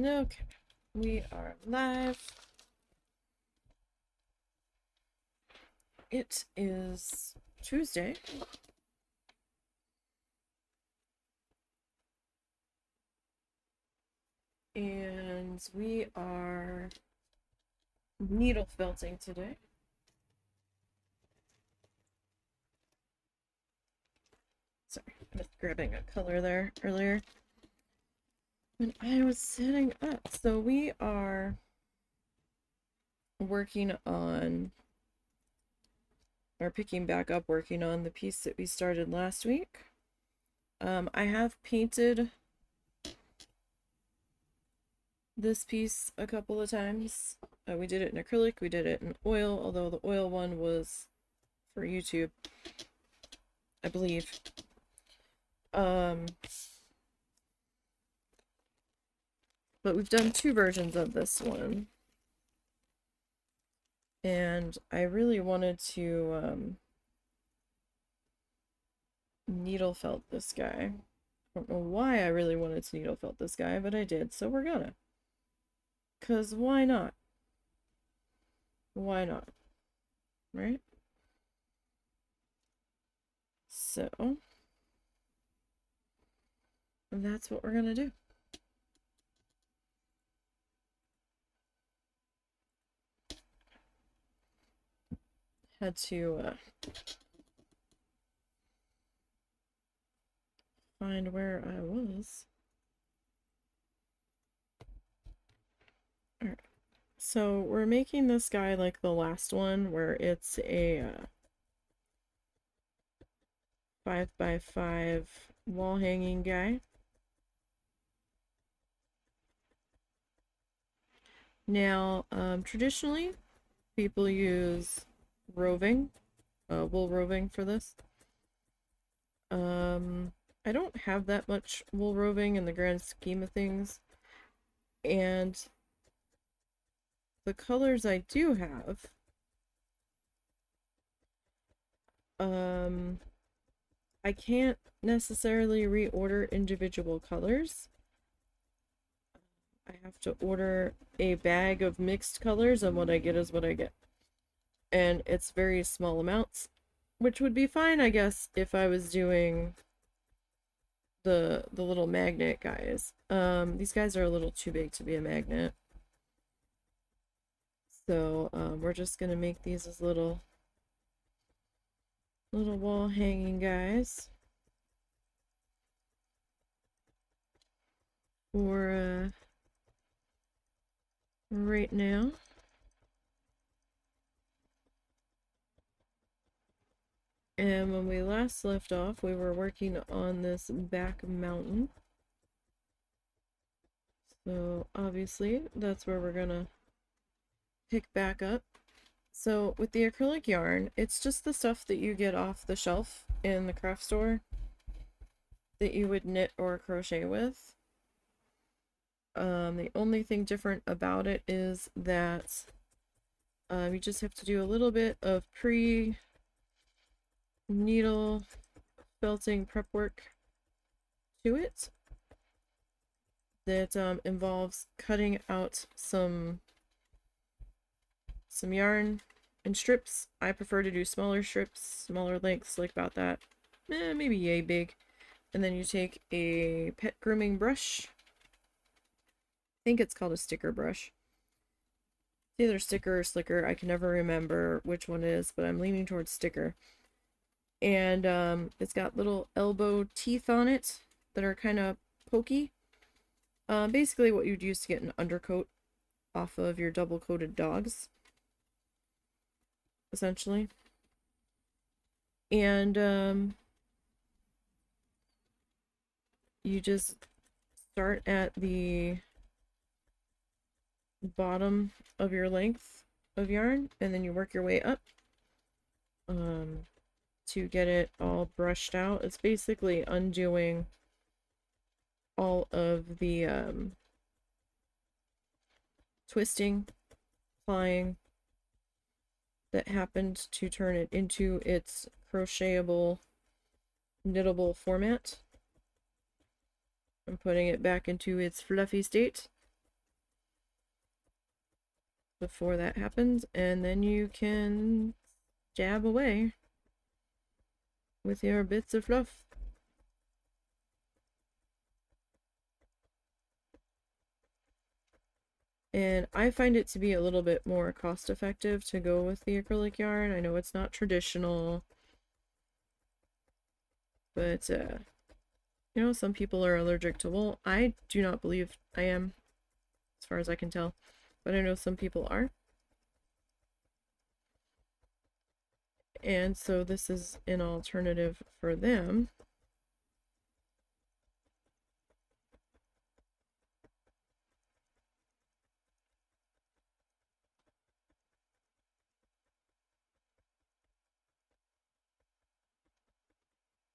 Okay, we are live. It is Tuesday. And we are needle felting today. Sorry, I was grabbing a color there earlier when I was setting up. So we are working on, or picking back up, working on the piece that we started last week. I have painted this piece a couple of times. We did it in acrylic, we did it in oil, although the oil one was for YouTube, I believe. But we've done two versions of this one. And I really wanted to needle felt this guy. I don't know why I really wanted to needle felt this guy, but I did, so we're gonna. 'Cause why not? Why not? Right? So, that's what we're gonna do. Had to find where I was. Alright. So we're making this guy like the last one, where it's a 5x5 wall hanging guy. Now, traditionally, people use roving, wool roving for this. I don't have that much wool roving in the grand scheme of things, and the colors I do have, I can't necessarily reorder individual colors. I have to order a bag of mixed colors, and what I get is what I get. And it's very small amounts, which would be fine, I guess, if I was doing the little magnet guys. These guys are a little too big to be a magnet. So, we're just gonna make these as little wall hanging guys for right now. And when we last left off, we were working on this back mountain. So obviously that's where we're gonna pick back up. So with the acrylic yarn, it's just the stuff that you get off the shelf in the craft store that you would knit or crochet with. The only thing different about it is that you just have to do a little bit of needle felting prep work to it that involves cutting out some yarn in strips. I prefer to do smaller strips, smaller lengths, like about that, maybe yay big. And then you take a pet grooming brush. I think it's called a sticker brush. It's either sticker or slicker. I can never remember which one it is, but I'm leaning towards sticker. And it's got little elbow teeth on it that are kind of pokey. Basically what you'd use to get an undercoat off of your double-coated dogs, essentially. And you just start at the bottom of your length of yarn, and then you work your way up to get it all brushed out. It's basically undoing all of the twisting, plying that happened to turn it into its crochetable, knittable format, and putting it back into its fluffy state. before that happens, and then you can jab away with your bits of fluff. And I find it to be a little bit more cost effective to go with the acrylic yarn. I know it's not traditional, but you know, some people are allergic to wool. I do not believe I am, as far as I can tell, but I know some people are. And so this is an alternative for them.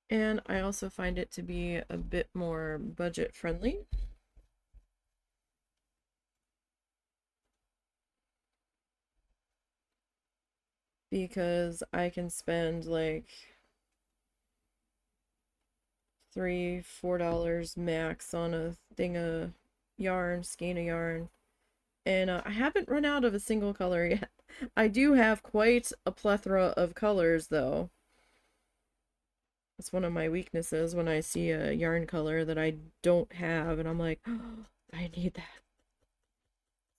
And I also find it to be a bit more budget friendly. Because I can spend like $3-4 max on a thing of yarn, skein of yarn. And I haven't run out of a single color yet. I do have quite a plethora of colors though. It's one of my weaknesses when I see a yarn color that I don't have and I'm like, oh, I need that.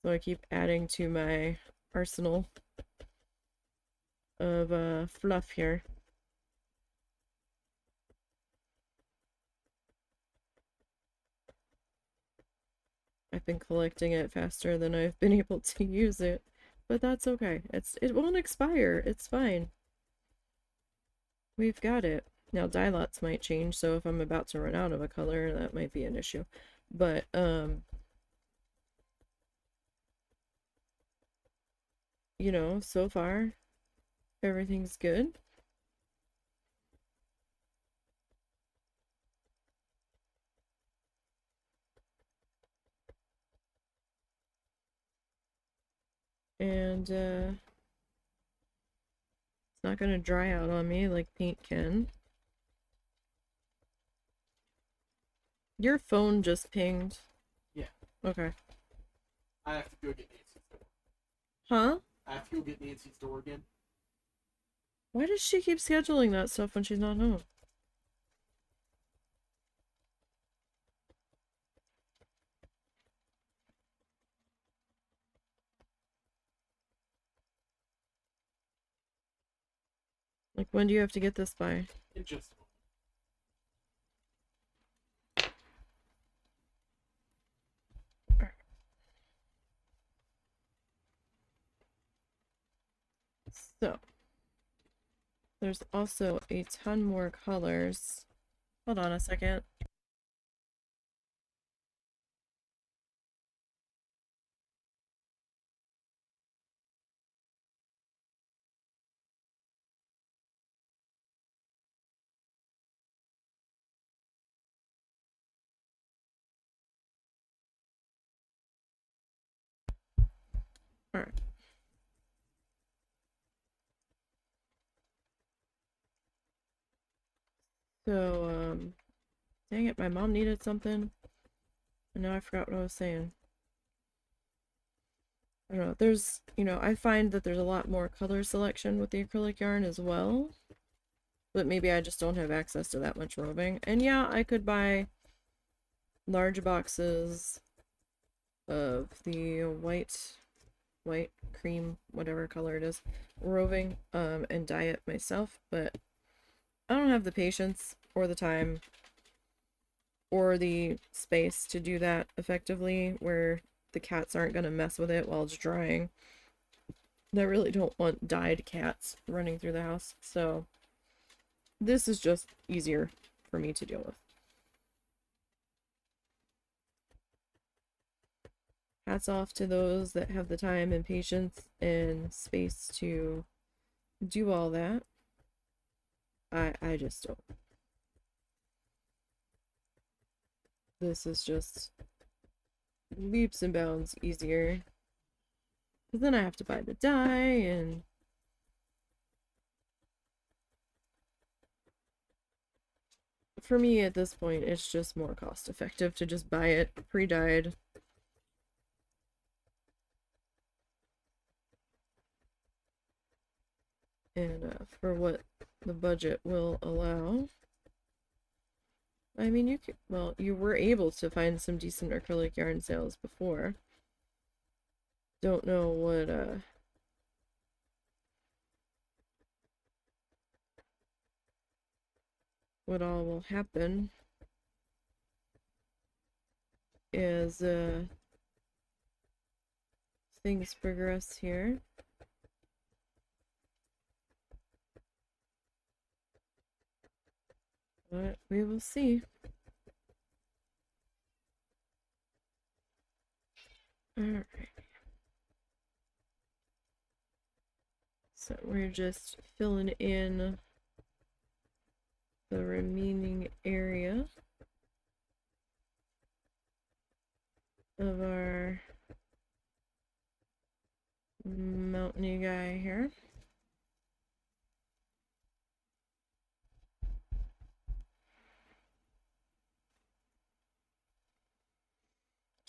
So I keep adding to my arsenal of fluff here. I've been collecting it faster than I've been able to use it, but that's okay. It won't expire. It's fine. We've got it. Now dye lots might change, so if I'm about to run out of a color, that might be an issue. But you know, so far everything's good. And it's not gonna dry out on me like paint can. Your phone just pinged. Yeah. Okay. I have to go get Nancy's door. Huh? I have to go get Nancy's door again. Why does she keep scheduling that stuff when she's not home? Like, when do you have to get this by? In just a moment. So, there's also a ton more colors. Hold on a second. Alright. So, dang it, my mom needed something. And now I forgot what I was saying. I don't know, there's, you know, I find that there's a lot more color selection with the acrylic yarn as well. But maybe I just don't have access to that much roving. And yeah, I could buy large boxes of the white, cream, whatever color it is, roving, and dye it myself, but I don't have the patience or the time or the space to do that effectively where the cats aren't going to mess with it while it's drying. I really don't want dyed cats running through the house, so this is just easier for me to deal with. Hats off to those that have the time and patience and space to do all that. I just don't. This is just leaps and bounds easier. But then I have to buy the dye, and for me at this point, it's just more cost effective to just buy it pre-dyed. for what the budget will allow. I mean, you could, well, you were able to find some decent acrylic yarn sales before. Don't know what all will happen as things progress here. But we will see. Alright. So we're just filling in the remaining area of our mountainy guy here.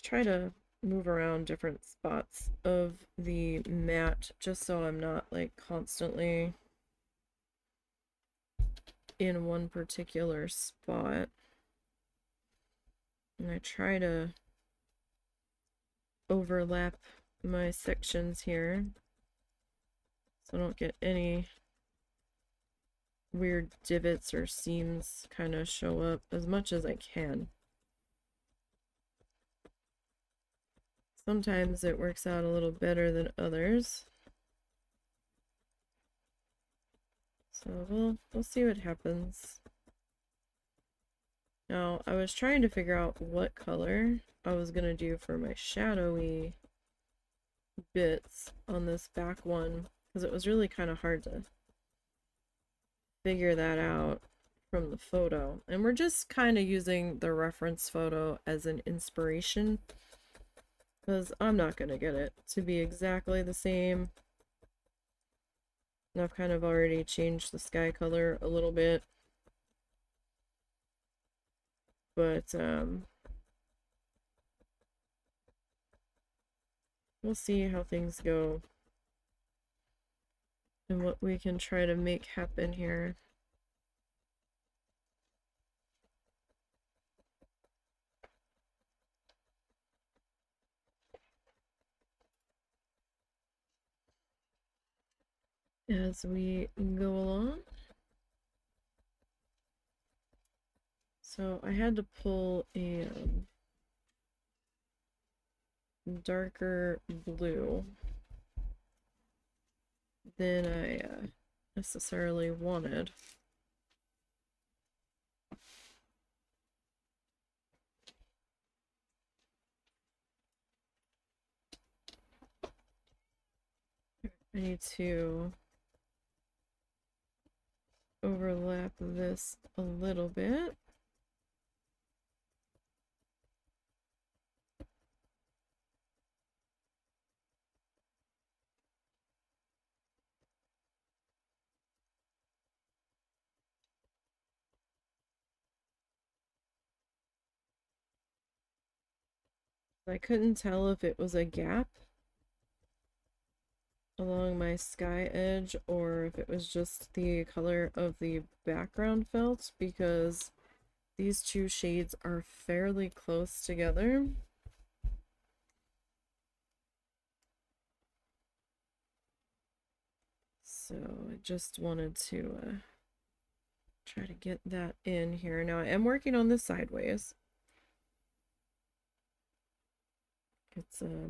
Try to move around different spots of the mat just so I'm not like constantly in one particular spot. And I try to overlap my sections here so I don't get any weird divots or seams kind of show up as much as I can. Sometimes it works out a little better than others. So we'll see what happens. Now, I was trying to figure out what color I was gonna do for my shadowy bits on this back one, because it was really kind of hard to figure that out from the photo. And we're just kind of using the reference photo as an inspiration, because I'm not gonna get it to be exactly the same. And I've kind of already changed the sky color a little bit. But we'll see how things go and what we can try to make happen here. As we go along. So I had to pull a darker blue than I necessarily wanted. I need to overlap this a little bit. I couldn't tell if it was a gap along my sky edge or if it was just the color of the background felt, because these two shades are fairly close together. So I just wanted to try to get that in here. Now I am working on this sideways. It's a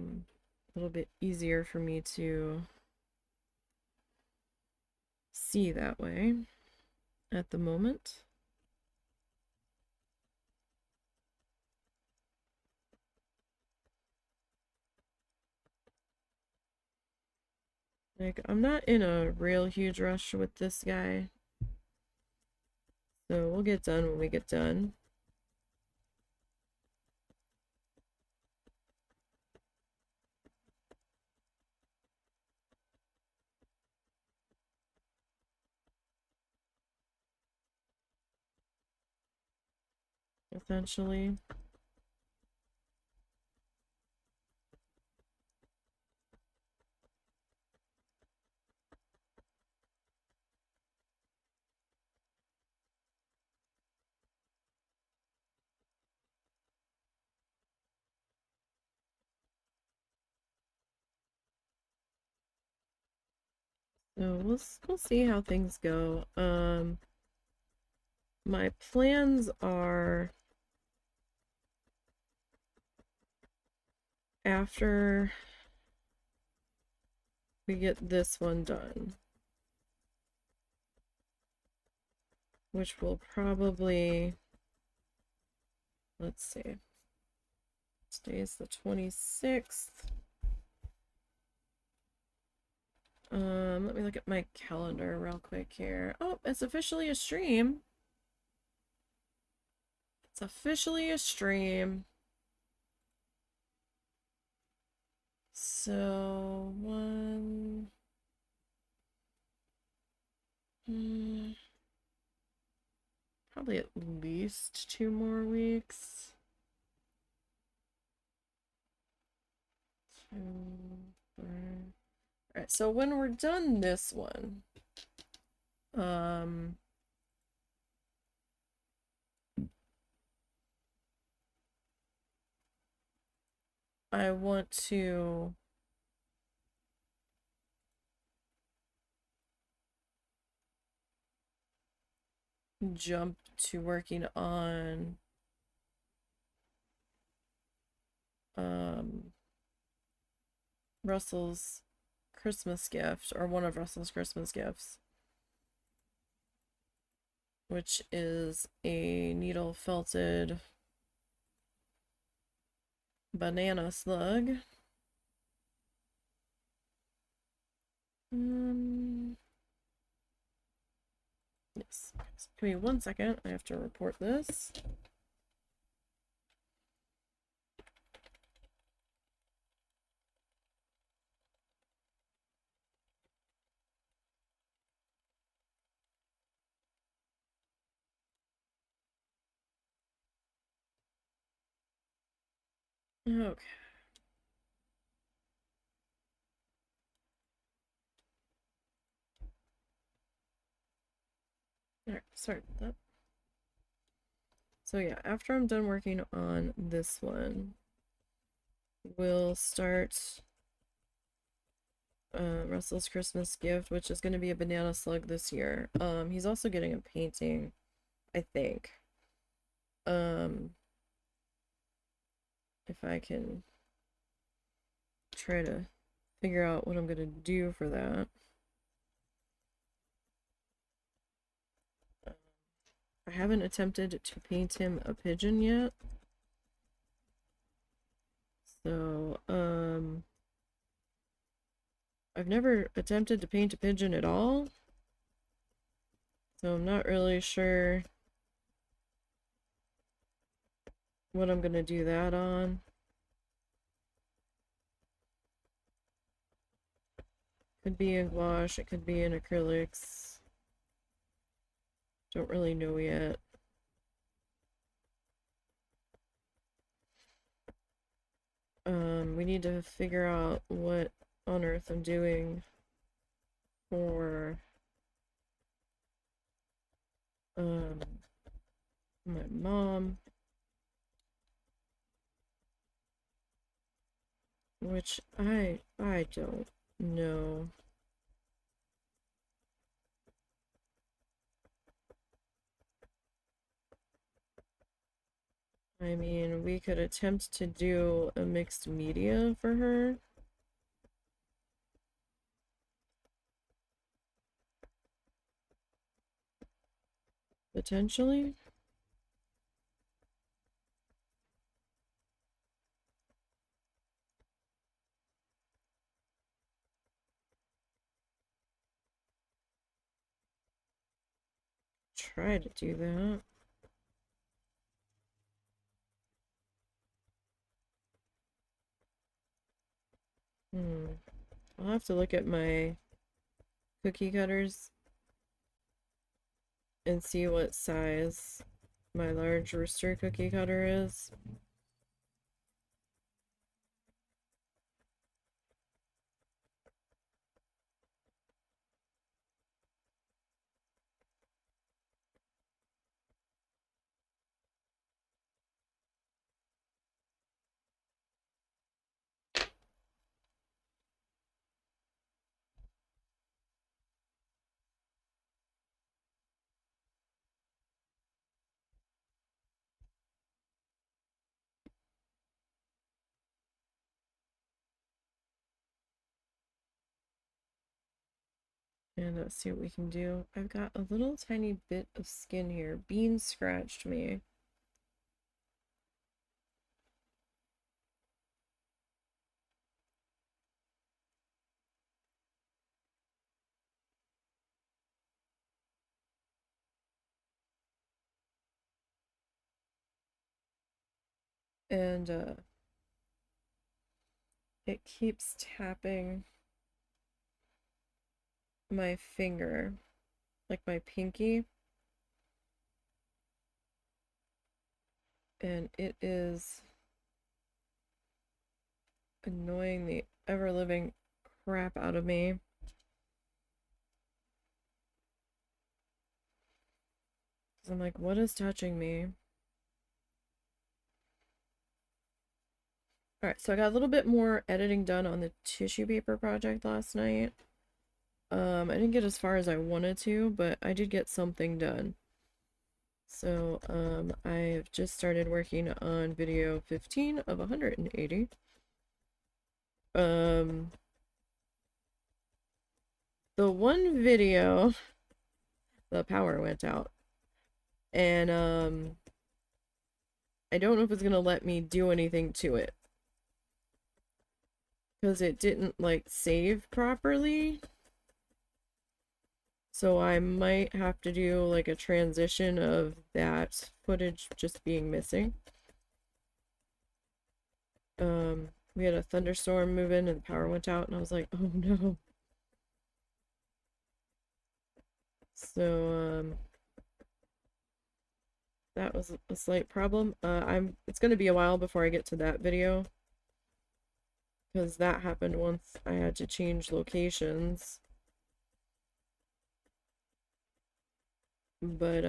little bit easier for me to see that way at the moment. Like, I'm not in a real huge rush with this guy, so we'll get done when we get done. Essentially. So we'll see how things go. My plans are after we get this one done, which will probably, let's see, today's the 26th. Let me look at my calendar real quick here. Oh, it's officially a stream. It's officially a stream. So, probably at least 2 more weeks. 2, 3. Alright, so when we're done this one, I want to jump to working on Russell's Christmas gift, or one of Russell's Christmas gifts, which is a needle felted banana slug. Yes. So give me 1 second. I have to report this. Okay. Alright, sorry about that. So yeah, after I'm done working on this one, we'll start Russell's Christmas gift, which is going to be a banana slug this year. He's also getting a painting, I think. If I can try to figure out what I'm going to do for that. I haven't attempted to paint him a pigeon yet. So, I've never attempted to paint a pigeon at all. So I'm not really sure what I'm gonna do that on. Could be in gouache, it could be in acrylics. Don't really know yet. We need to figure out what on earth I'm doing for my mom, which I don't know. I mean, we could attempt to do a mixed media for her. Potentially. Try to do that. I'll have to look at my cookie cutters and see what size my large rooster cookie cutter is. And let's see what we can do. I've got a little tiny bit of skin here. Bean scratched me. And it keeps tapping my finger, like my pinky. And it is annoying the ever-living crap out of me. I'm like, what is touching me? Alright, so I got a little bit more editing done on the tissue paper project last night. I didn't get as far as I wanted to, but I did get something done. So, I've just started working on video 15 of 180. The one video, the power went out. And, I don't know if it's gonna let me do anything to it. Because it didn't, like, save properly. So I might have to do, like, a transition of that footage just being missing. We had a thunderstorm move in and the power went out, and I was like, oh no. So, that was a slight problem. It's gonna be a while before I get to that video. Because that happened once I had to change locations. But,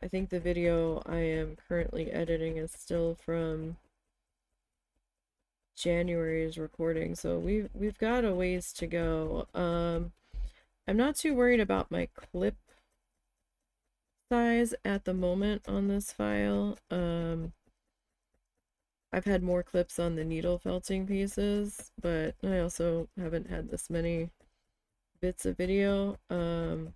I think the video I am currently editing is still from January's recording, so we've got a ways to go. I'm not too worried about my clip size at the moment on this file. I've had more clips on the needle felting pieces, but I also haven't had this many bits of video. A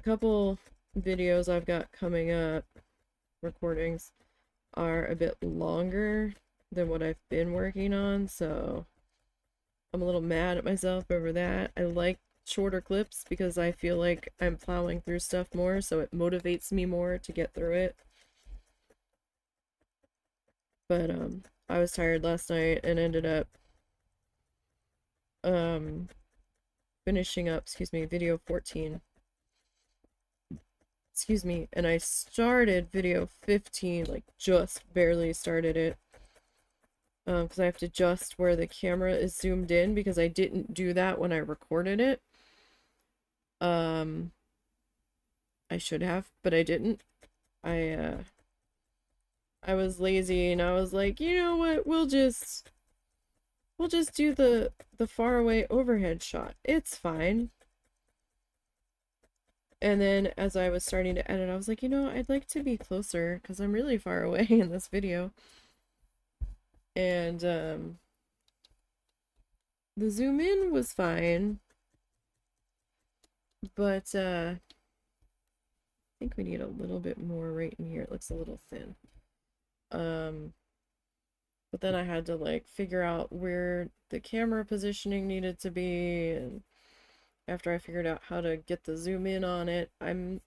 couple videos I've got coming up, recordings, are a bit longer than what I've been working on, so I'm a little mad at myself over that. I like shorter clips because I feel like I'm plowing through stuff more, so it motivates me more to get through it. But I was tired last night and ended up finishing up, video 14. And I started video 15, like just barely started it. Because I have to adjust where the camera is zoomed in because I didn't do that when I recorded it. I should have, but I didn't. I was lazy and I was like, you know what, we'll just do the far away overhead shot. It's fine. And then as I was starting to edit, I was like, you know, I'd like to be closer because I'm really far away in this video. And the zoom in was fine, but I think we need a little bit more right in here. It looks a little thin. But then I had to like figure out where the camera positioning needed to be, and after I figured out how to get the zoom in on it, I'm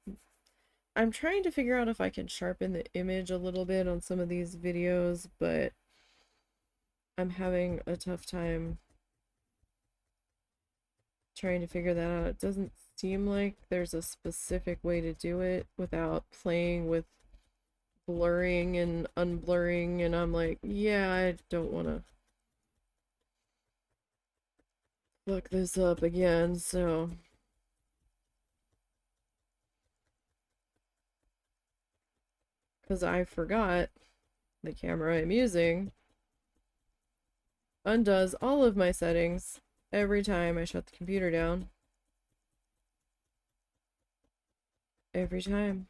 trying to figure out if I can sharpen the image a little bit on some of these videos, but I'm having a tough time trying to figure that out. It doesn't seem like there's a specific way to do it without playing with blurring and unblurring, and I'm like, yeah, I don't want to look this up again, so because I forgot the camera I'm using undoes all of my settings every time I shut the computer down. Every time.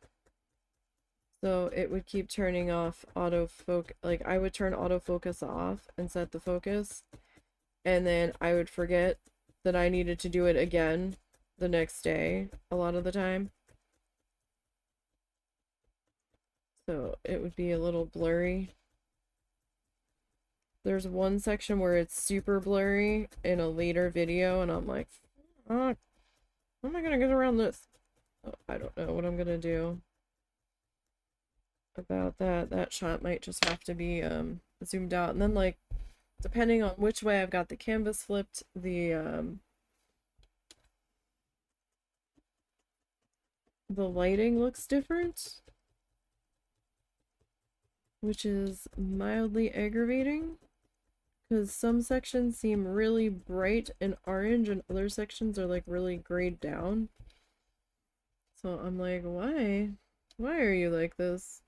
So it would keep turning off autofocus. Like I would turn autofocus off and set the focus, and then I would forget that I needed to do it again the next day a lot of the time. So it would be a little blurry. There's one section where it's super blurry in a later video, and I'm like, how am I gonna get around this? Oh, I don't know what I'm gonna do about that. That shot might just have to be zoomed out, and then like depending on which way I've got the canvas flipped, the lighting looks different, which is mildly aggravating because some sections seem really bright and orange and other sections are like really grayed down. So I'm like, why? Why are you like this?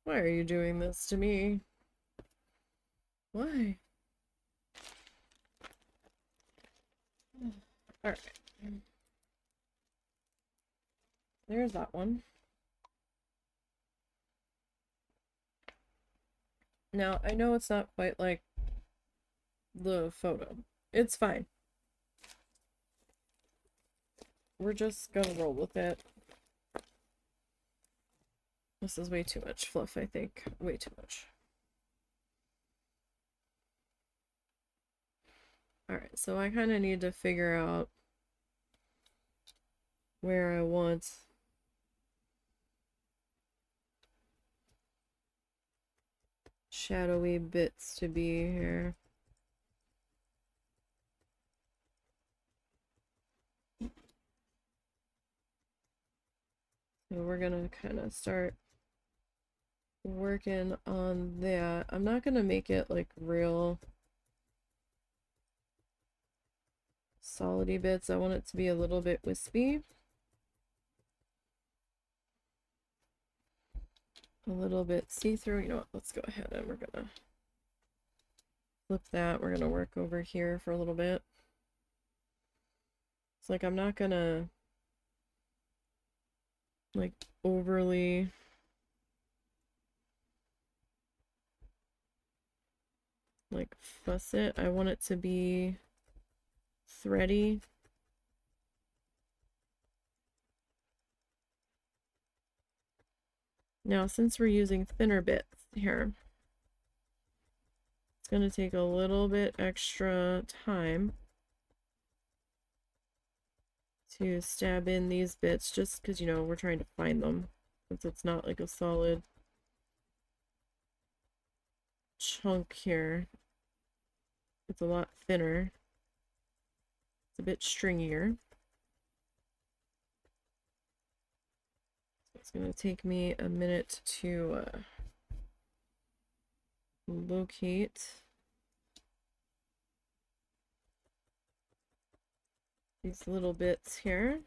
Why are you doing this to me? Why? Alright. There's that one. Now, I know it's not quite like the photo. It's fine. We're just gonna roll with it. This is way too much fluff, I think. Way too much. Alright, so I kind of need to figure out where I want shadowy bits to be here. So we're gonna kind of start working on that. I'm not gonna make it like real solidy bits. I want it to be a little bit wispy. A little bit see-through. You know what? Let's go ahead and we're gonna flip that. We're gonna work over here for a little bit. It's like I'm not gonna like overly like fuss it. I want it to be thready. Now, since we're using thinner bits here, it's going to take a little bit extra time to stab in these bits just because, you know, we're trying to find them since it's not like a solid chunk here. It's a lot thinner. It's a bit stringier. So it's going to take me a minute to locate these little bits here.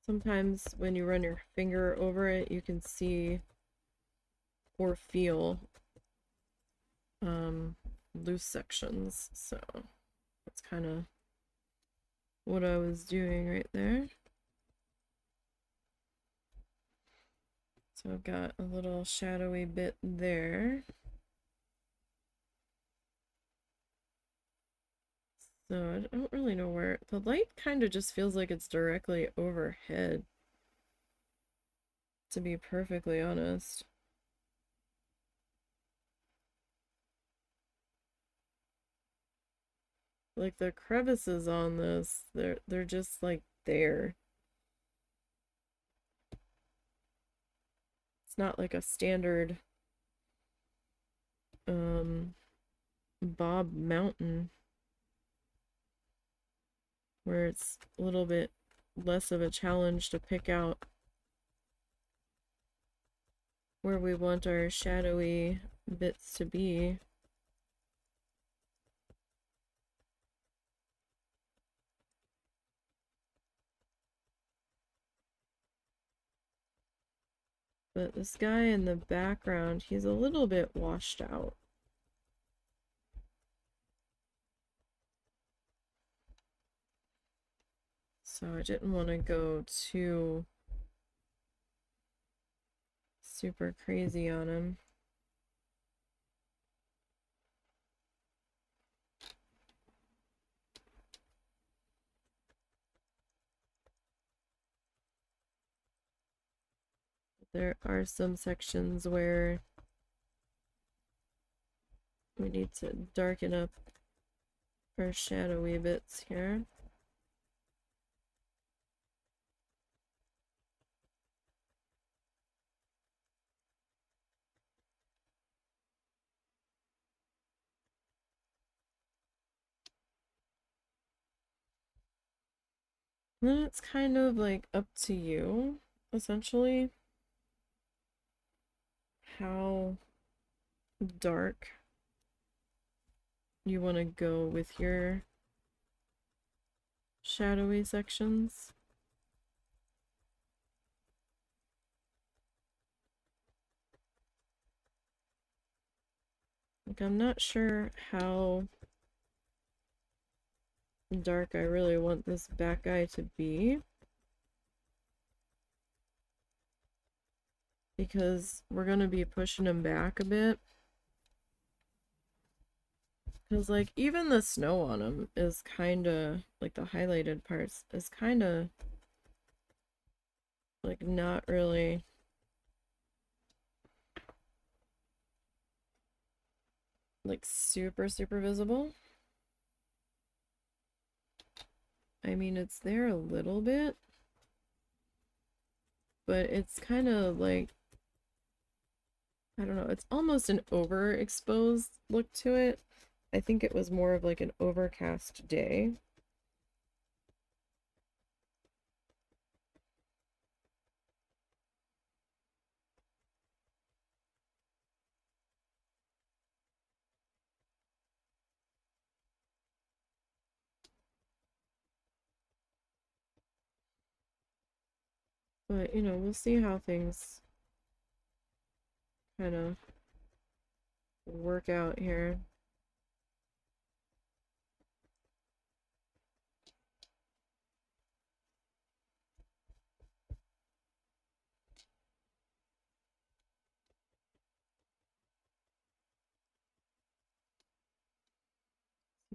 Sometimes when you run your finger over it, you can see or feel loose sections. So that's kind of what I was doing right there. So I've got a little shadowy bit there. So I don't really know where the light kind of just feels like it's directly overhead, to be perfectly honest. Like the crevices on this, they're just like there. It's not like a standard Bob Mountain where it's a little bit less of a challenge to pick out where we want our shadowy bits to be. But this guy in the background, he's a little bit washed out. So I didn't want to go too super crazy on him. There are some sections where we need to darken up our shadowy bits here. Then it's kind of like up to you, essentially, how dark you want to go with your shadowy sections. Like, I'm not sure how dark I really want this back guy to be, because we're gonna be pushing him back a bit. Because, like, even the snow on him is kind of, like, the highlighted parts is kind of, like, not really, like, super, super visible. I mean, it's there a little bit, but it's kind of like, I don't know, it's almost an overexposed look to it. I think it was more of like an overcast day. But, you know, we'll see how things kind of work out here.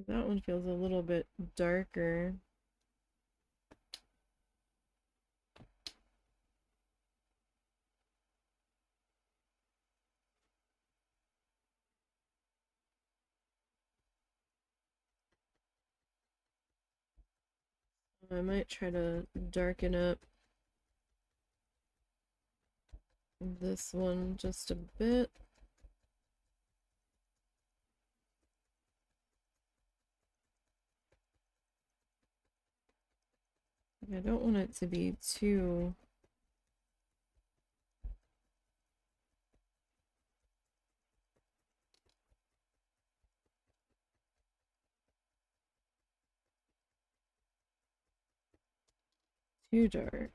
That one feels a little bit darker. I might try to darken up this one just a bit. I don't want it to be too dark.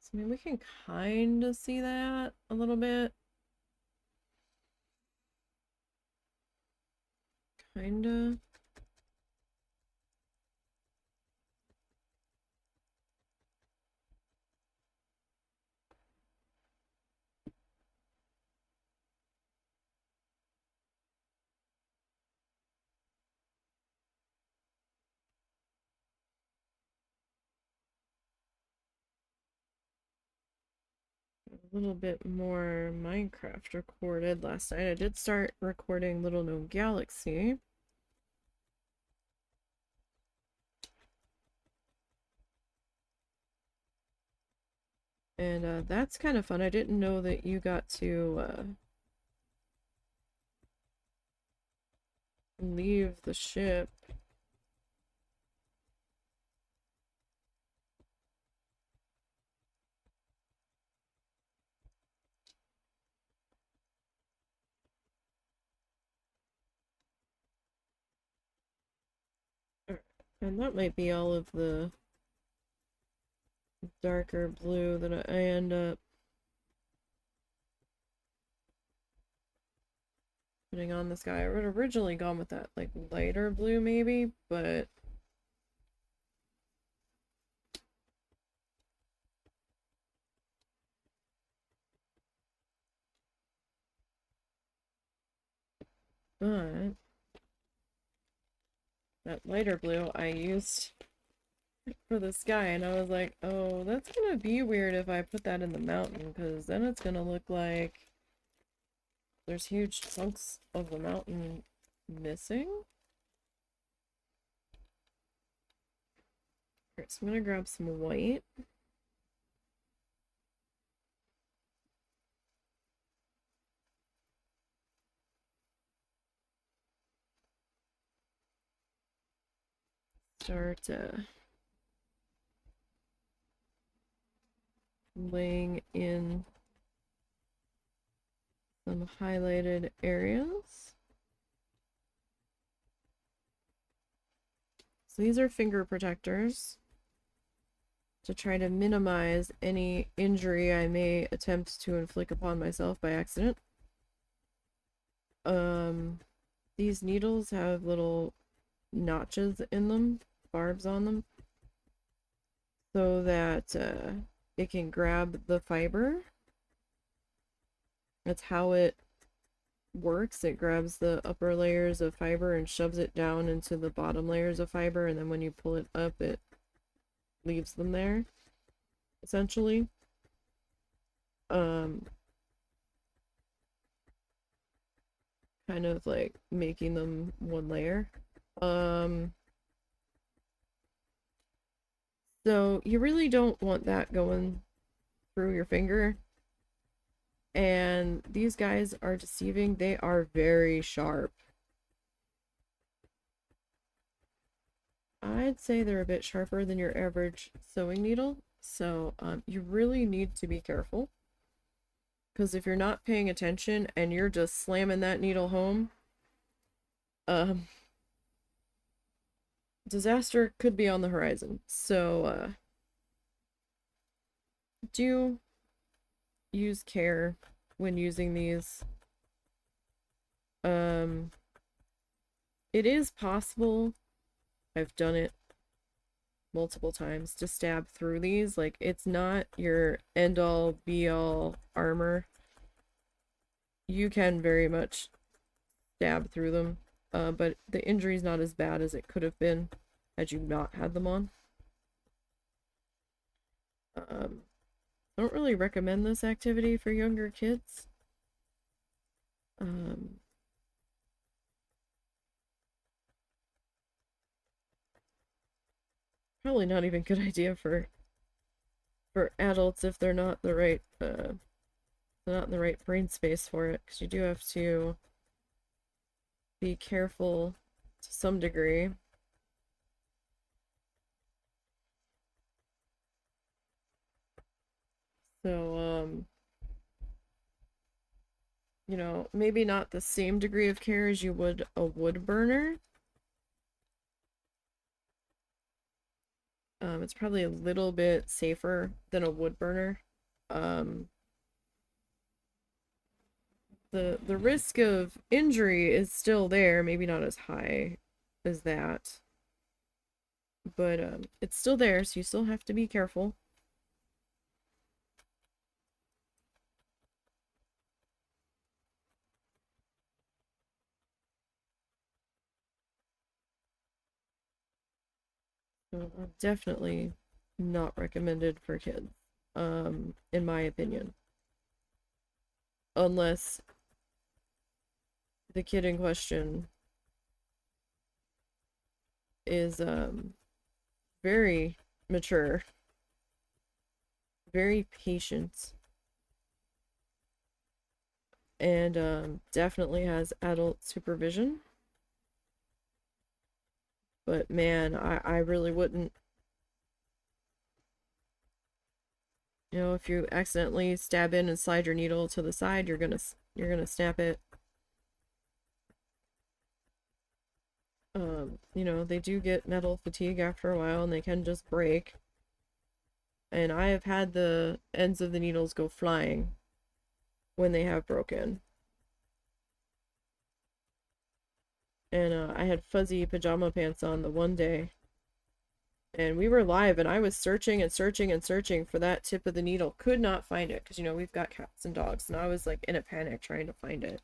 So, I mean, we can kind of see that a little bit. Kind of. A little bit more Minecraft recorded last night. I did start recording Little No Galaxy. And that's kind of fun. I didn't know that you got to leave the ship. And that might be all of the darker blue that I end up putting on this guy. I would have originally gone with that like lighter blue maybe, but that lighter blue I used for this guy, and I was like, oh, that's gonna be weird if I put that in the mountain, because then it's gonna look like there's huge chunks of the mountain missing. Alright, so I'm gonna grab some white. Start laying in some highlighted areas. So these are finger protectors to try to minimize any injury I may attempt to inflict upon myself by accident. These needles have little notches in them, barbs on them, so that it can grab the fiber. That's how it works. It grabs the upper layers of fiber and shoves it down into the bottom layers of fiber, and then when you pull it up, it leaves them there, essentially. Kind of like making them one layer. So you really don't want that going through your finger. And these guys are deceiving. They are very sharp. I'd say they're a bit sharper than your average sewing needle. So you really need to be careful. Because if you're not paying attention and you're just slamming that needle home, disaster could be on the horizon. So do use care when using these. It is possible, I've done it multiple times, to stab through these. Like, it's not your end-all be-all armor. You can very much stab through them, but the injury's not as bad as it could have been had you not had them on. I don't really recommend this activity for younger kids. Probably not even a good idea for adults if they're not the right they're not in the right brain space for it, because you do have to be careful to some degree. So you know, maybe not the same degree of care as you would a wood burner. It's probably a little bit safer than a wood burner. The risk of injury is still there, maybe not as high as that, but it's still there, so you still have to be careful. So, definitely not recommended for kids, in my opinion. Unless the kid in question is very mature, very patient, and definitely has adult supervision. But man, I really wouldn't. You know, if you accidentally stab in and slide your needle to the side, you're gonna snap it. You know, they do get metal fatigue after a while, and they can just break. And I have had the ends of the needles go flying when they have broken. And I had fuzzy pajama pants on the one day. And we were live, and I was searching and searching and searching for that tip of the needle. Could not find it, because, you know, we've got cats and dogs, and I was, like, in a panic trying to find it.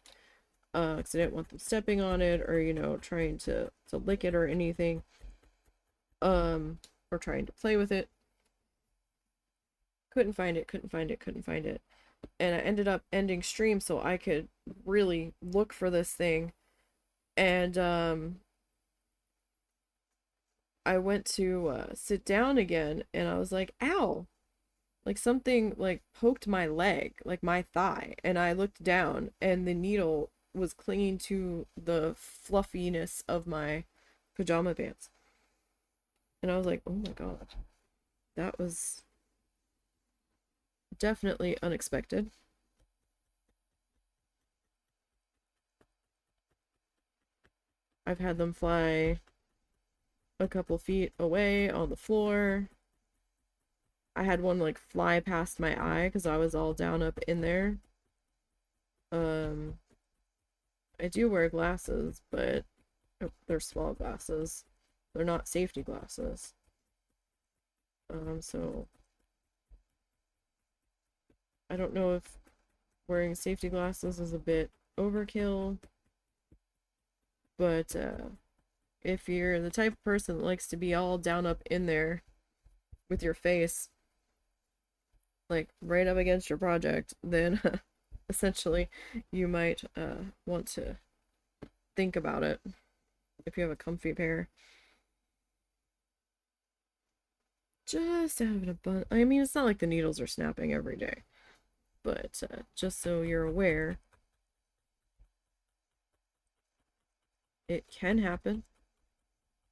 Because I didn't want them stepping on it, or, you know, trying to lick it or anything. Or trying to play with it. Couldn't find it, couldn't find it, couldn't find it. And I ended up ending stream so I could really look for this thing. And, I went to sit down again, and I was like, ow! Like something like poked my leg, like my thigh, and I looked down, and the needle was clinging to the fluffiness of my pajama pants. And I was like, oh my god. That was definitely unexpected. I've had them fly a couple feet away on the floor. I had one like fly past my eye because I was all down up in there. I do wear glasses, but they're small glasses. They're not safety glasses. So I don't know if wearing safety glasses is a bit overkill, but if you're the type of person that likes to be all down up in there with your face, like right up against your project, then essentially you might want to think about it if you have a comfy pair. Just having a bun. I mean, it's not like the needles are snapping every day, but just so you're aware, it can happen.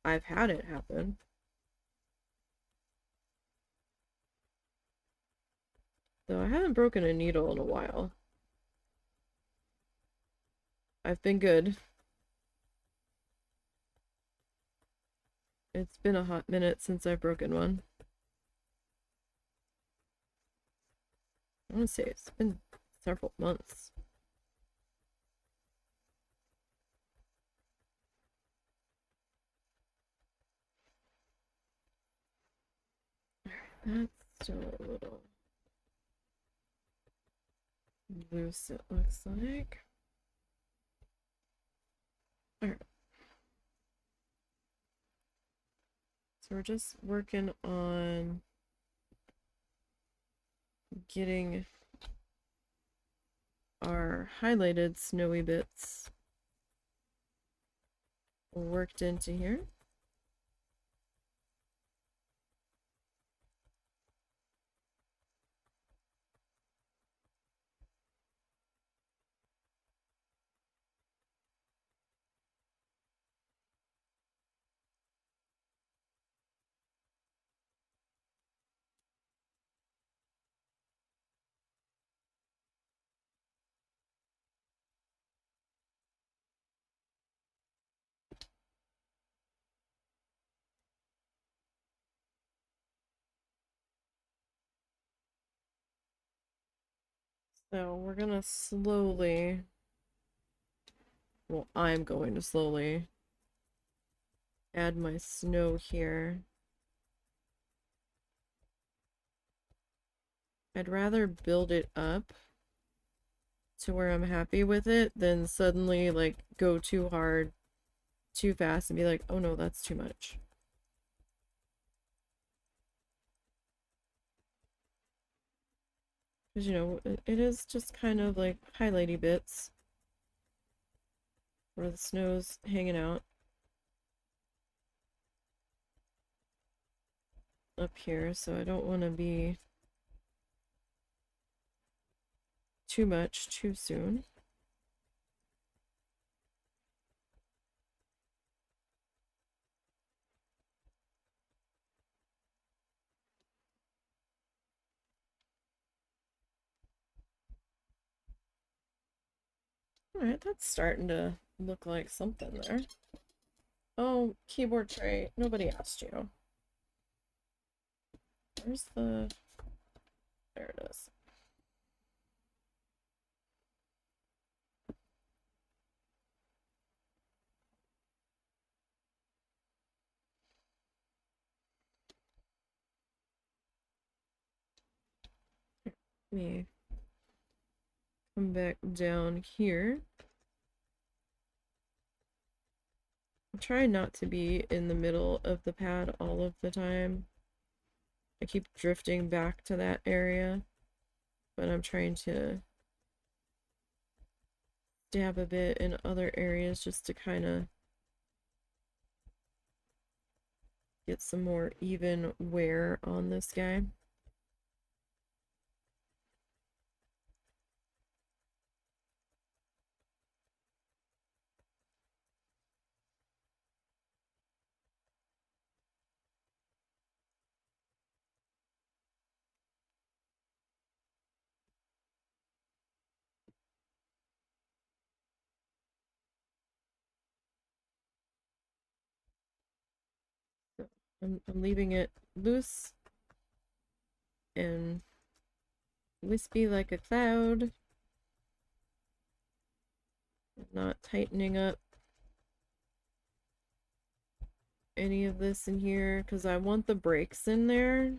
I've had it happen. Though I haven't broken a needle in a while. I've been good. It's been a hot minute since I've broken one. I want to say it's been several months. That's still a little loose, it looks like. Alright. So we're just working on getting our highlighted snowy bits worked into here. So we're gonna slowly, well, I'm going to slowly add my snow here. I'd rather build it up to where I'm happy with it than suddenly like go too hard, too fast and be like, oh no, that's too much. Because, you know, it is just kind of like highlighty bits where the snow's hanging out up here, so I don't want to be too much too soon. Alright, that's starting to look like something there. Oh, keyboard tray. Nobody asked you. Where's the... There it is. me come back down here. I'm trying not to be in the middle of the pad all of the time. I keep drifting back to that area, but I'm trying to dab a bit in other areas just to kind of get some more even wear on this guy. I'm leaving it loose and wispy like a cloud. Not tightening up any of this in here because I want the breaks in there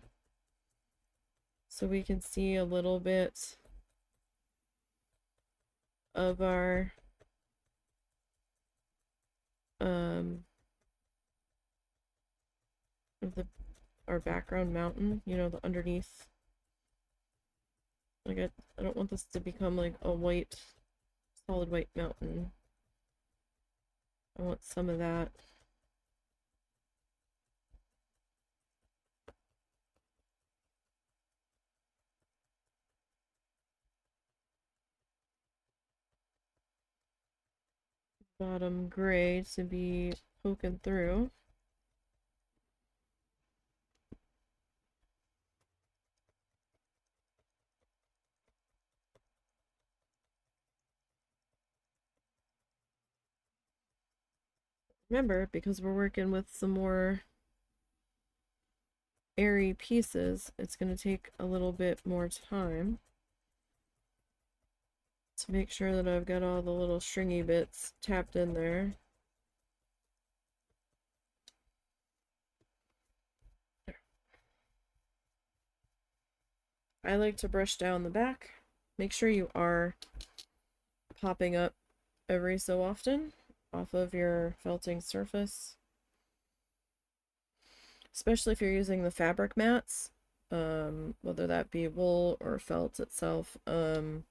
so we can see a little bit of our of the our background mountain, you know, the underneath. Like I don't want this to become like a white, solid white mountain. I want some of that. Bottom gray to be poking through. Remember, because we're working with some more airy pieces, it's going to take a little bit more time to make sure that I've got all the little stringy bits tapped in there. I like to brush down the back. Make sure you are popping up every so often off of your felting surface, especially if you're using the fabric mats, whether that be wool or felt itself, because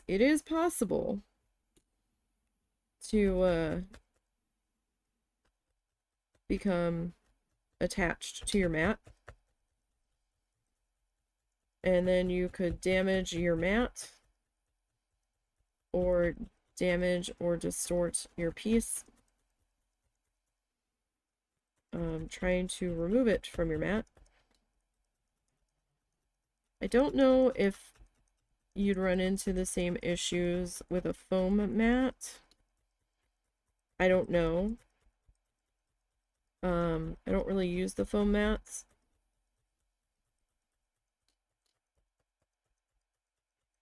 it is possible to become attached to your mat, and then you could damage your mat or damage or distort your piece trying to remove it from your mat. I don't know if you'd run into the same issues with a foam mat. I don't know. I don't really use the foam mats.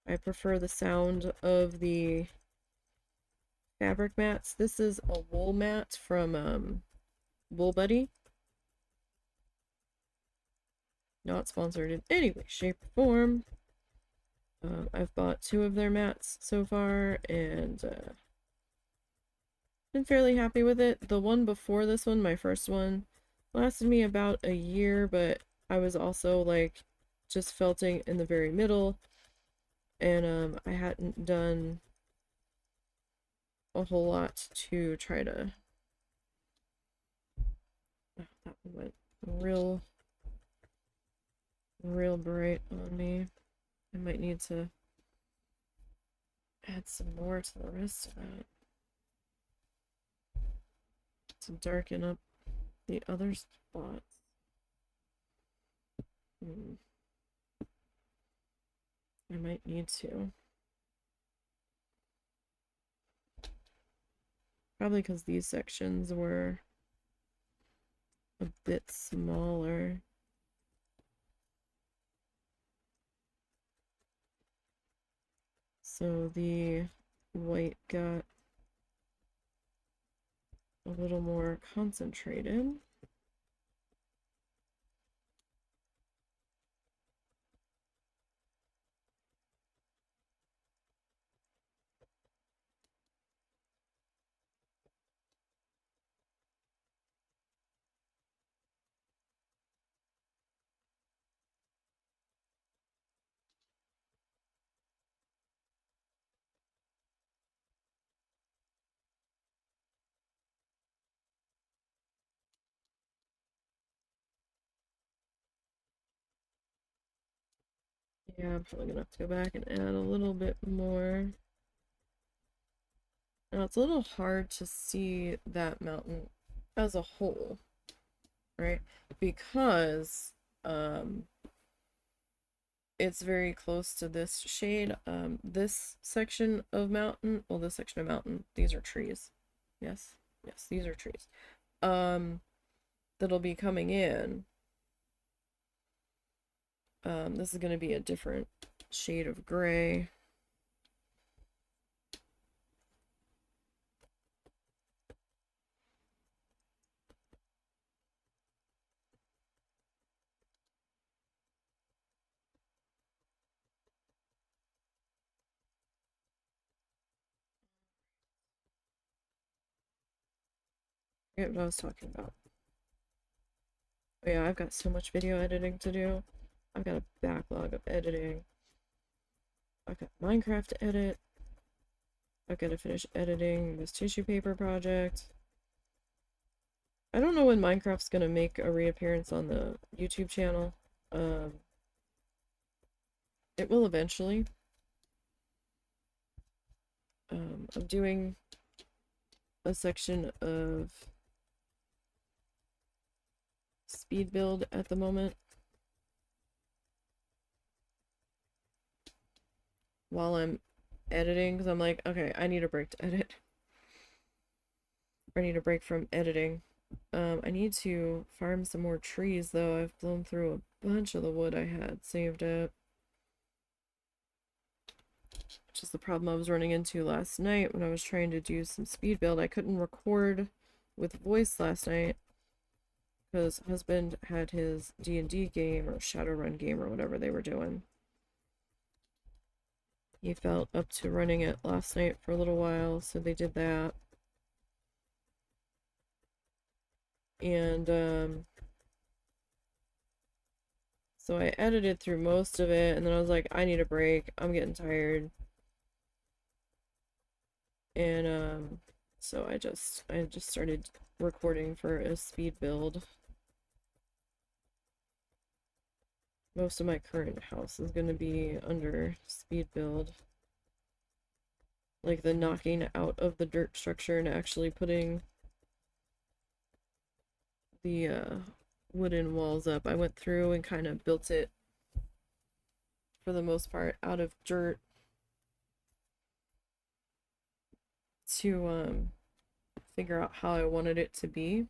I prefer the sound of the fabric mats. This is a wool mat from Wool Buddy. Not sponsored in any way, shape, or form. I've bought 2 of their mats so far, and been fairly happy with it. The one before this one, my first one, lasted me about a year, but I was also like just felting in the very middle, and I hadn't done a whole lot to try to. Oh, that one went real bright on me. I might need to add some more to the rest of that to darken up the other spots. I might need to. Probably because these sections were a bit smaller. So the white got a little more concentrated. Yeah, I'm probably gonna have to go back and add a little bit more. Now it's a little hard to see that mountain as a whole, right? Because it's very close to this shade. This section of mountain, well, this section of mountain, these are trees. Yes, yes, these are trees. That'll be coming in. This is going to be a different shade of gray. I forget what I was talking about. Oh yeah, I've got so much video editing to do. I've got a backlog of editing. I've got Minecraft to edit. I've got to finish editing this tissue paper project. I don't know when Minecraft's gonna make a reappearance on the YouTube channel. It will eventually. I'm doing a section of speed build at the moment while I'm editing, because I'm like, okay, I need a break to edit. I need a break from editing. I need to farm some more trees, though. I've blown through a bunch of the wood I had saved up. Which is the problem I was running into last night when I was trying to do some speed build. I couldn't record with voice last night because husband had his D&D game or Shadowrun game or whatever they were doing. He felt up to running it last night for a little while, so they did that. And so I edited through most of it, and then I was like, I need a break. I'm getting tired. And so I just started recording for a speed build. Most of my current house is going to be under speed build. Like the knocking out of the dirt structure and actually putting the wooden walls up. I went through and kind of built it for the most part out of dirt to figure out how I wanted it to be.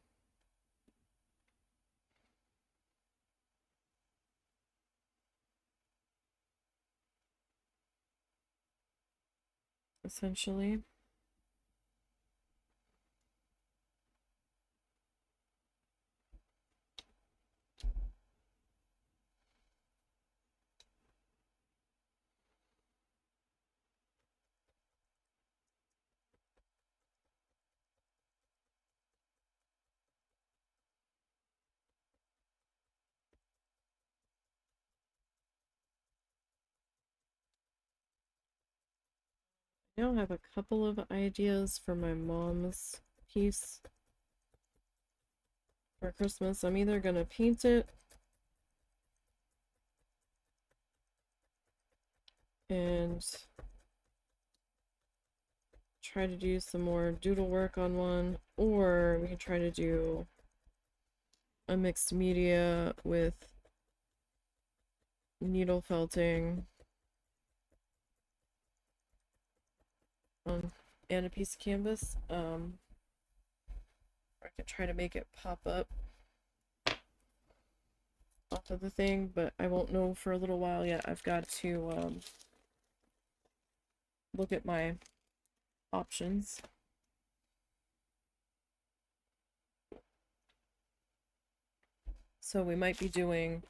Essentially. I now have a couple of ideas for my mom's piece for Christmas. I'm either gonna paint it and try to do some more doodle work on one, or we can try to do a mixed media with needle felting and a piece of canvas. I could try to make it pop up off of the thing, but I won't know for a little while yet. I've got to look at my options. So we might be doing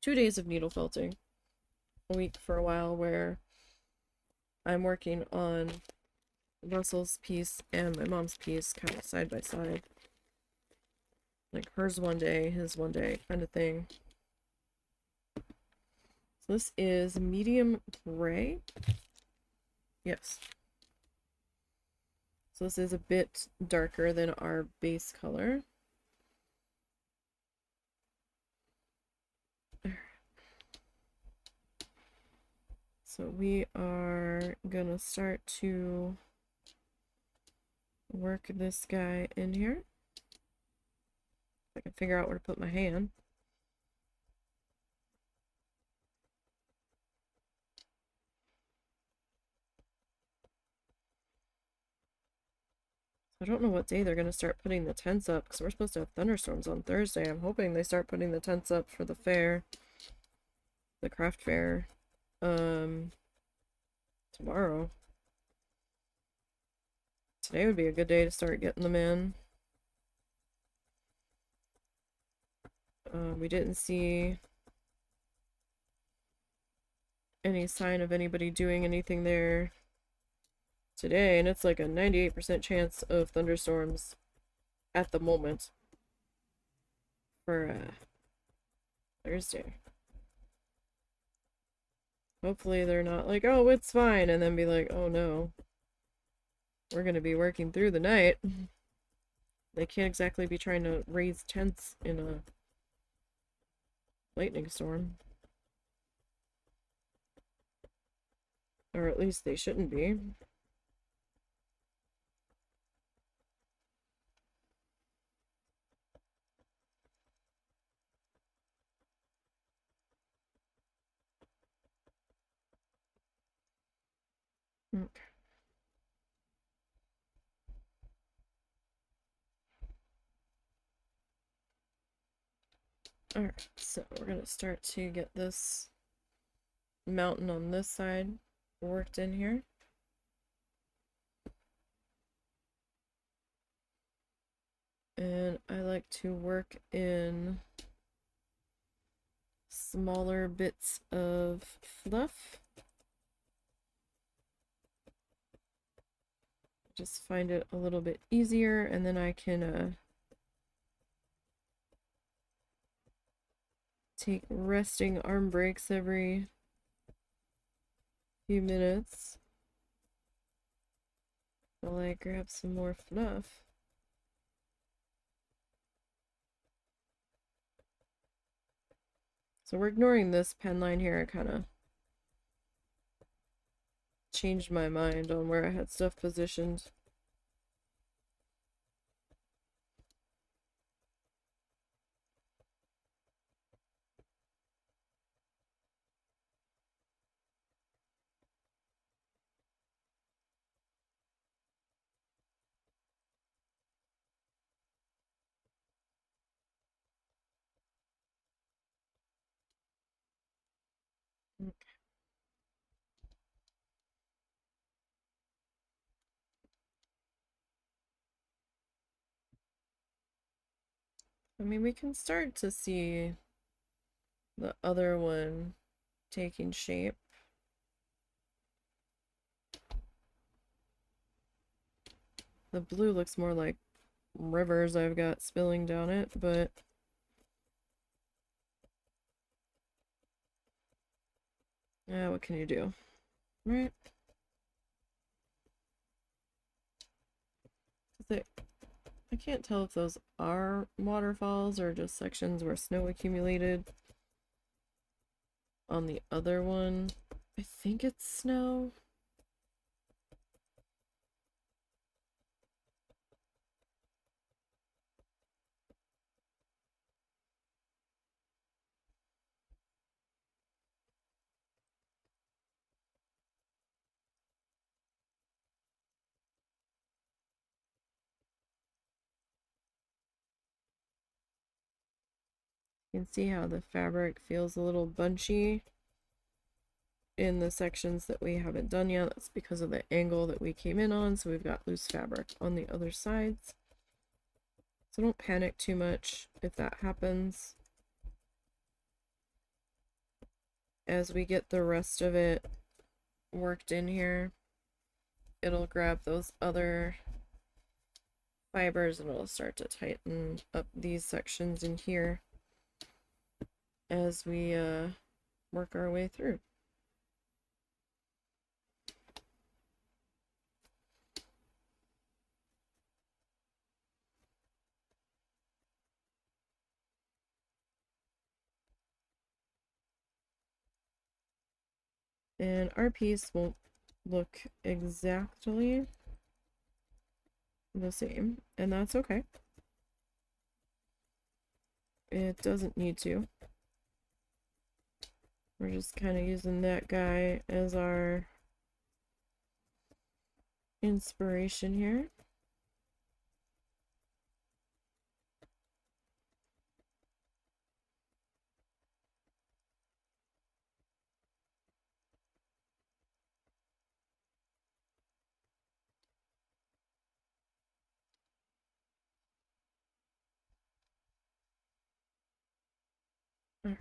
2 days of needle felting a week for a while, where I'm working on Russell's piece and my mom's piece kind of side by side. Like hers one day, his one day kind of thing. So this is medium gray. Yes. So this is a bit darker than our base color. So we are gonna start to work this guy in here. If I can figure out where to put my hand. I don't know what day they're going to start putting the tents up, because we're supposed to have thunderstorms on Thursday. I'm hoping they start putting the tents up for the fair, the craft fair, tomorrow. Today would be a good day to start getting them in. We didn't see any sign of anybody doing anything there today, and it's like a 98% chance of thunderstorms at the moment for Thursday. Hopefully they're not like, oh, it's fine, and then be like, oh no, we're gonna be working through the night. They can't exactly be trying to raise tents in a lightning storm. Or at least they shouldn't be. Okay. Alright, so we're gonna start to get this mountain on this side worked in here. And I like to work in smaller bits of fluff. Just find it a little bit easier, and then I can take resting arm breaks every few minutes while I grab some more fluff. So we're ignoring this pen line here. I kind of changed my mind on where I had stuff positioned. I mean, we can start to see the other one taking shape. The blue looks more like rivers I've got spilling down it, but yeah, what can you do? Right? I can't tell if those are waterfalls or just sections where snow accumulated. On the other one, I think it's snow. You can see how the fabric feels a little bunchy in the sections that we haven't done yet. That's because of the angle that we came in on, so we've got loose fabric on the other sides. So don't panic too much if that happens. As we get the rest of it worked in here, it'll grab those other fibers and it'll start to tighten up these sections in here as we work our way through. And our piece won't look exactly the same, and that's okay. It doesn't need to. We're just kind of using that guy as our inspiration here. Alright,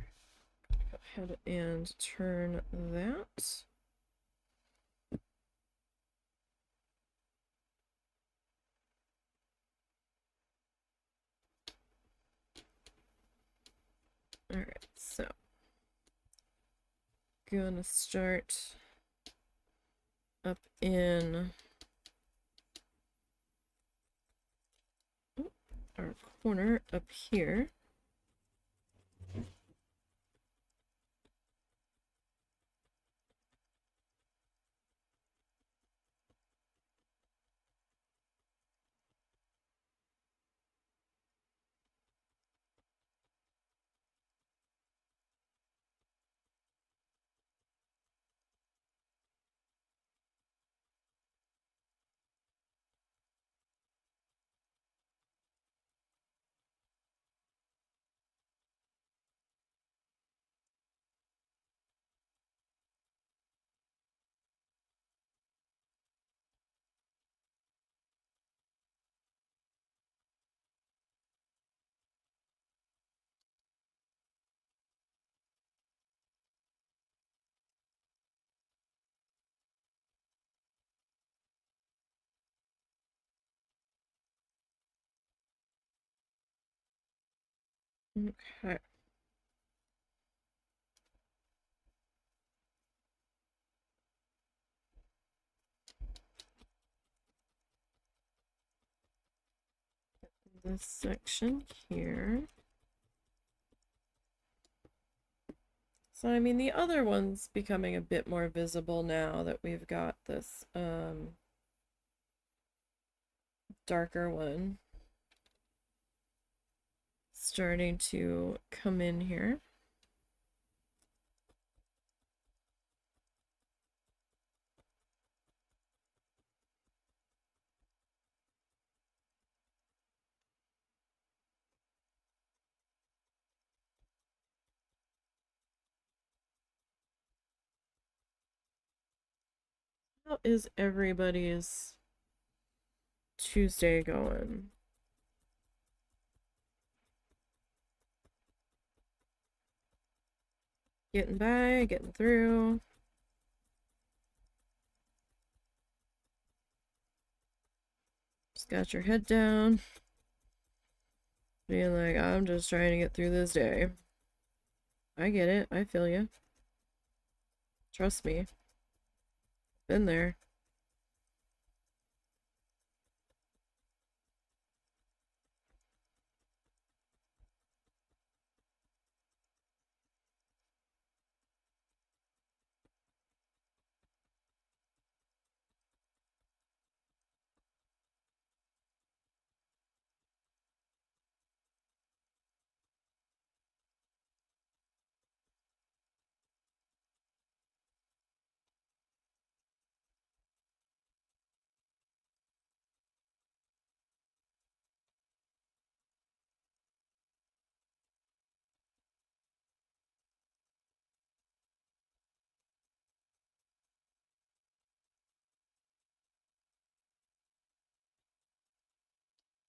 go ahead and turn that. Alright, so gonna start up in our corner up here. Okay. This section here. So, I mean, the other one's becoming a bit more visible now that we've got this darker one starting to come in here. How is everybody's Tuesday going? Getting by, getting through. Just got your head down. Being like, I'm just trying to get through this day. I get it. I feel you. Trust me. Been there.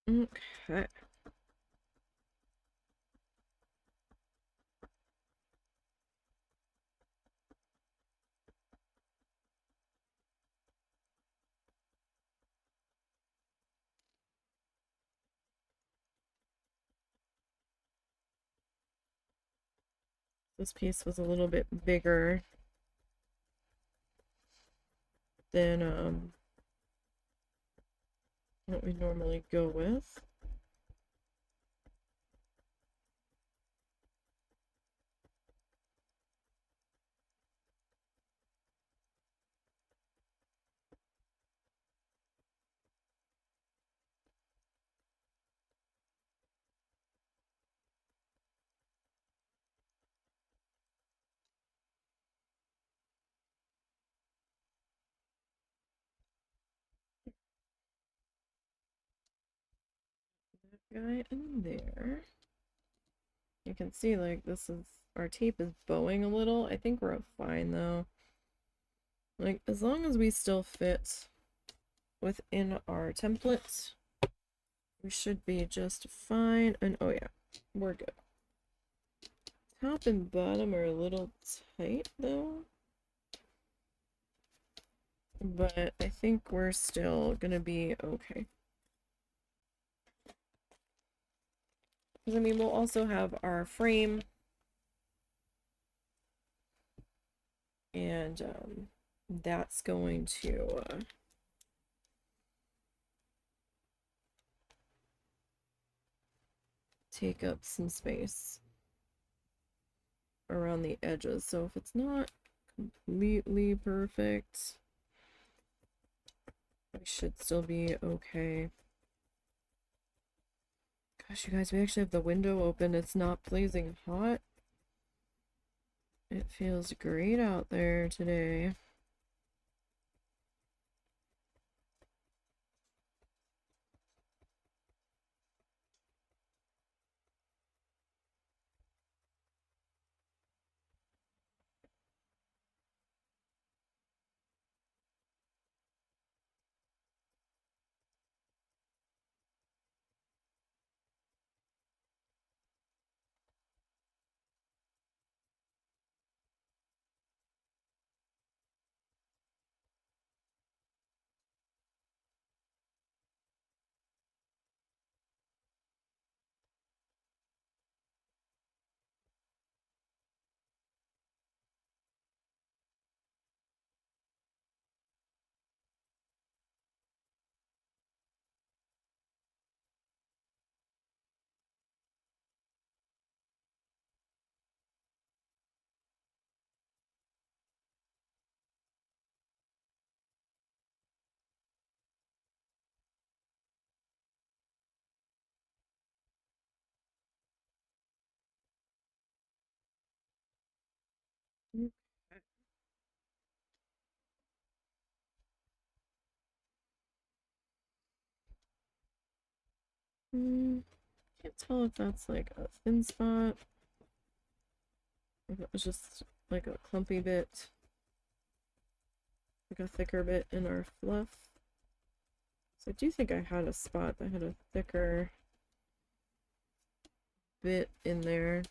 Okay. This piece was a little bit bigger than what we normally go with. guy in there. You can see like this is our tape is bowing a little. I think we're fine though. Like as long as we still fit within our template, we should be just fine. And oh yeah, we're good. Top and bottom are a little tight though. But I think we're still gonna be okay. Because I mean, we'll also have our frame. And that's going to take up some space around the edges. So if it's not completely perfect, we should still be okay. Gosh, you guys, we actually have the window open. It's not blazing hot. It feels great out there today. Okay. Can't tell if that's like a thin spot, if it was just like a clumpy bit, like a thicker bit in our fluff. So I do think I had a spot that had a thicker bit in there.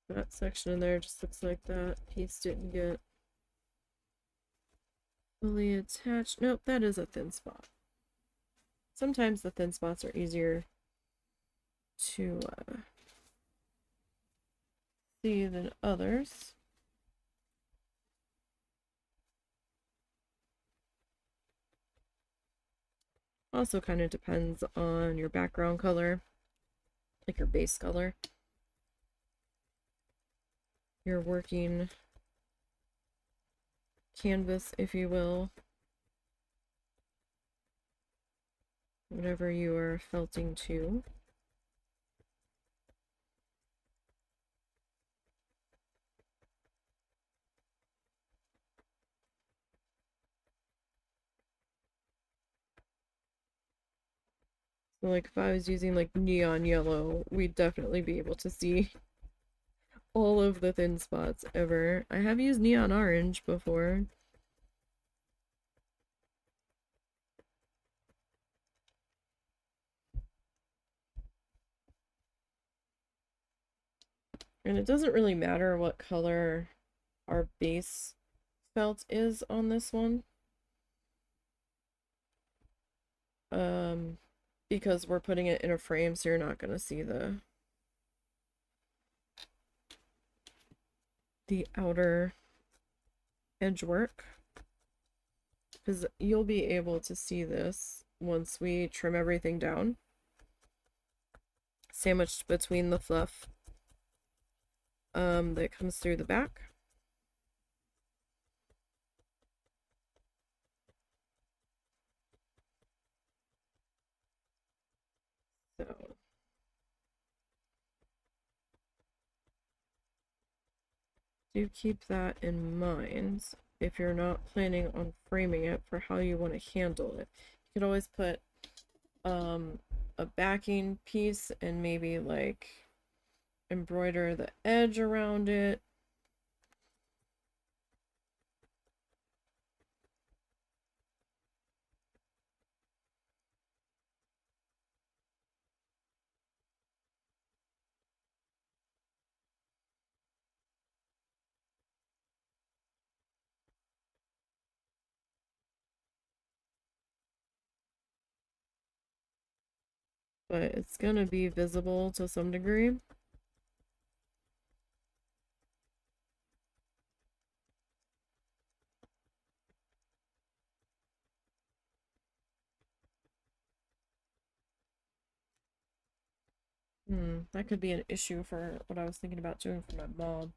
That section in there just looks like that piece didn't get fully attached. Nope, that is a thin spot. Sometimes the thin spots are easier to see than others. Also kind of depends on your background color, like your base color. Your working canvas, if you will. Whatever you are felting to. So like if I was using like neon yellow, we'd definitely be able to see all of the thin spots ever. I have used neon orange before. And it doesn't really matter what color our base felt is on this one. Because we're putting it in a frame, so you're not gonna see the outer edge work. Because you'll be able to see this once we trim everything down. Sandwiched between the fluff that comes through the back. So do keep that in mind if you're not planning on framing it for how you want to handle it. You could always put a backing piece and maybe like embroider the edge around it. But it's gonna be visible to some degree. That could be an issue for what I was thinking about doing for my mom.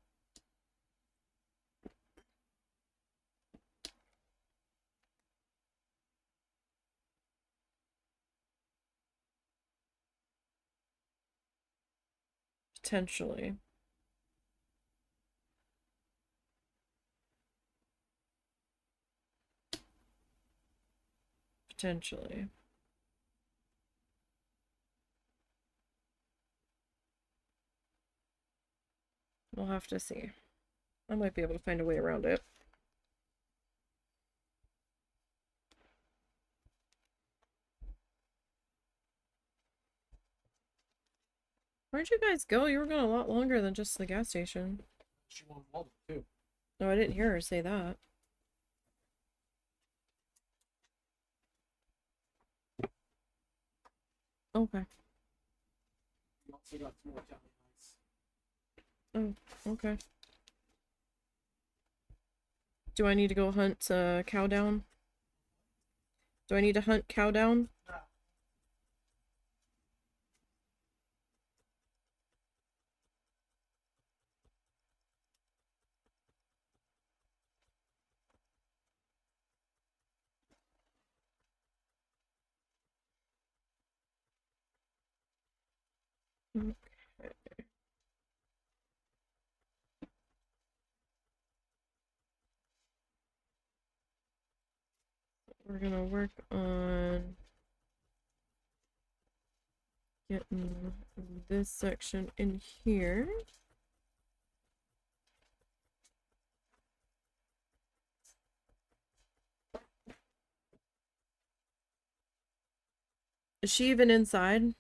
Potentially. Potentially. We'll have to see. I might be able to find a way around it. Where'd you guys go? You were gone a lot longer than just the gas station. She wanted Walden too. No, I didn't hear her say that. Okay. We also got some more Italian ice. Oh, okay. Do I need to go hunt cow down? Do I need to hunt cow down? Okay. We're gonna work on getting this section in here. Is she even inside?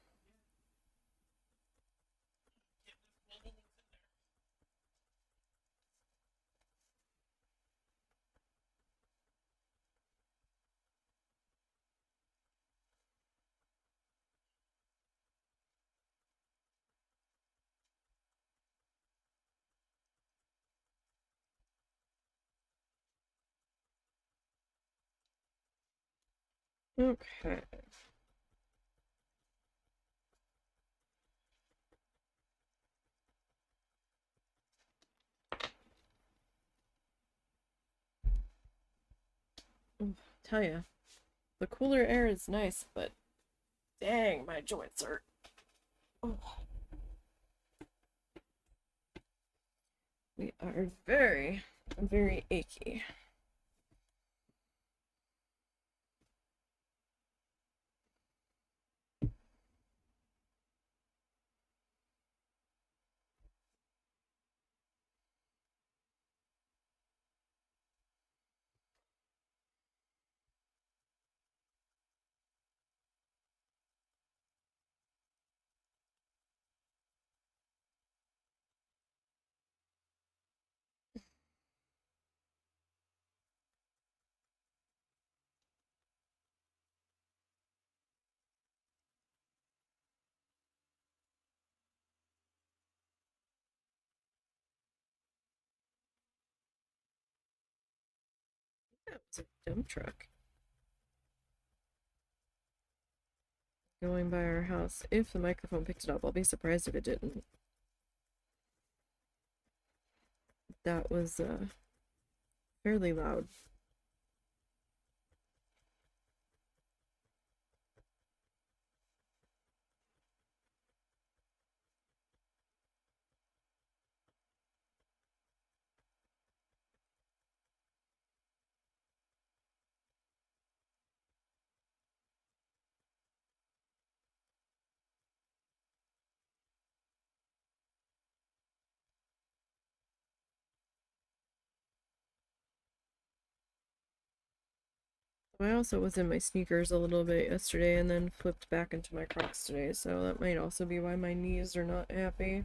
Okay. Tell ya, the cooler air is nice, but dang, my joints hurt. Oh. We are very, very achy. That was a dump truck going by our house. If the microphone picked it up, I'll be surprised if it didn't. That was fairly loud. I also was in my sneakers a little bit yesterday and then flipped back into my Crocs today, so that might also be why my knees are not happy.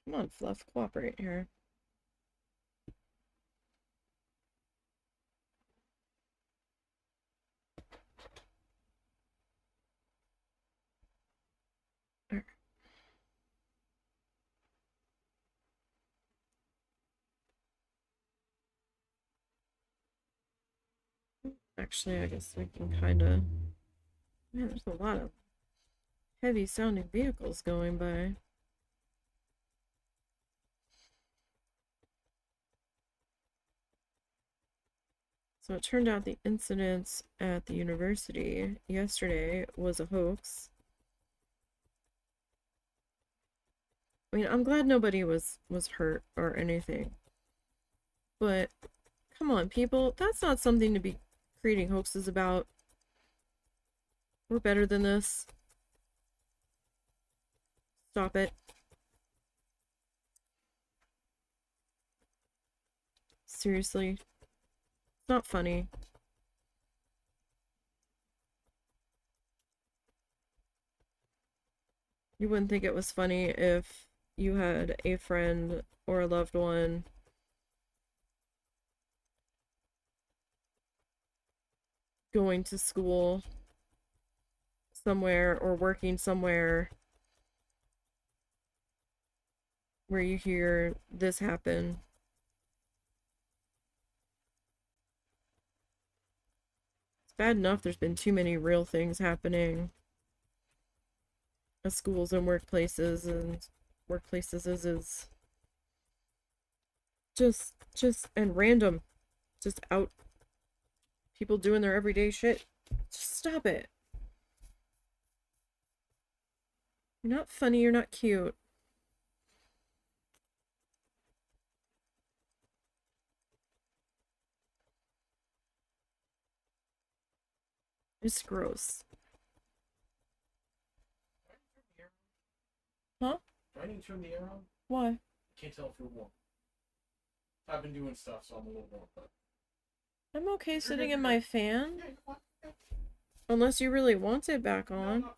Come on, Fluff, cooperate here. Actually, I guess we can kind of... Man, there's a lot of heavy sounding vehicles going by. So it turned out the incident at the university yesterday was a hoax. I mean, I'm glad nobody was hurt or anything. But come on, people, that's not something to be creating hoaxes about. We're better than this. Stop it. Seriously. It's not funny. You wouldn't think it was funny if you had a friend or a loved one going to school somewhere or working somewhere where you hear this happen. It's bad enough there's been too many real things happening at schools and workplaces, and workplaces is just and random, just out people doing their everyday shit. Just stop it. You're not funny, you're not cute. It's gross. Huh? Do I need to turn the air on? Why? I can't tell if you're warm. I've been doing stuff, so I'm a little warm, but... I'm okay sitting in my fan. Unless you really want it back on.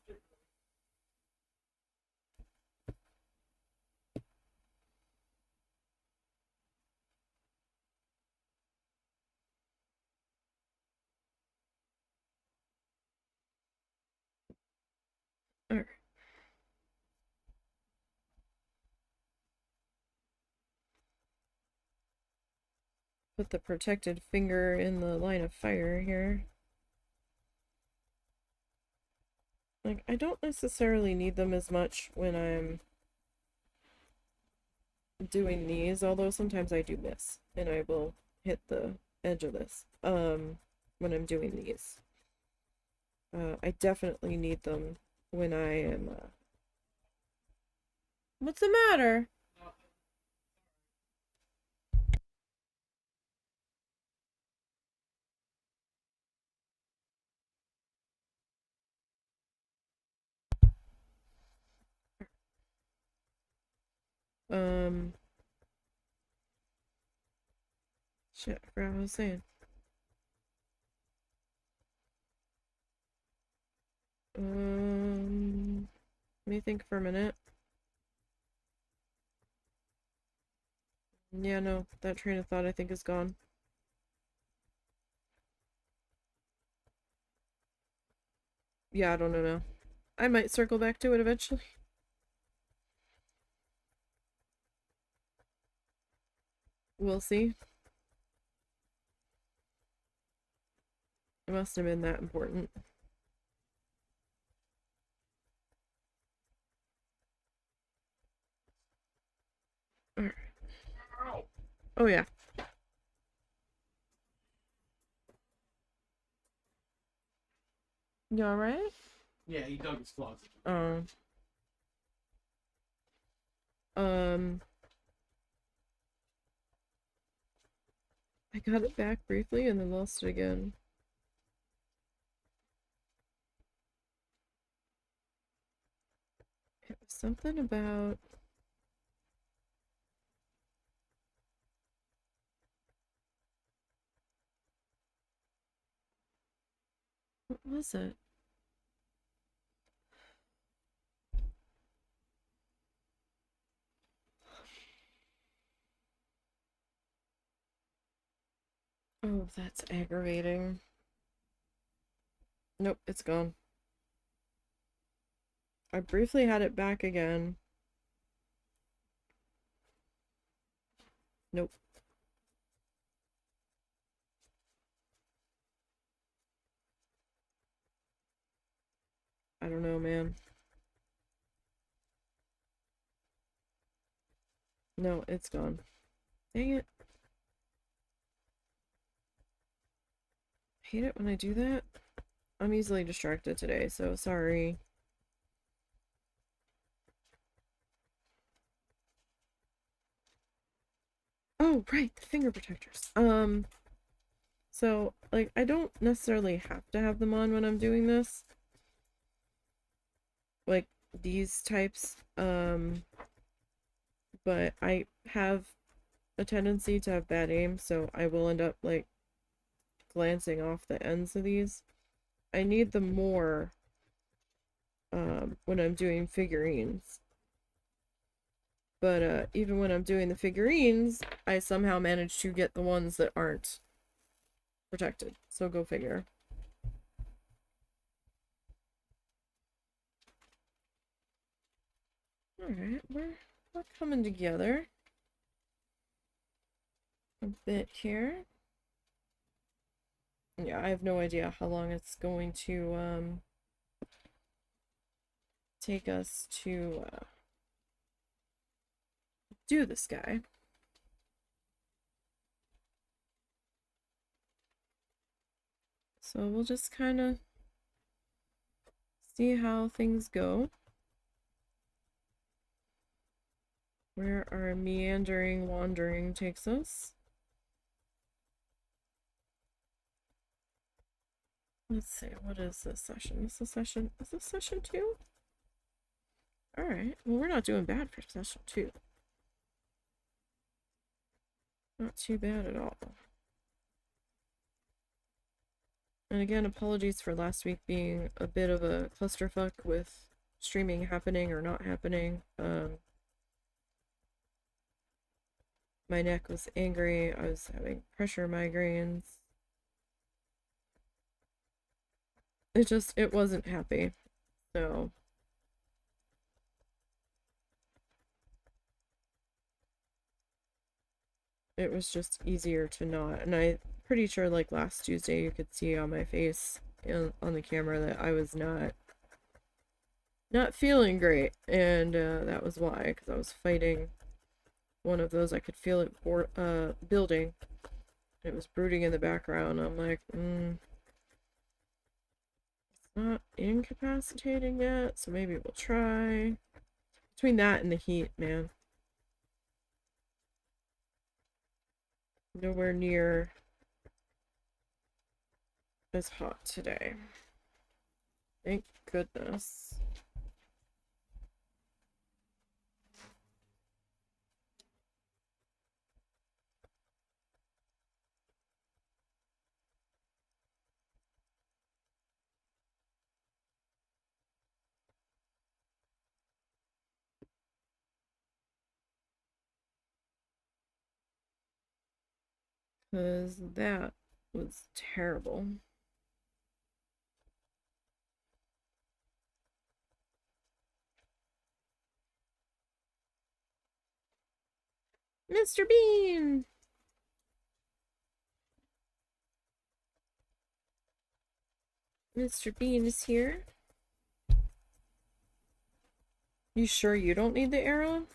Alright. Put the protected finger in the line of fire here. Like, I don't necessarily need them as much when I'm doing these, although sometimes I do miss, and I will hit the edge of this, when I'm doing these. I definitely need them when I am, What's the matter? Um, shit, I forgot what I was saying. Let me think for a minute. Yeah, no, that train of thought I think is gone. Yeah, I don't know now. I might circle back to it eventually. We'll see. It must have been that important. Alright. Oh yeah. You alright? Yeah, he dug his closet. Um, I got it back briefly and then lost it again. Something about... What was it? Oh, that's aggravating. Nope, it's gone. I briefly had it back again. Nope. I don't know, man. No, it's gone. Dang it. Hate it when I do that. I'm easily distracted today, so sorry. Oh, right, the finger protectors. So, like, I don't necessarily have to have them on when I'm doing this. Like, these types, but I have a tendency to have bad aim, so I will end up, like, glancing off the ends of these. I need them more, when I'm doing figurines. But, even when I'm doing the figurines, I somehow manage to get the ones that aren't protected. So go figure. Alright, we're coming together a bit here. Yeah, I have no idea how long it's going to take us to do this guy. So we'll just kind of see how things go. Where our meandering wandering takes us. Let's see, what is this session? Is this session 2? Alright, well we're not doing bad for session 2. Not too bad at all. And again, apologies for last week being a bit of a clusterfuck with streaming happening or not happening. My neck was angry, I was having pressure migraines. It wasn't happy. So it was just easier to not. And I'm pretty sure like last Tuesday you could see on my face on the camera that I was not feeling great, and that was why, because I was fighting one of those. I could feel it building. It was brooding in the background. I'm like, it's not incapacitating yet, so maybe we'll try. Between that and the heat, man. Nowhere near as hot today. Thank goodness. Because that was terrible. Mr. Bean! Mr. Bean is here. You sure you don't need the arrow?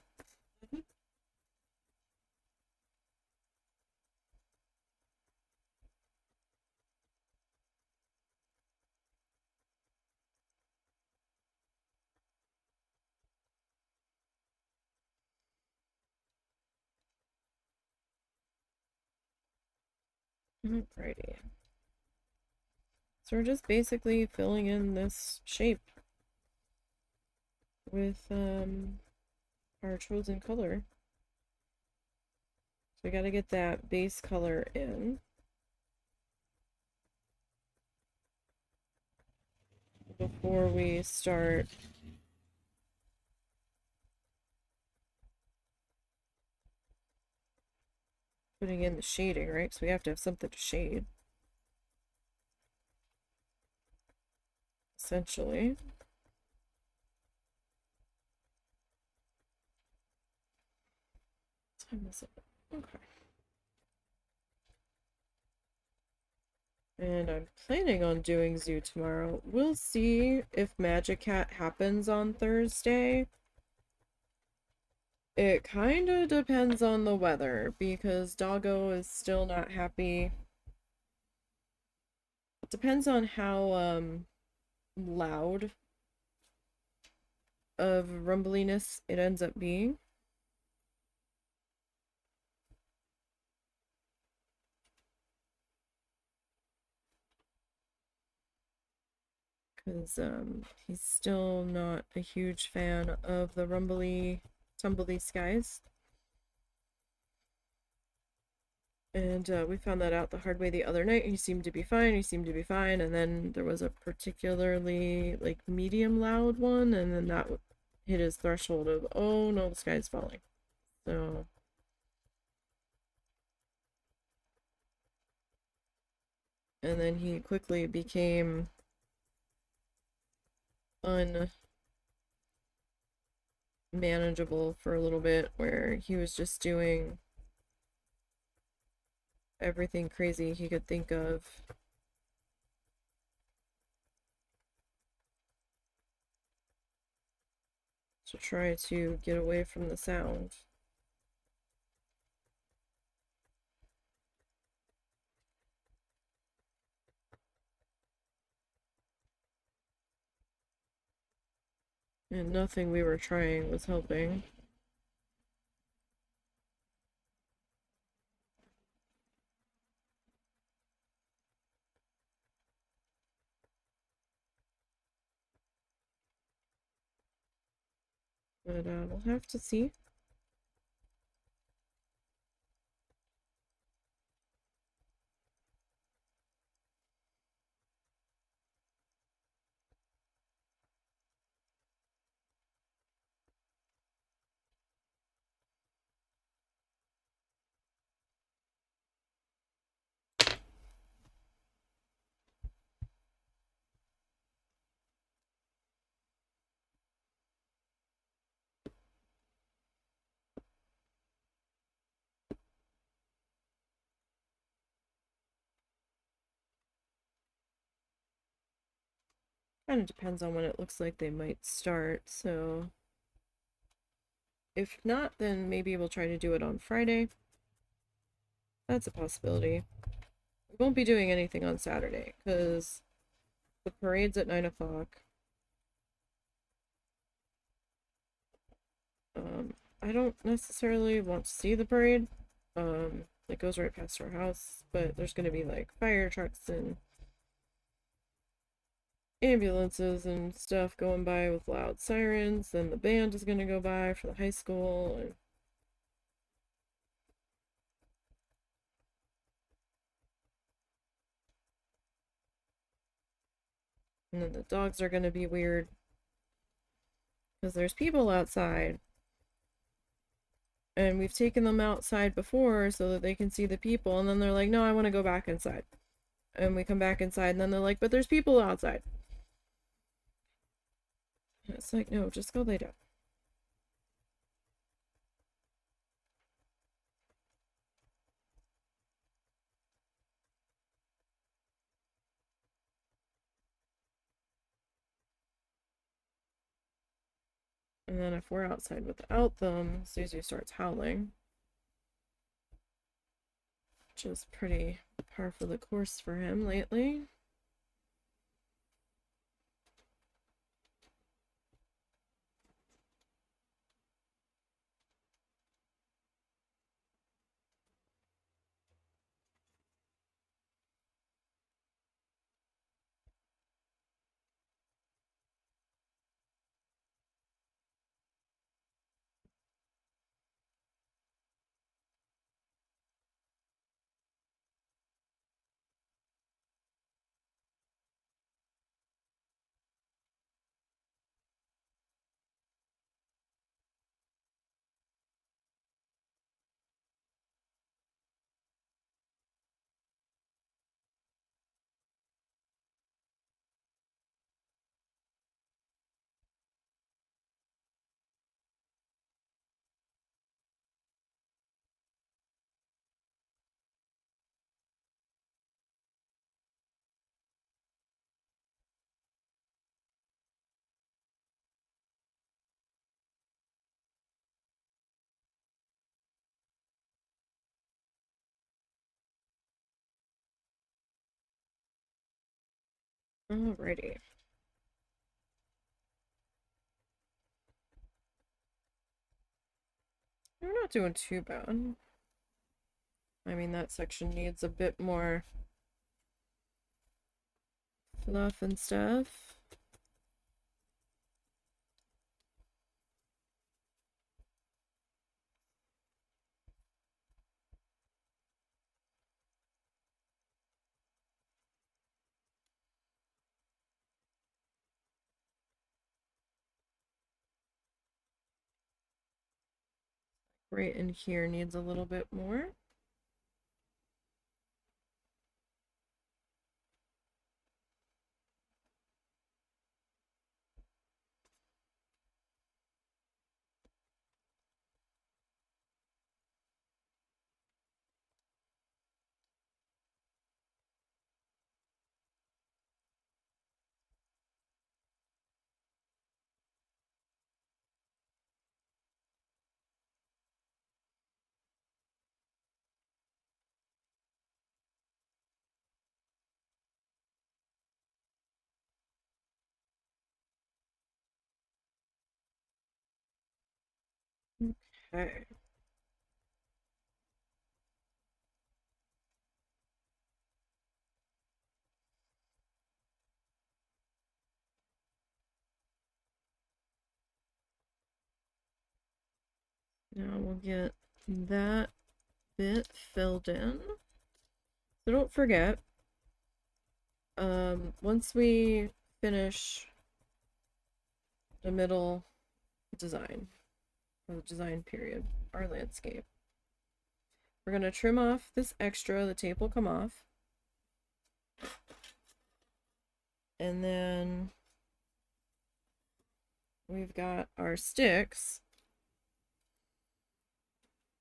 Alrighty. So we're just basically filling in this shape. with our chosen color. So we got to get that base color in before we start putting in the shading, right? So we have to have something to shade. Essentially. What time is it? Okay. And I'm planning on doing zoo tomorrow. We'll see if Magic Hat happens on Thursday. It kind of depends on the weather, because Doggo is still not happy. It depends on how, loud of rumbliness it ends up being. Because, he's still not a huge fan of the rumbly, tumbly skies. And we found that out the hard way the other night. He seemed to be fine, and then there was a particularly, like, medium loud one, and then that hit his threshold of, oh no, the sky's falling. So... and then he quickly became unmanageable for a little bit, where he was just doing everything crazy he could think of to try to get away from the sound. And nothing we were trying was helping. But we'll have to see. Kind of depends on when it looks like they might start, so if not, then maybe we'll try to do it on Friday. That's a possibility. We won't be doing anything on Saturday, because the parade's at 9 o'clock. I don't necessarily want to see the parade. It goes right past our house, but there's gonna be, like, fire trucks and ambulances and stuff going by with loud sirens. Then the band is gonna go by for the high school, and then the dogs are gonna be weird because there's people outside, and we've taken them outside before so that they can see the people, and then they're like, no, I want to go back inside. And we come back inside, and then they're like, but there's people outside. And it's like, no, just go lay down. And then if we're outside without them, Suzu starts howling, which is pretty par for the course for him lately. Alrighty. We're not doing too bad. I mean, that section needs a bit more fluff and stuff. Right in here needs a little bit more. Okay. Now we'll get that bit filled in. So don't forget, once we finish the middle design, or the design period, our landscape, we're going to trim off this extra, the tape will come off. And then we've got our sticks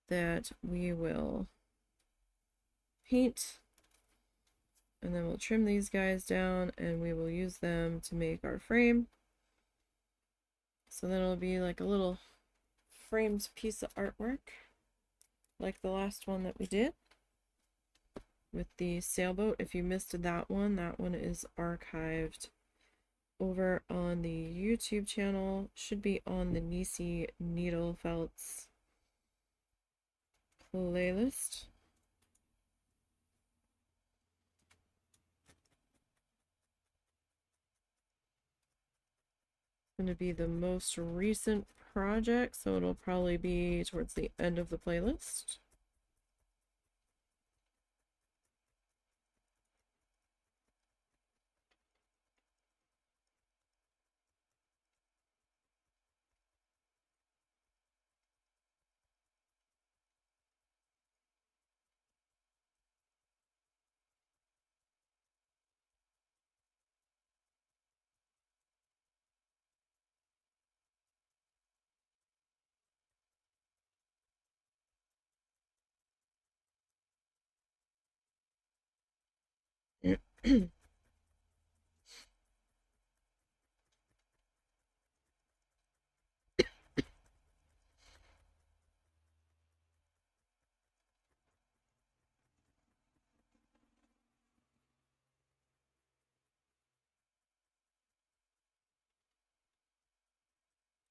that we will paint, and then we'll trim these guys down and we will use them to make our frame. So then it'll be like a little framed piece of artwork, like the last one that we did with the sailboat. If you missed that one is archived over on the YouTube channel. Should be on the Nisey Needle Felts playlist. Going to be the most recent project, so it'll probably be towards the end of the playlist.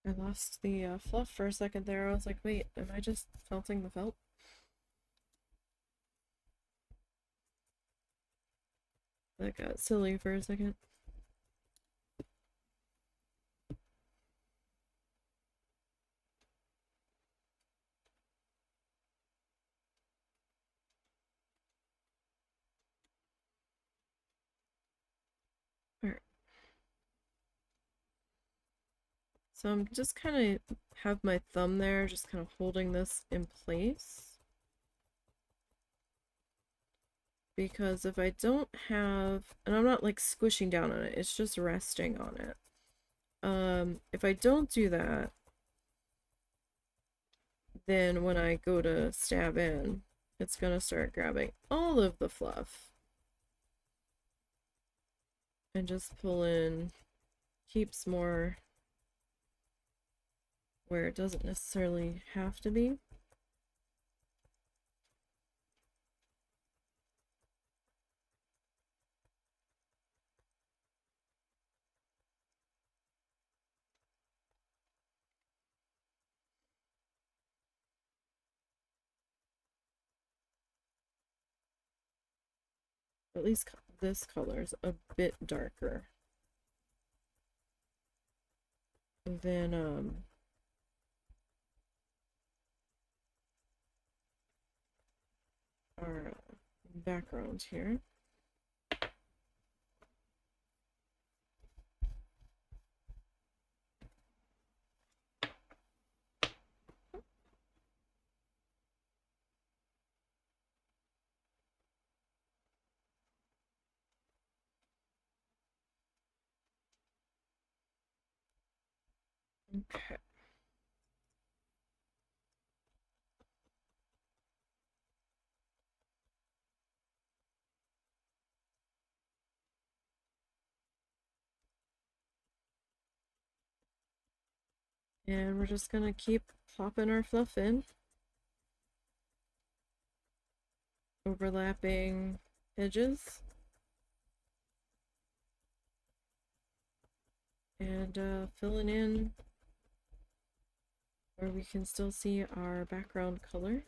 I lost the fluff for a second there. I was like, wait, am I just felting the felt? That got silly for a second. Alright. So I'm just kind of have my thumb there, just kind of holding this in place. Because if I don't have, and I'm not like squishing down on it, it's just resting on it. If I don't do that, then when I go to stab in, it's gonna start grabbing all of the fluff and just pull in heaps more where it doesn't necessarily have to be. at least this color is a bit darker than our background here. Okay. And we're just gonna keep popping our fluff in, overlapping edges, and filling in where we can still see our background color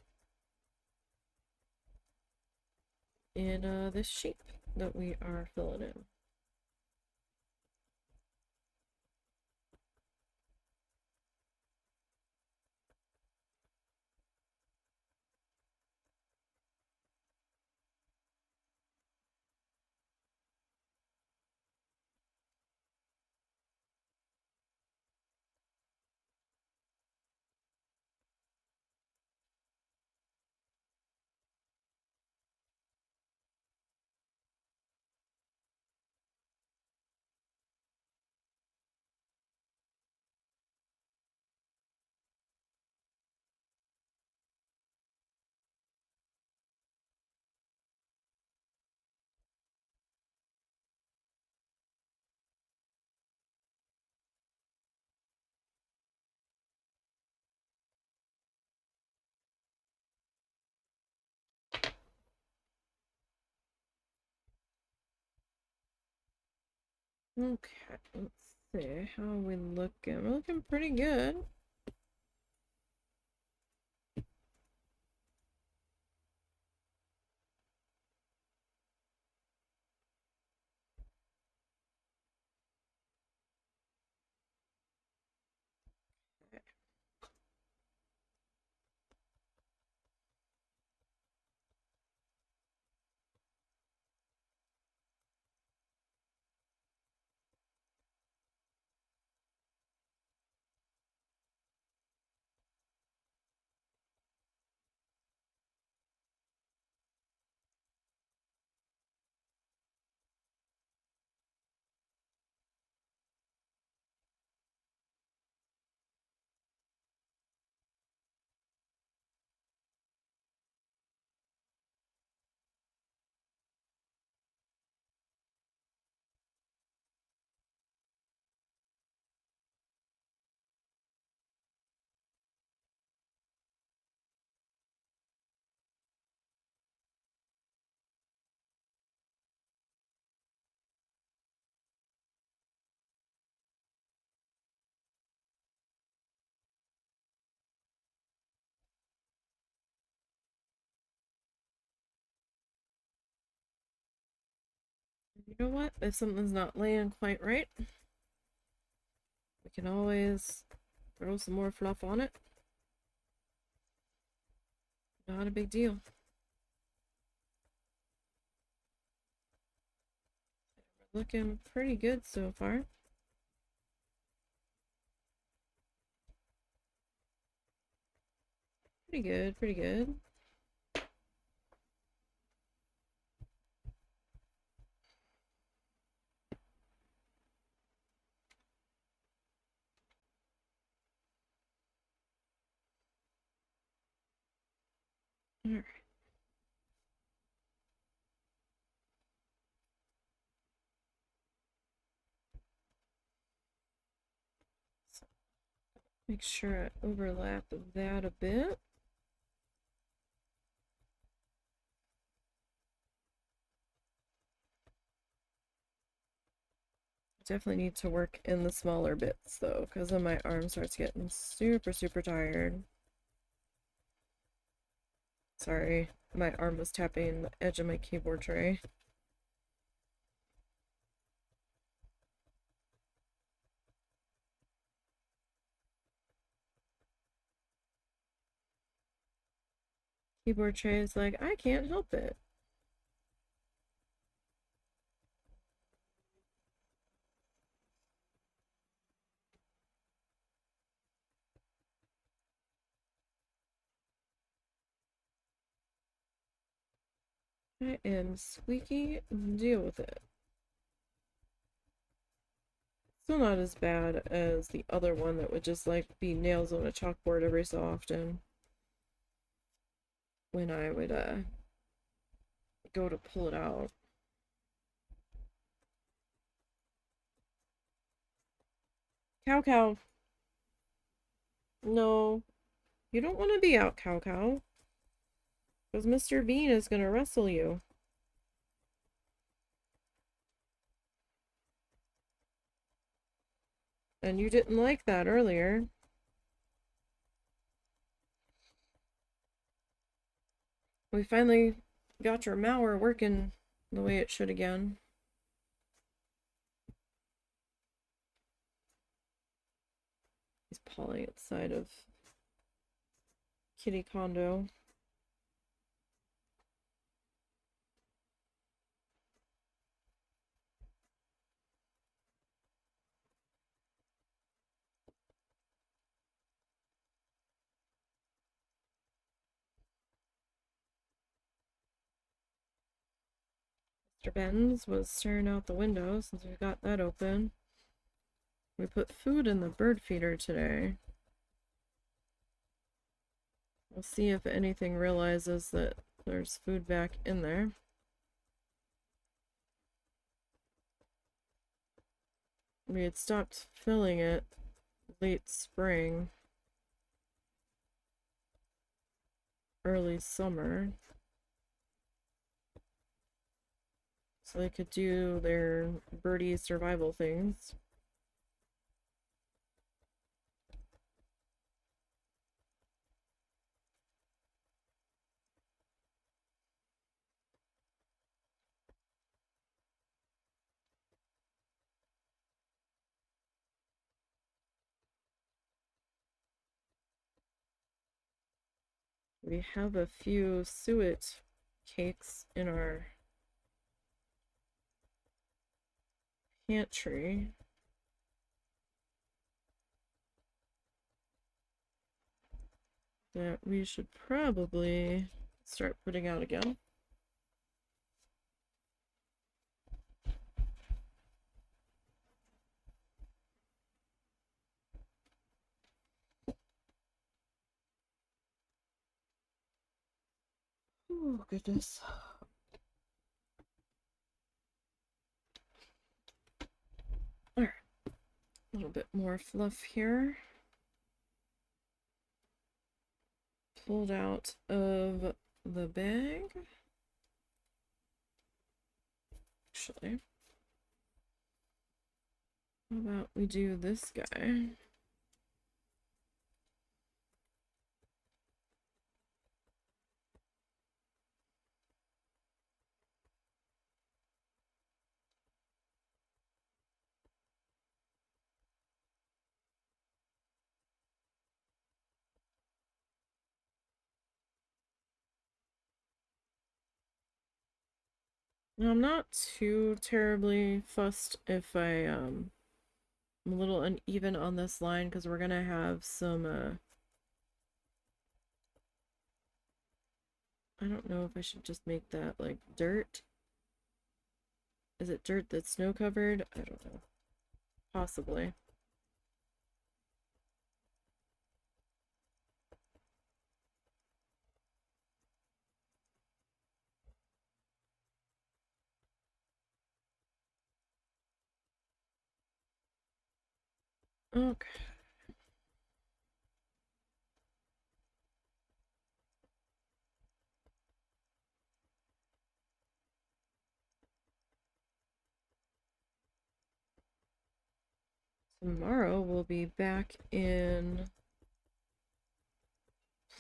in this shape that we are filling in. Okay, let's see how are we looking. We're looking pretty good. You know what? If something's not laying quite right, we can always throw some more fluff on it. Not a big deal. We're looking pretty good so far. Pretty good, pretty good. Alright. So make sure I overlap that a bit. Definitely need to work in the smaller bits though, because then my arm starts getting super, super tired. Sorry, my arm was tapping the edge of my keyboard tray. Keyboard tray is like, I can't help it. I am squeaky. Deal with it. Still not as bad as the other one that would just like be nails on a chalkboard every so often when I would go to pull it out. Cow cow. No, you don't want to be out, cow cow. Because Mr. Bean is going to wrestle you. And you didn't like that earlier. We finally got your mower working the way it should again. He's Polly outside of Kitty Condo. Mr. Ben's was staring out the window since we got that open. We put food in the bird feeder today. We'll see if anything realizes that there's food back in there. We had stopped filling it late spring, early summer, so they could do their birdie survival things. We have a few suet cakes in our pantry. That we should probably start putting out again. Oh, goodness. Alright. A little bit more fluff here. Pulled out of the bag. Actually, how about we do this guy? Now, I'm not too terribly fussed if I'm a little uneven on this line because we're gonna have some I don't know if I should just make that like dirt. Is it dirt that's snow covered? I don't know. Possibly. Okay. Tomorrow we'll be back in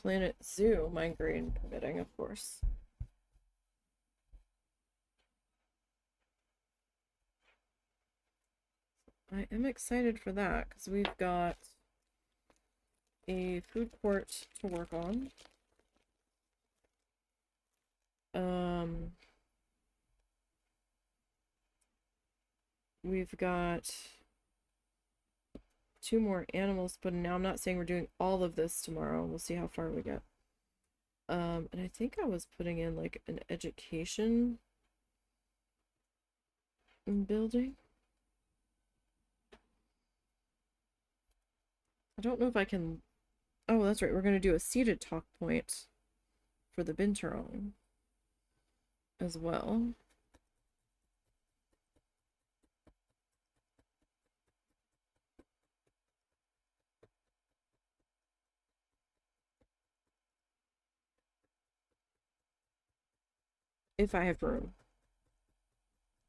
Planet Zoo, migraine permitting, of course. I am excited for that because we've got a food court to work on. Um, we've got 2 more animals, but now I'm not saying we're doing all of this tomorrow. We'll see how far we get. And I think I was putting in like an education building. I don't know if I can. Oh, that's right. We're going to do a seated talk point for the Binturong as well. If I have room.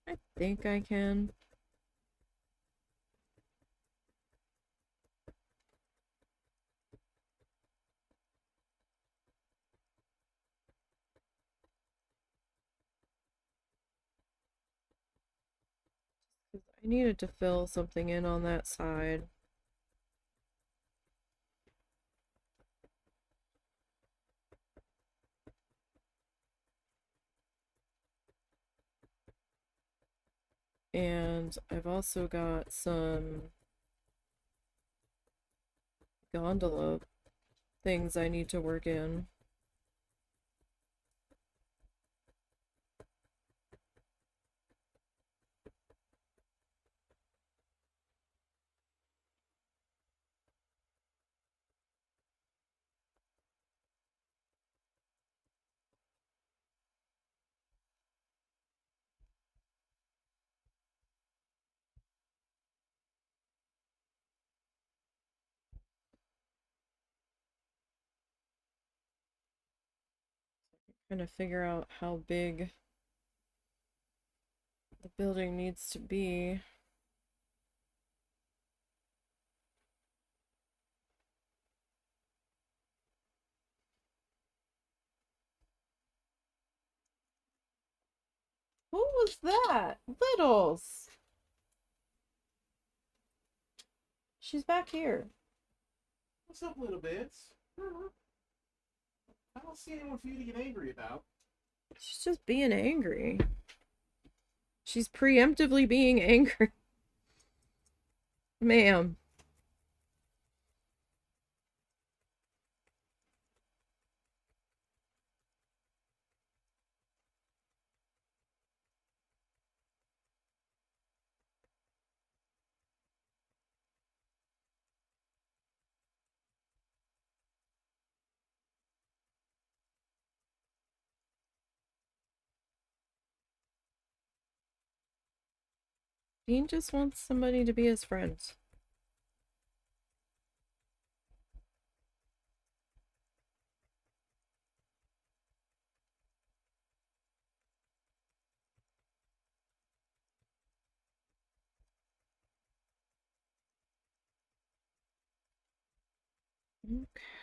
I think I can. I needed to fill something in on that side. And I've also got some gondola things I need to work in. Trying to figure out how big the building needs to be. Who was that? Littles! She's back here. What's up, little bits? I don't see anyone for you to get angry about. She's just being angry. She's preemptively being angry. Ma'am. Dean just wants somebody to be his friend.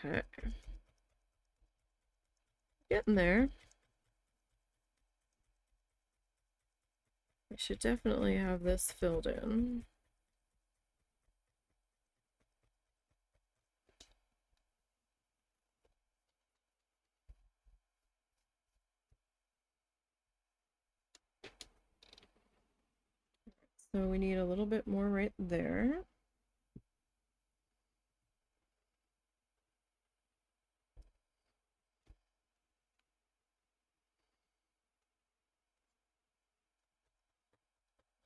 Okay. Getting there. I should definitely have this filled in. So we need a little bit more right there.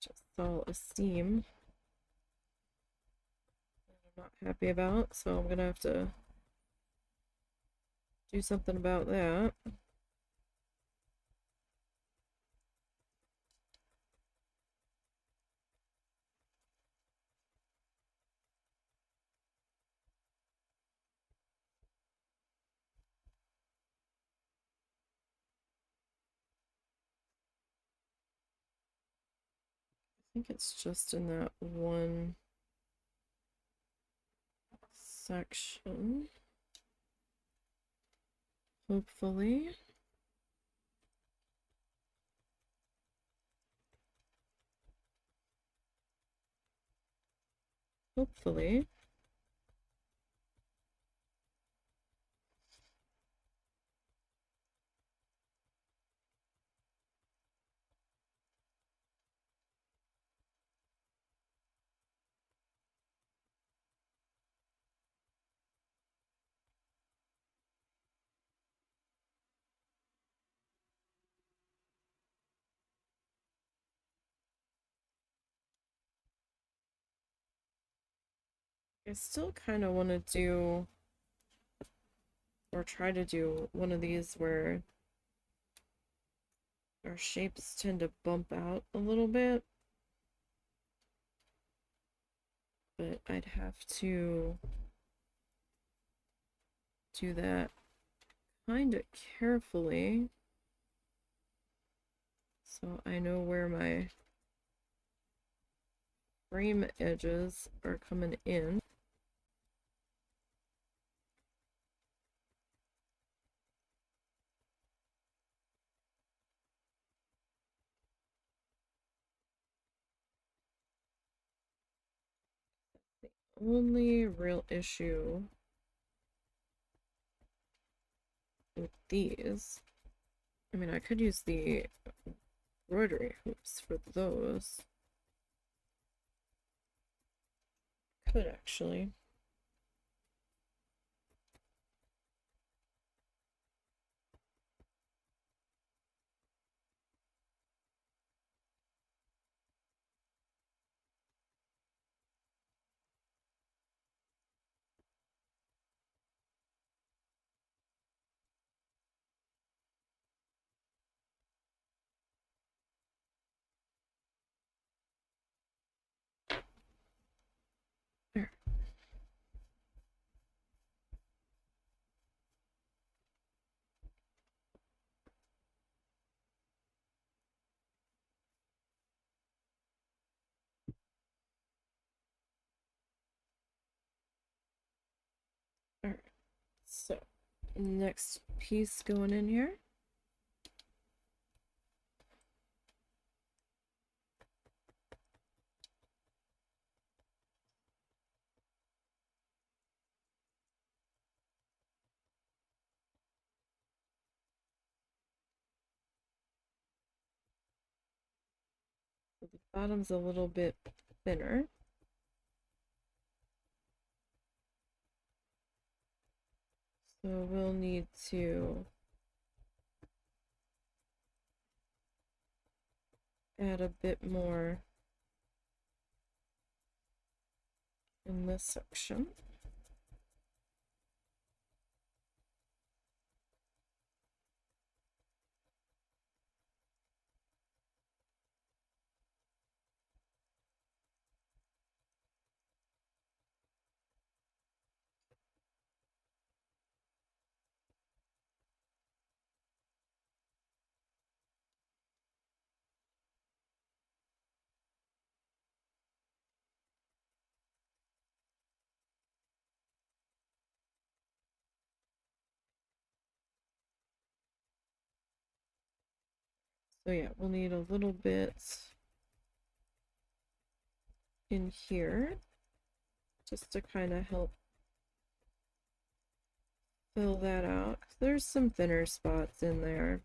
Just all a seam I'm not happy about, so I'm gonna have to do something about that. I think it's just in that one section. Hopefully. Hopefully. I still kind of want to do, or try to do, one of these where our shapes tend to bump out a little bit. But I'd have to do that kind of carefully so I know where my frame edges are coming in. The only real issue with these, I mean, I could use the embroidery hoops for those. Could actually. There. Alright, so next piece going in here. So the bottom's a little bit thinner. So we'll need to add a bit more in this section. So yeah, we'll need a little bit in here just to kind of help fill that out. There's some thinner spots in there.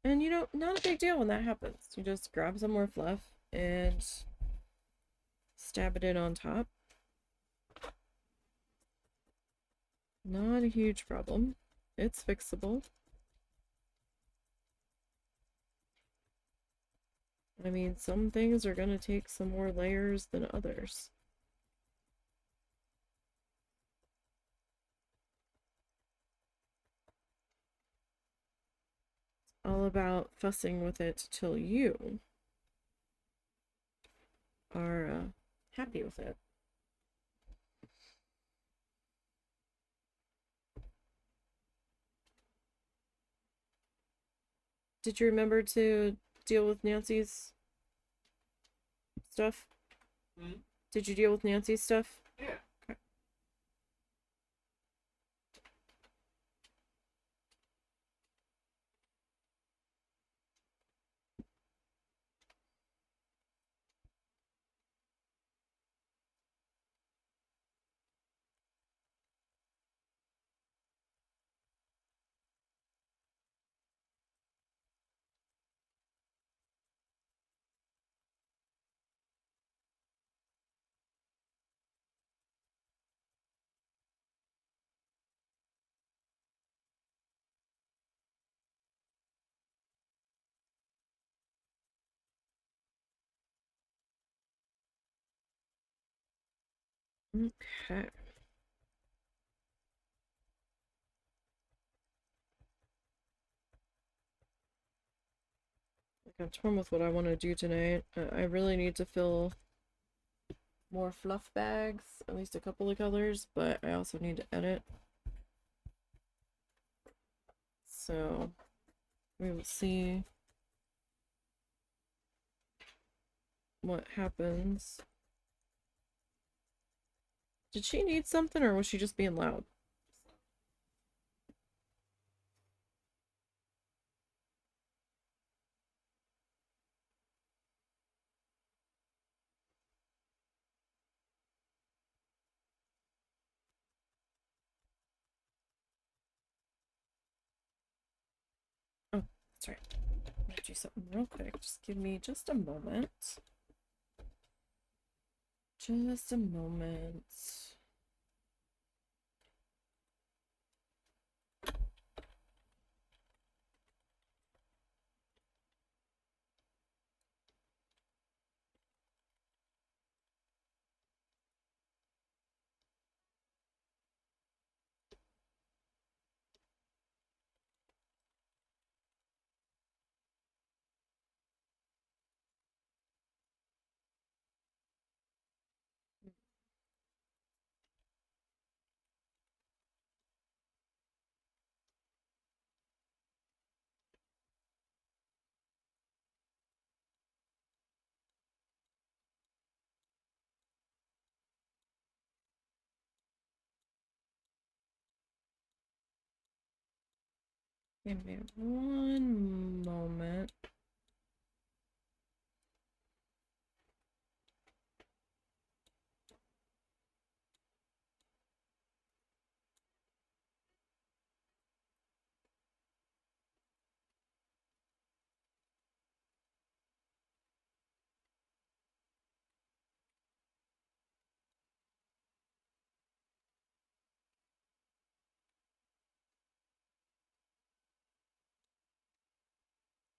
And you know, not a big deal when that happens. You just grab some more fluff and stab it in on top. Not a huge problem. It's fixable. I mean, some things are gonna take some more layers than others. All about fussing with it till you are happy with it. Did you remember to deal with Nancy's stuff? Hmm? Did you deal with Nancy's stuff? Yeah. Okay. Okay. Like, I'm torn with what I want to do tonight. I really need to fill more fluff bags, at least a couple of colors, but I also need to edit. So we will see what happens. Did she need something or was she just being loud? Oh, that's right. I'm gonna do something real quick. Just give me just a moment. Just a moment. Give me one moment.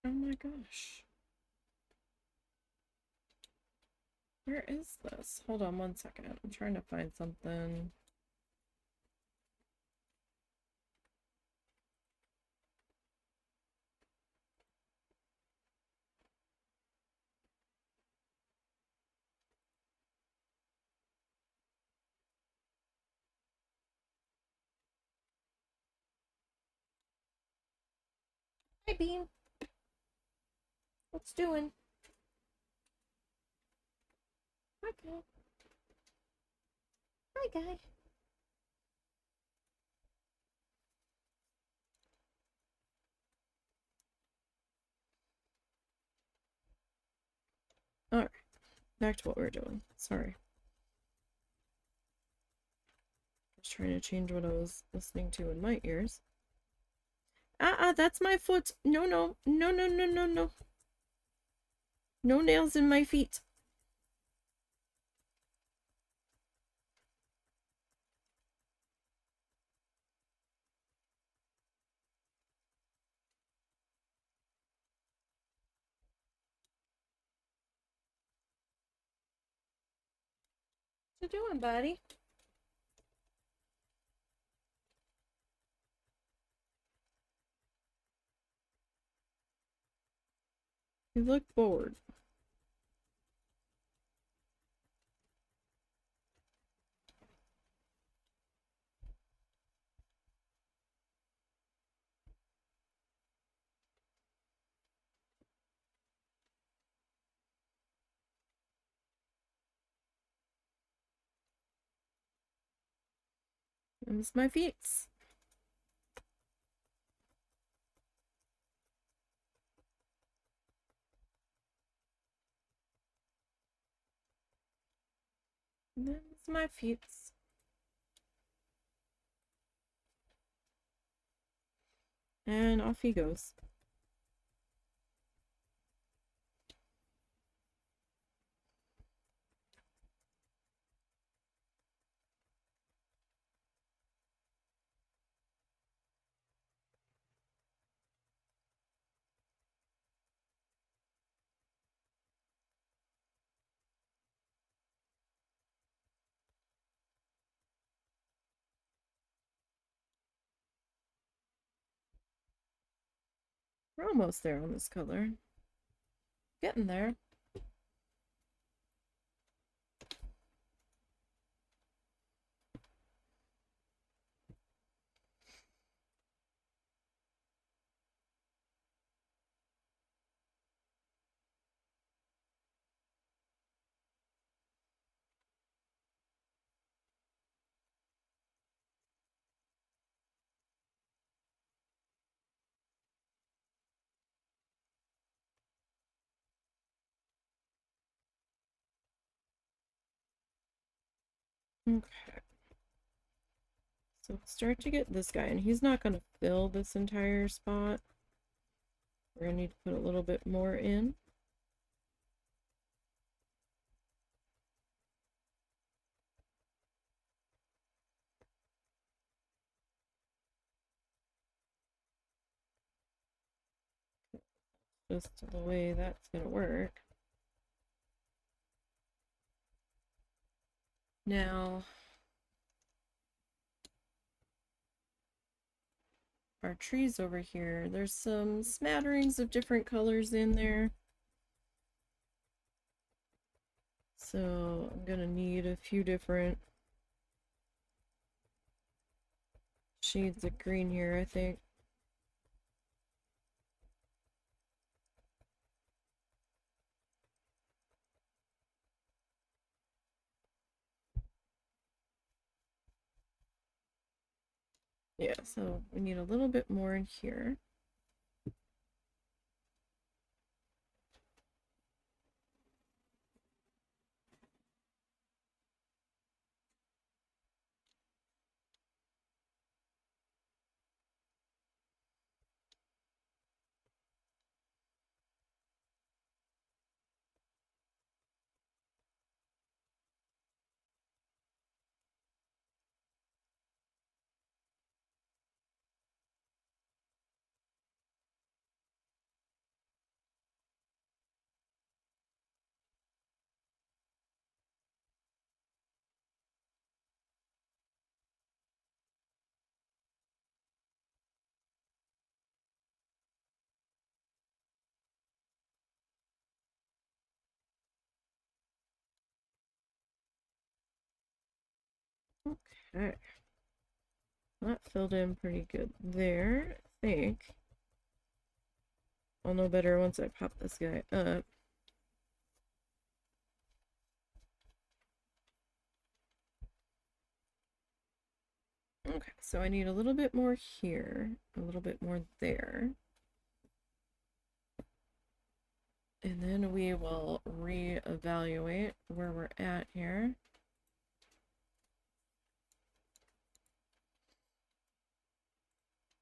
Oh my gosh. Where is this? Hold on one second. I'm trying to find something. Hi, Bean. What's doing? Hi, guy. Hi, guy. Alright, back to what we were doing. Sorry. I was trying to change what I was listening to in my ears. That's my foot. No, no, no, no, no, no, no. No nails in my feet. What you doing, buddy? You look bored. It's my feet. It's my feet. And off he goes. We're almost there on this color. Getting there. Okay. So start to get this guy, and he's not going to fill this entire spot. We're going to need to put a little bit more in. Just the way that's going to work. Now, our trees over here, there's some smatterings of different colors in there. So I'm gonna need a few different shades of green here, I think. Yeah, so we need a little bit more in here. Okay. That filled in pretty good there, I think. I'll know better once I pop this guy up. Okay, so I need a little bit more here, a little bit more there. And then we will reevaluate where we're at here.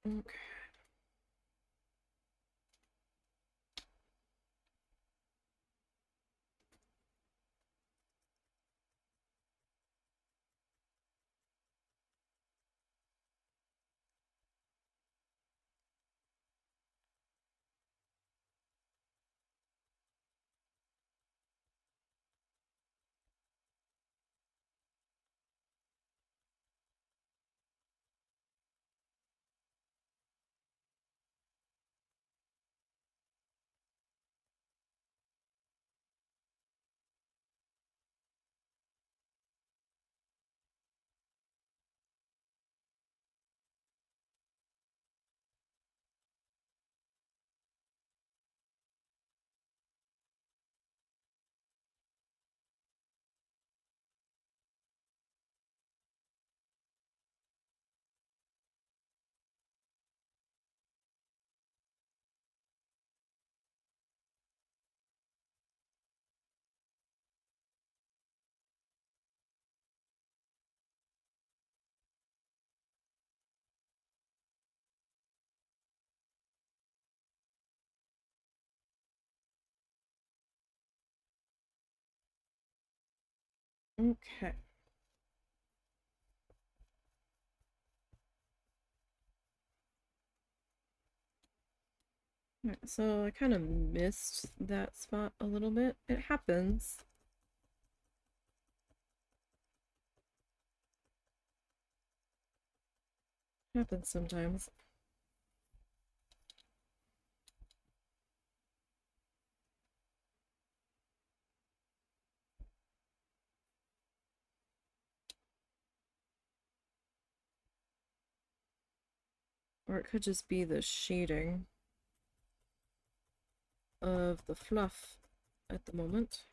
Okay. Okay. Alright, so I kind of missed that spot a little bit. It happens. Happens sometimes. Or it could just be the shading of the fluff at the moment.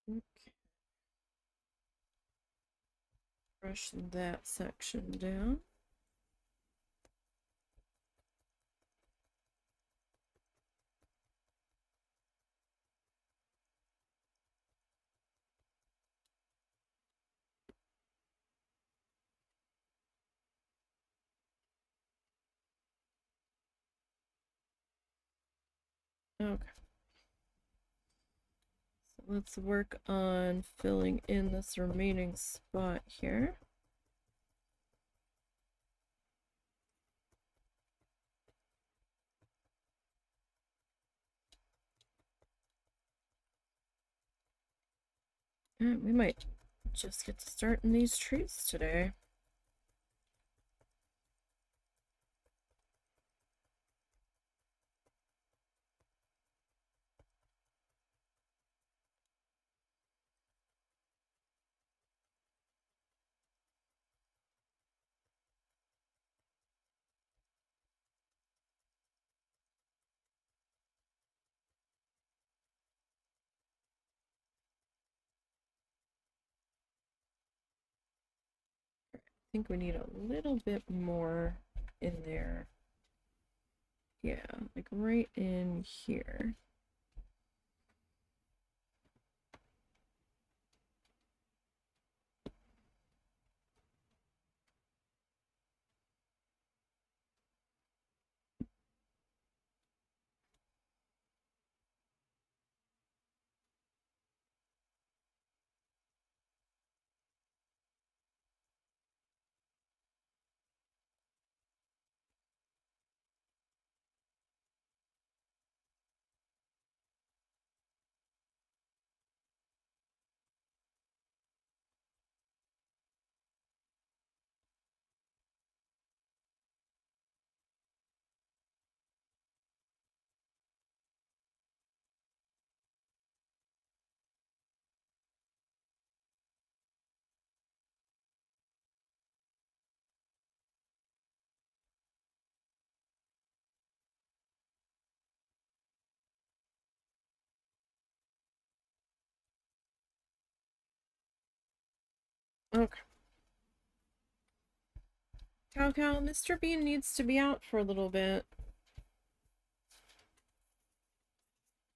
Okay. Brush that section down. Okay. So let's work on filling in this remaining spot here. We might just get to starting these trees today. I think we need a little bit more in there. Yeah, like right in here. Okay. Cow, Mr. Bean needs to be out for a little bit.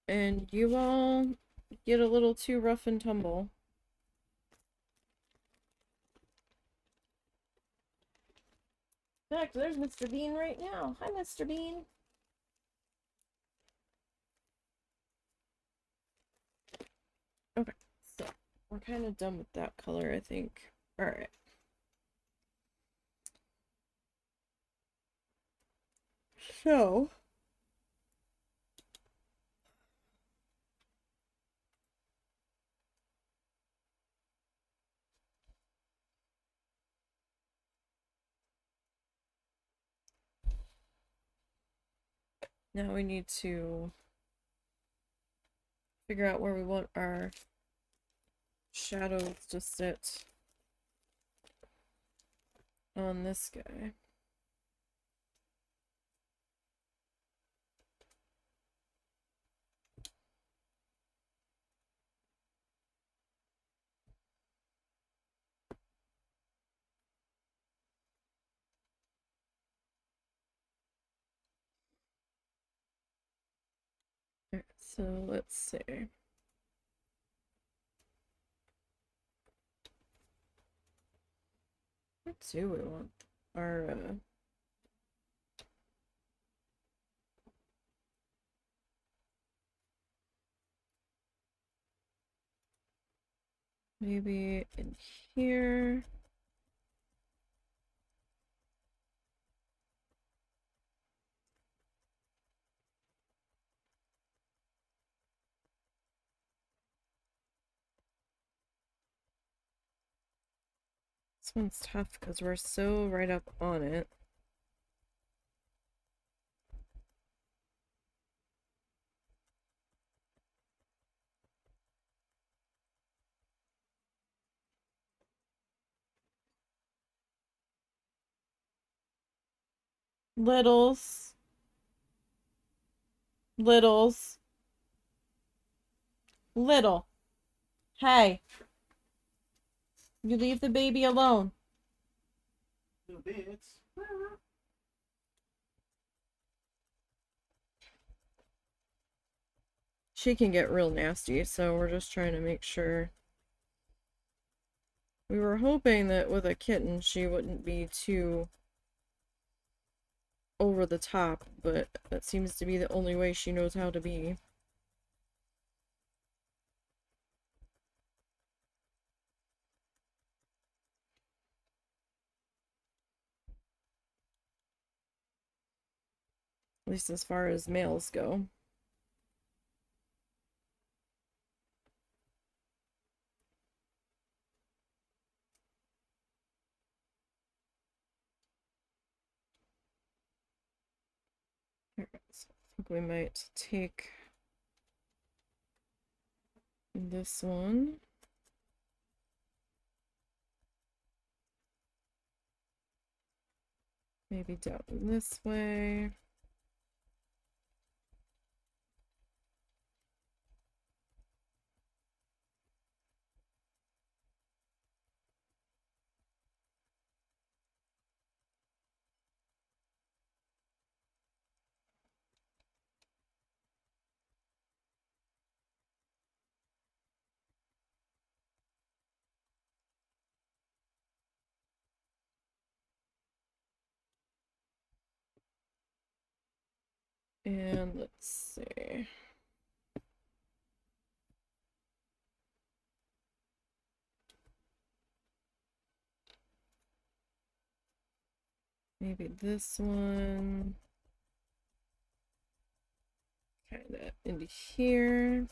And you all get a little too rough and tumble. In fact, there's Mr. Bean right now. Hi, Mr. Bean. Okay, so we're kind of done with that color, I think. Alright. So, now we need to figure out where we want our shadows to sit on this guy. Alright, so let's see. What do we want our maybe in here. This one's tough because we're so right up on it. Littles. Littles. Little. Hey. You leave the baby alone. Little bits. She can get real nasty, so we're just trying to make sure. We were hoping that with a kitten she wouldn't be too over the top, but that seems to be the only way she knows how to be. At least as far as males go. Alright, so I think we might take this one. Maybe down this way. And let's see. Maybe this one. Kind of into here.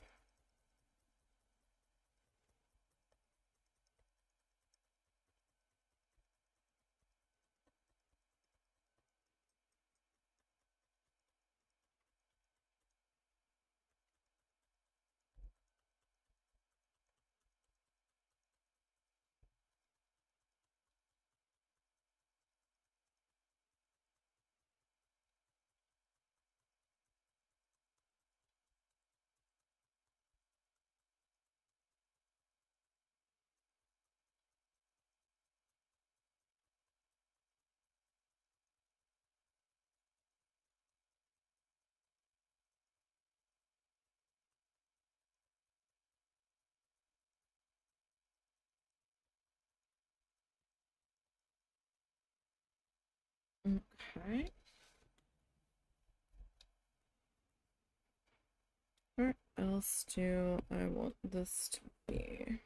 Okay. Where else do I want this to be?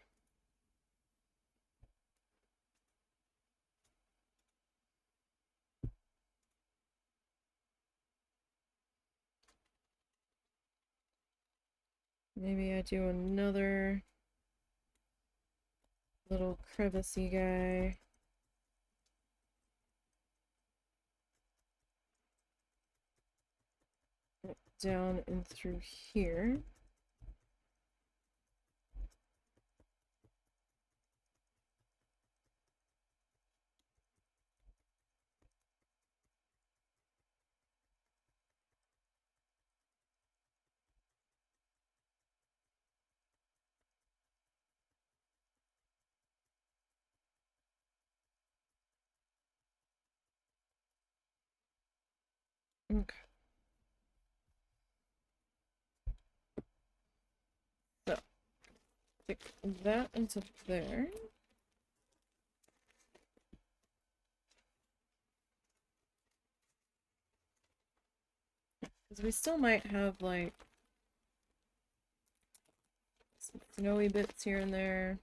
Maybe I do another little crevicey guy. Down and through here. Okay. So, stick that into there. Because we still might have, like, some snowy bits here and there.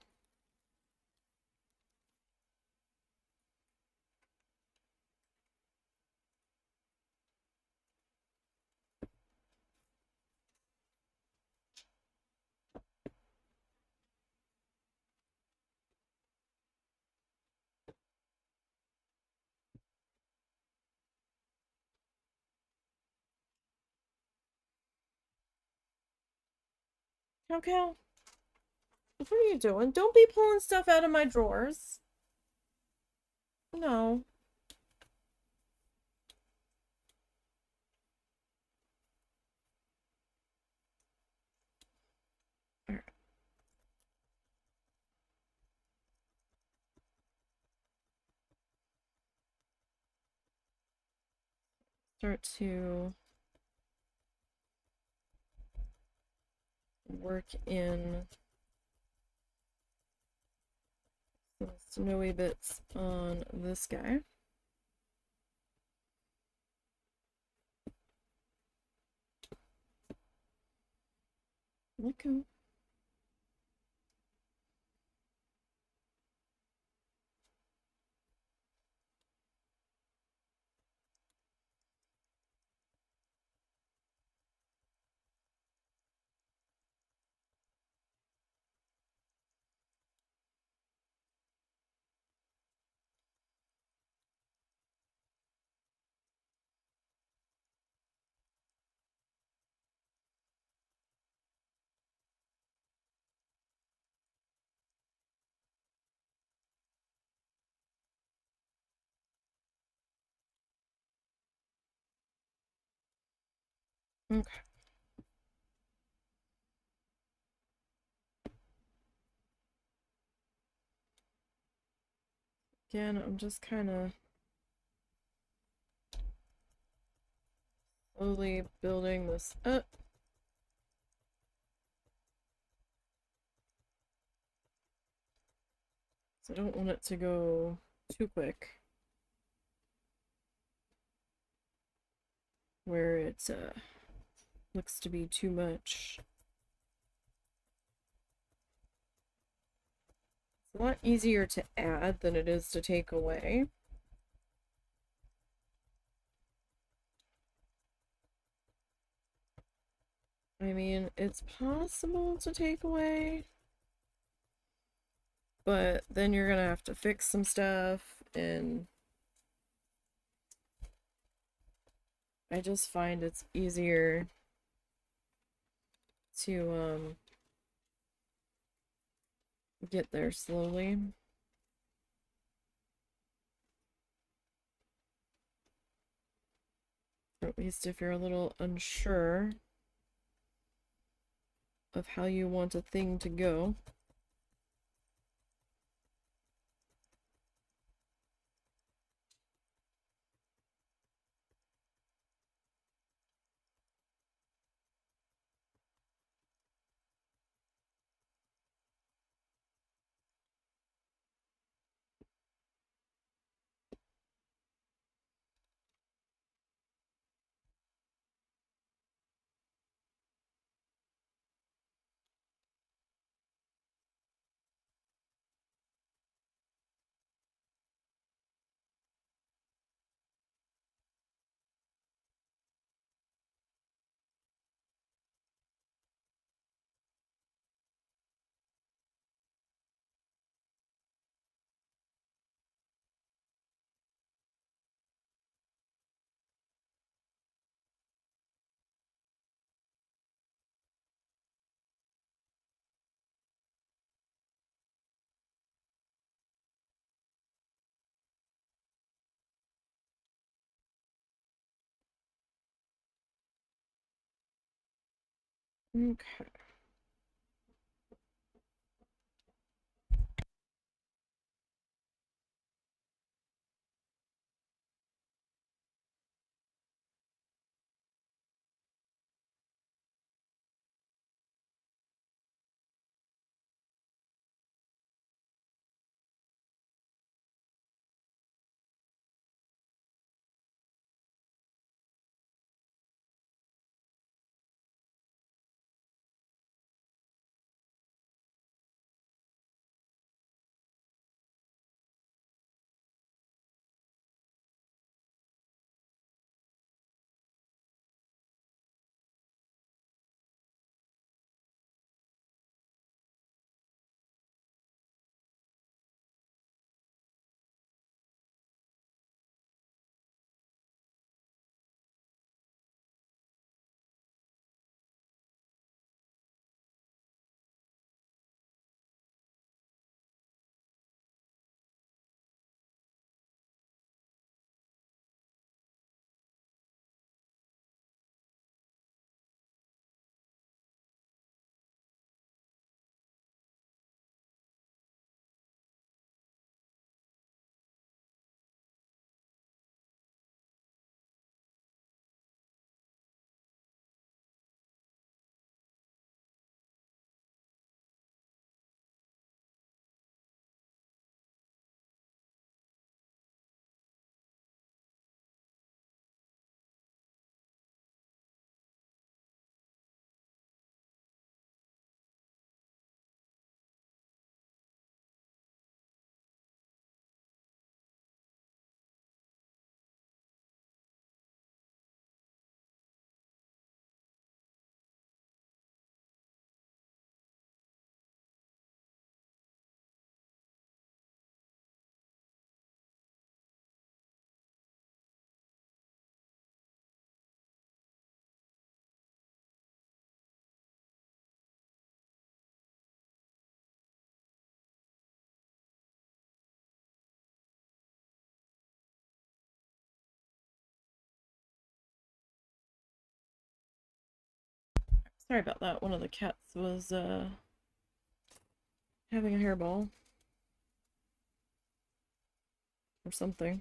Cow. What are you doing? Don't be pulling stuff out of my drawers. No. Alright. Start to work in some snowy bits on this guy. Let go. Okay. Again, I'm just kind of slowly building this up. So I don't want it to go too quick, where it looks to be too much. It's a lot easier to add than it is to take away. I mean, it's possible to take away, but then you're gonna have to fix some stuff, and I just find it's easier to get there slowly. Or at least if you're a little unsure of how you want a thing to go. Okay. Sorry about that. One of the cats was having a hairball or something.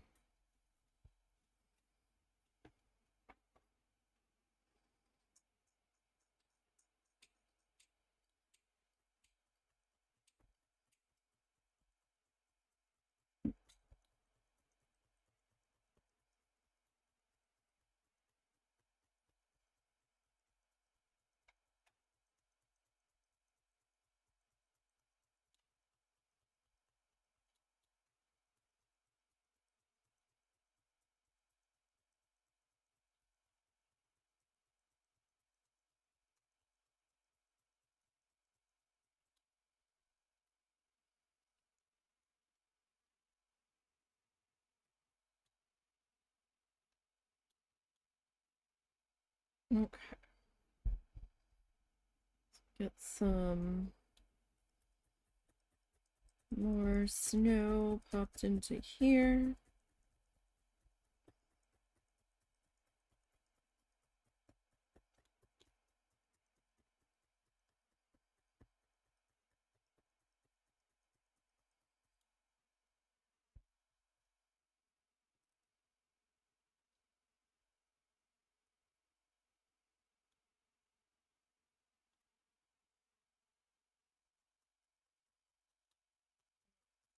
Okay. Get some more snow popped into here.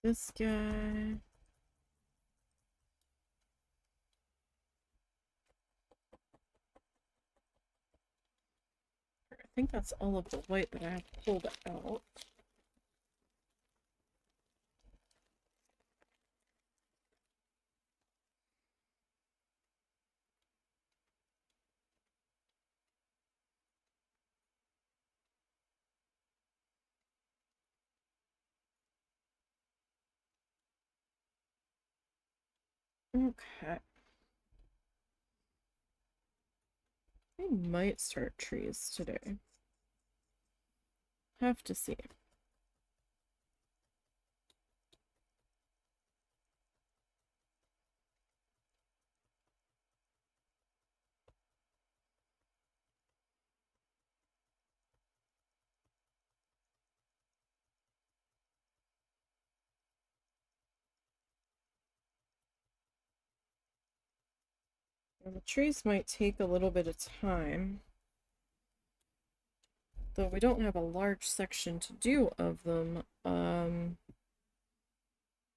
This guy. I think that's all of the white that I have pulled out. Okay. I might start trees today. Have to see. And the trees might take a little bit of time. Though we don't have a large section to do of them,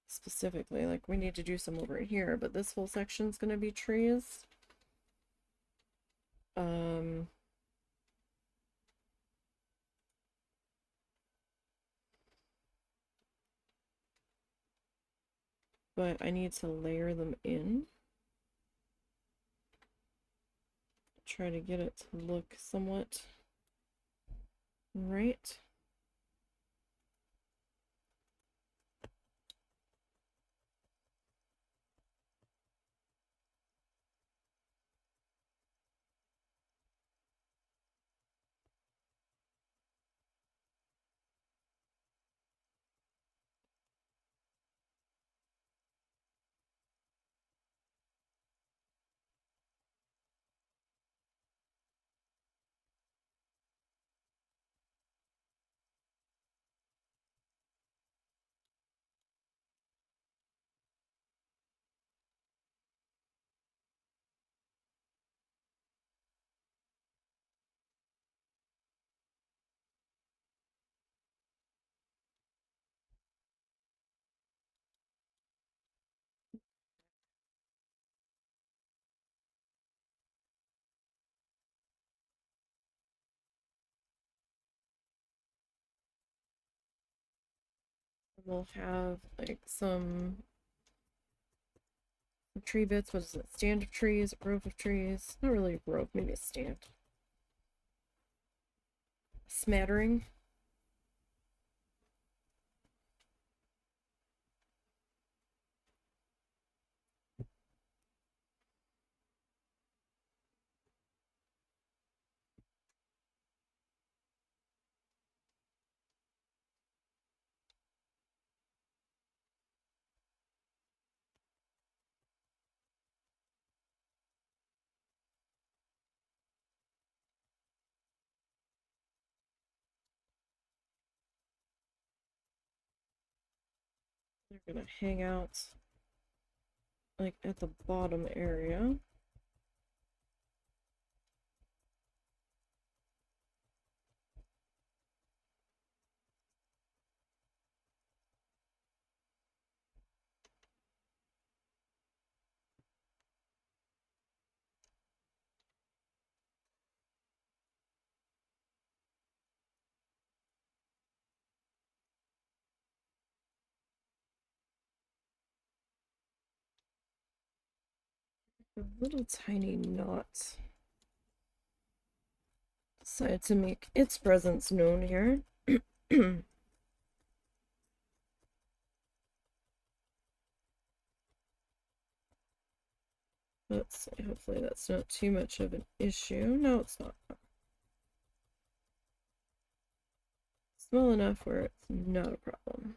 specifically. Like, we need to do some over here, but this whole section's gonna be trees. Um, but I need to layer them in. Try to get it to look somewhat right. We'll have like some tree bits. What is it? Stand of trees, a grove of trees. Not really a grove, maybe a stand. A smattering. They're gonna hang out like at the bottom area. A little tiny knot decided to make its presence known here. Let's see, hopefully that's not too much of an issue. No, it's not. Small enough where it's not a problem.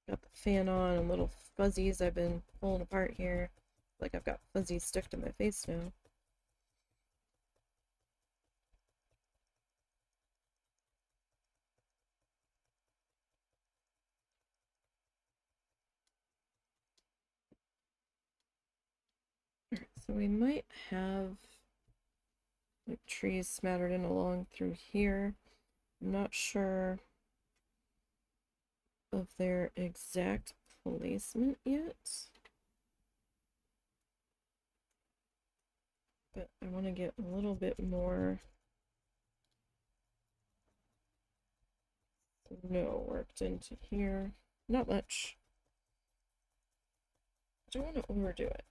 Got the fan on and little fuzzies I've been pulling apart here. Like I've got fuzzies stuck to my face now. Alright, so we might have like trees smattered in along through here. I'm not sure of their exact placement yet. But I want to get a little bit more snow worked into here. Not much. I don't want to overdo it.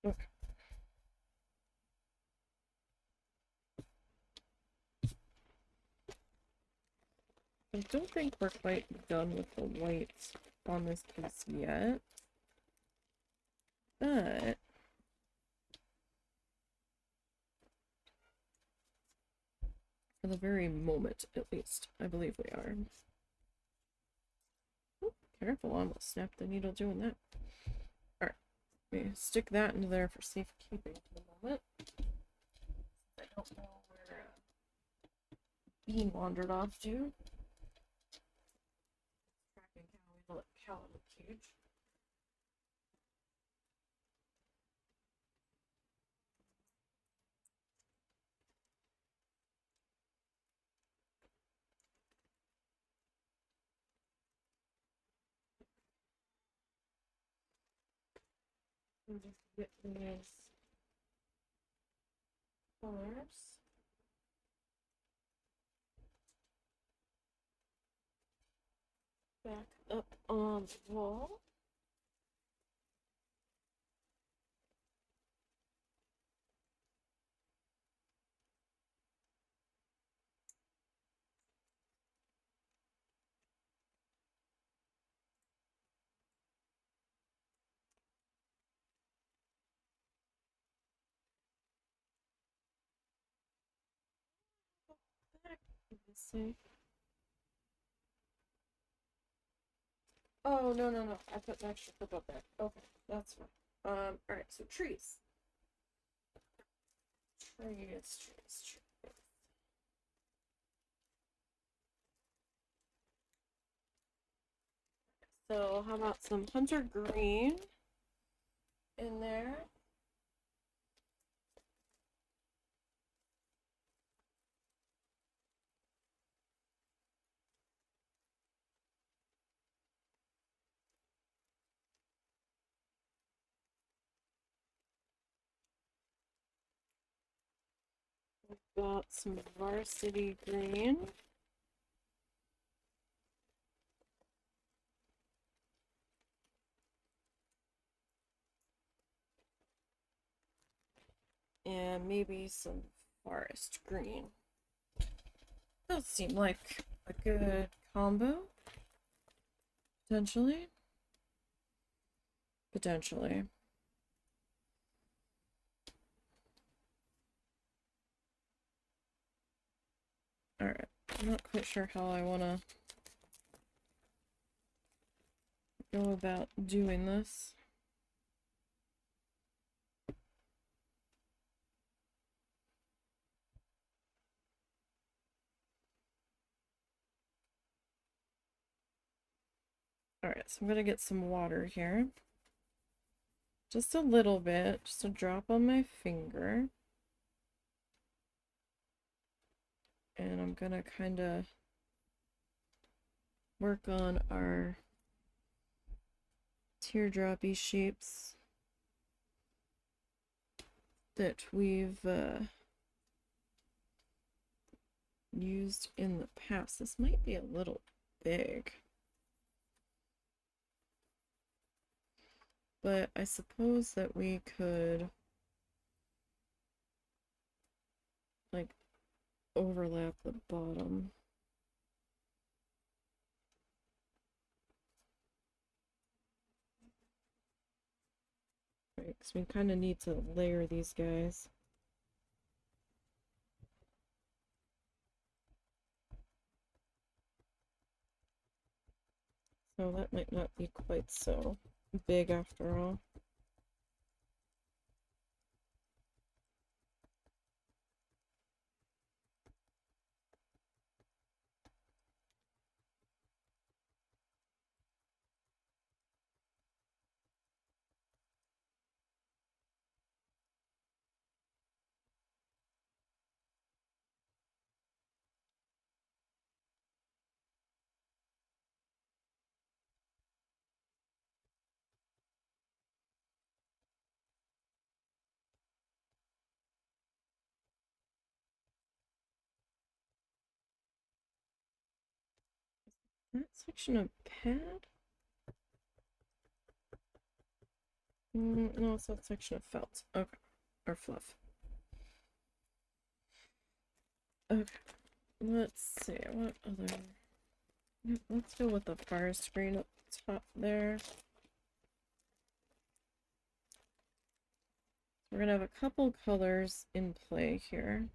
Okay. I don't think we're quite done with the whites on this piece yet, but for the very moment, at least, I believe we are. Oh, careful, I almost snapped the needle doing that. Alright, let me stick that into there for safekeeping for the moment. I don't know where Bean wandered off to. Tracking cow, we let cow in the cage. And just get these colors. Back up on the wall. Back. Let's see. Oh, no, no, no. I put an extra clip up there. Okay, that's fine. Alright, so trees. Trees. So, how about some hunter green in there? We've got some varsity green. and maybe some forest green. Those seem like a good combo. Potentially. Potentially. Alright, I'm not quite sure how I want to go about doing this. Alright, so I'm gonna get some water here. Just a little bit, just a drop on my finger. And I'm gonna kind of work on our teardroppy shapes that we've used in the past. This might be a little big, but I suppose that we could like overlap the bottom. Right, because we kind of need to layer these guys. So that might not be quite so big after all. That section of pad? No, it's that section of felt. Okay. Or fluff. Okay. Let's see. What other... Let's go with the forest green up top there. We're gonna have a couple colors in play here.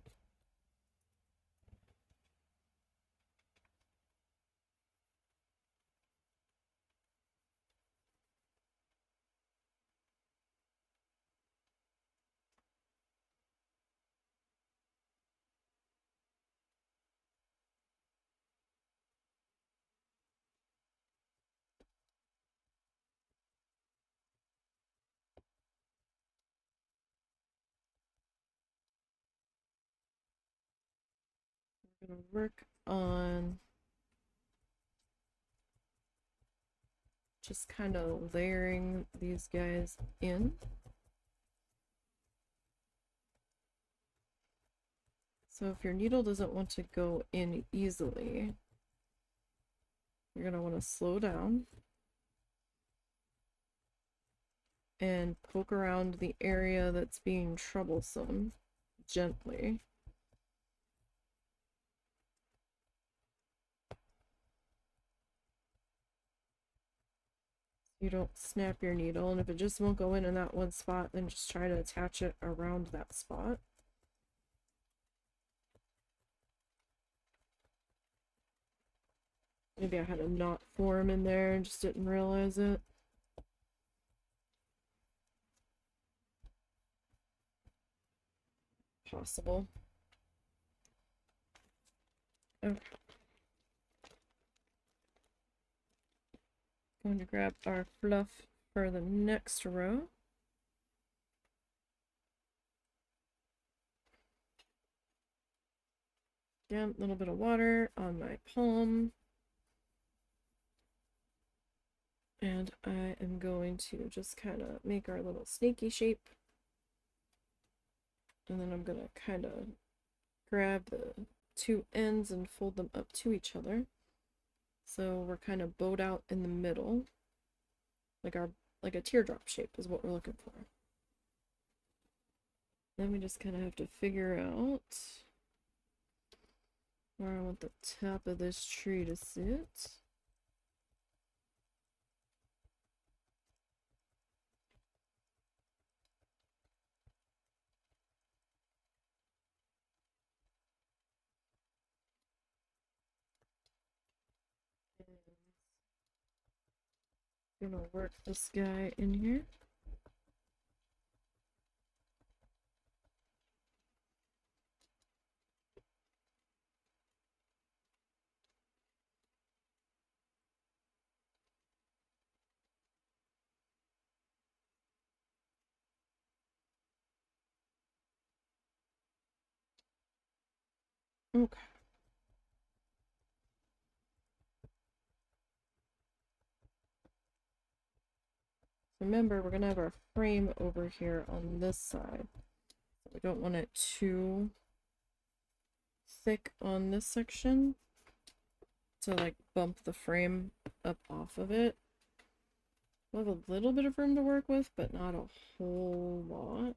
We're gonna work on just kind of layering these guys in. So if your needle doesn't want to go in easily, you're going to want to slow down and poke around the area that's being troublesome gently. You don't snap your needle, and if it just won't go in that one spot, then just try to attach it around that spot. Maybe I had a knot form in there and just didn't realize it. Possible. Okay. Going to grab our fluff for the next row. Again, a little bit of water on my palm. And I am going to just kind of make our little snaky shape. And then I'm going to kind of grab the two ends and fold them up to each other. So we're kind of bowed out in the middle. Like a teardrop shape is what we're looking for. Then we just kind of have to figure out where I want the top of this tree to sit. Gonna work this guy in here. Okay. Remember, we're gonna have our frame over here on this side. So we don't want it too thick on this section to like bump the frame up off of it. We'll have a little bit of room to work with, but not a whole lot.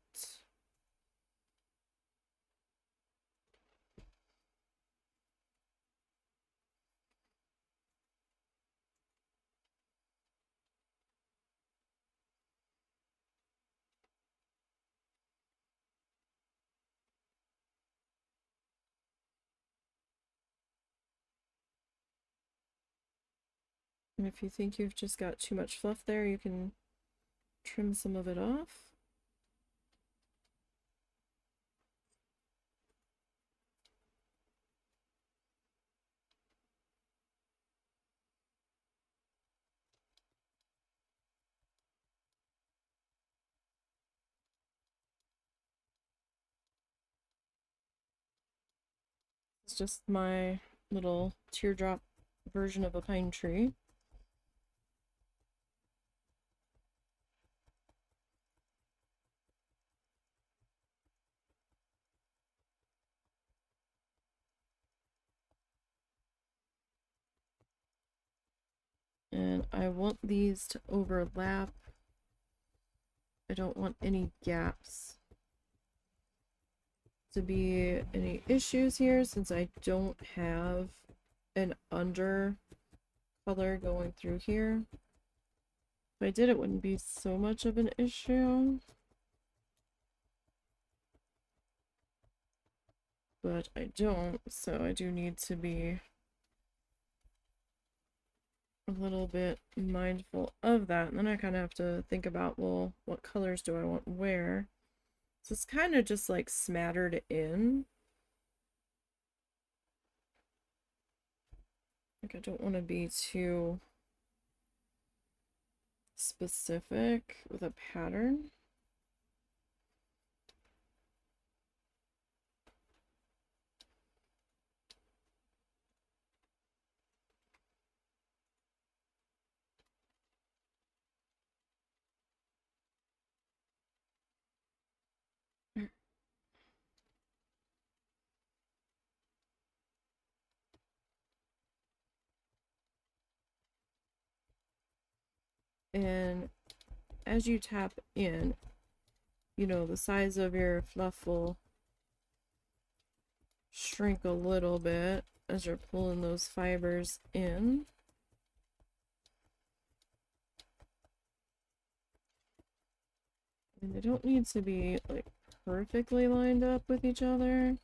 And if you think you've just got too much fluff there, you can trim some of it off. It's just my little teardrop version of a pine tree. And I want these to overlap. I don't want any gaps to be any issues here, since I don't have an under color going through here. If I did, it wouldn't be so much of an issue. But I don't, so I do need to be a little bit mindful of that. And then I kind of have to think about, well, what colors do I want where? So it's kind of just like smattered in. Like, I don't want to be too specific with a pattern. And as you tap in, you know, the size of your fluff will shrink a little bit as you're pulling those fibers in. And they don't need to be like perfectly lined up with each other,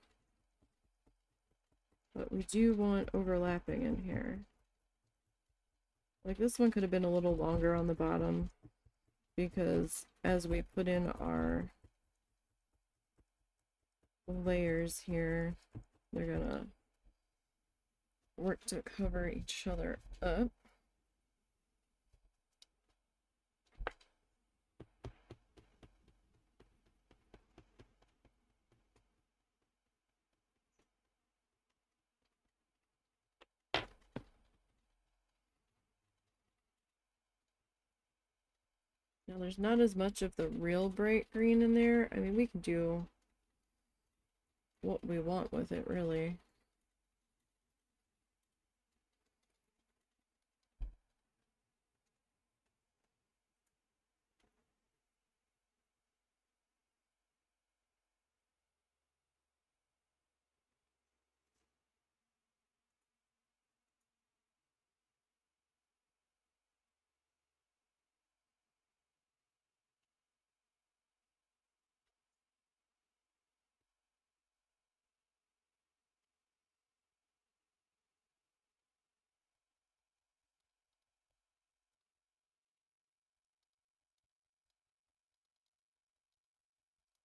but we do want overlapping in here. Like, this one could have been a little longer on the bottom, because as we put in our layers here, they're gonna work to cover each other up. Now there's not as much of the real bright green in there. I mean, we can do what we want with it, really.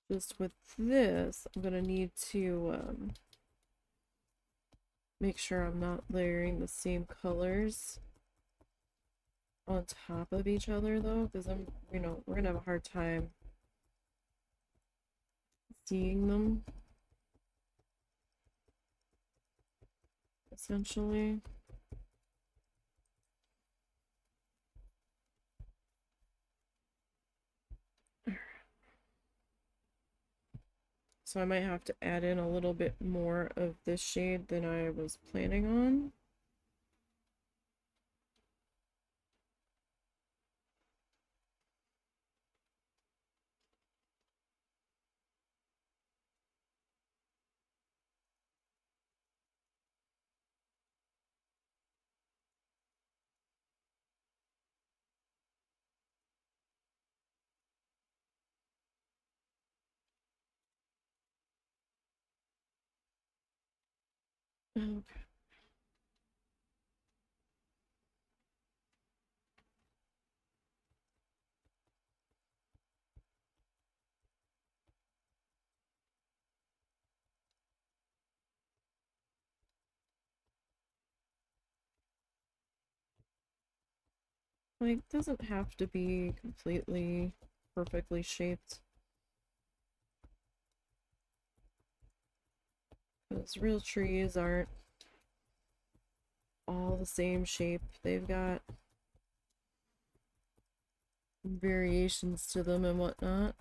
Just with this, I'm gonna need to make sure I'm not layering the same colors on top of each other though, because we're gonna have a hard time seeing them, essentially. So I might have to add in a little bit more of this shade than I was planning on. Okay. Like, doesn't have to be completely perfectly shaped. Because real trees aren't all the same shape. They've got variations to them and whatnot.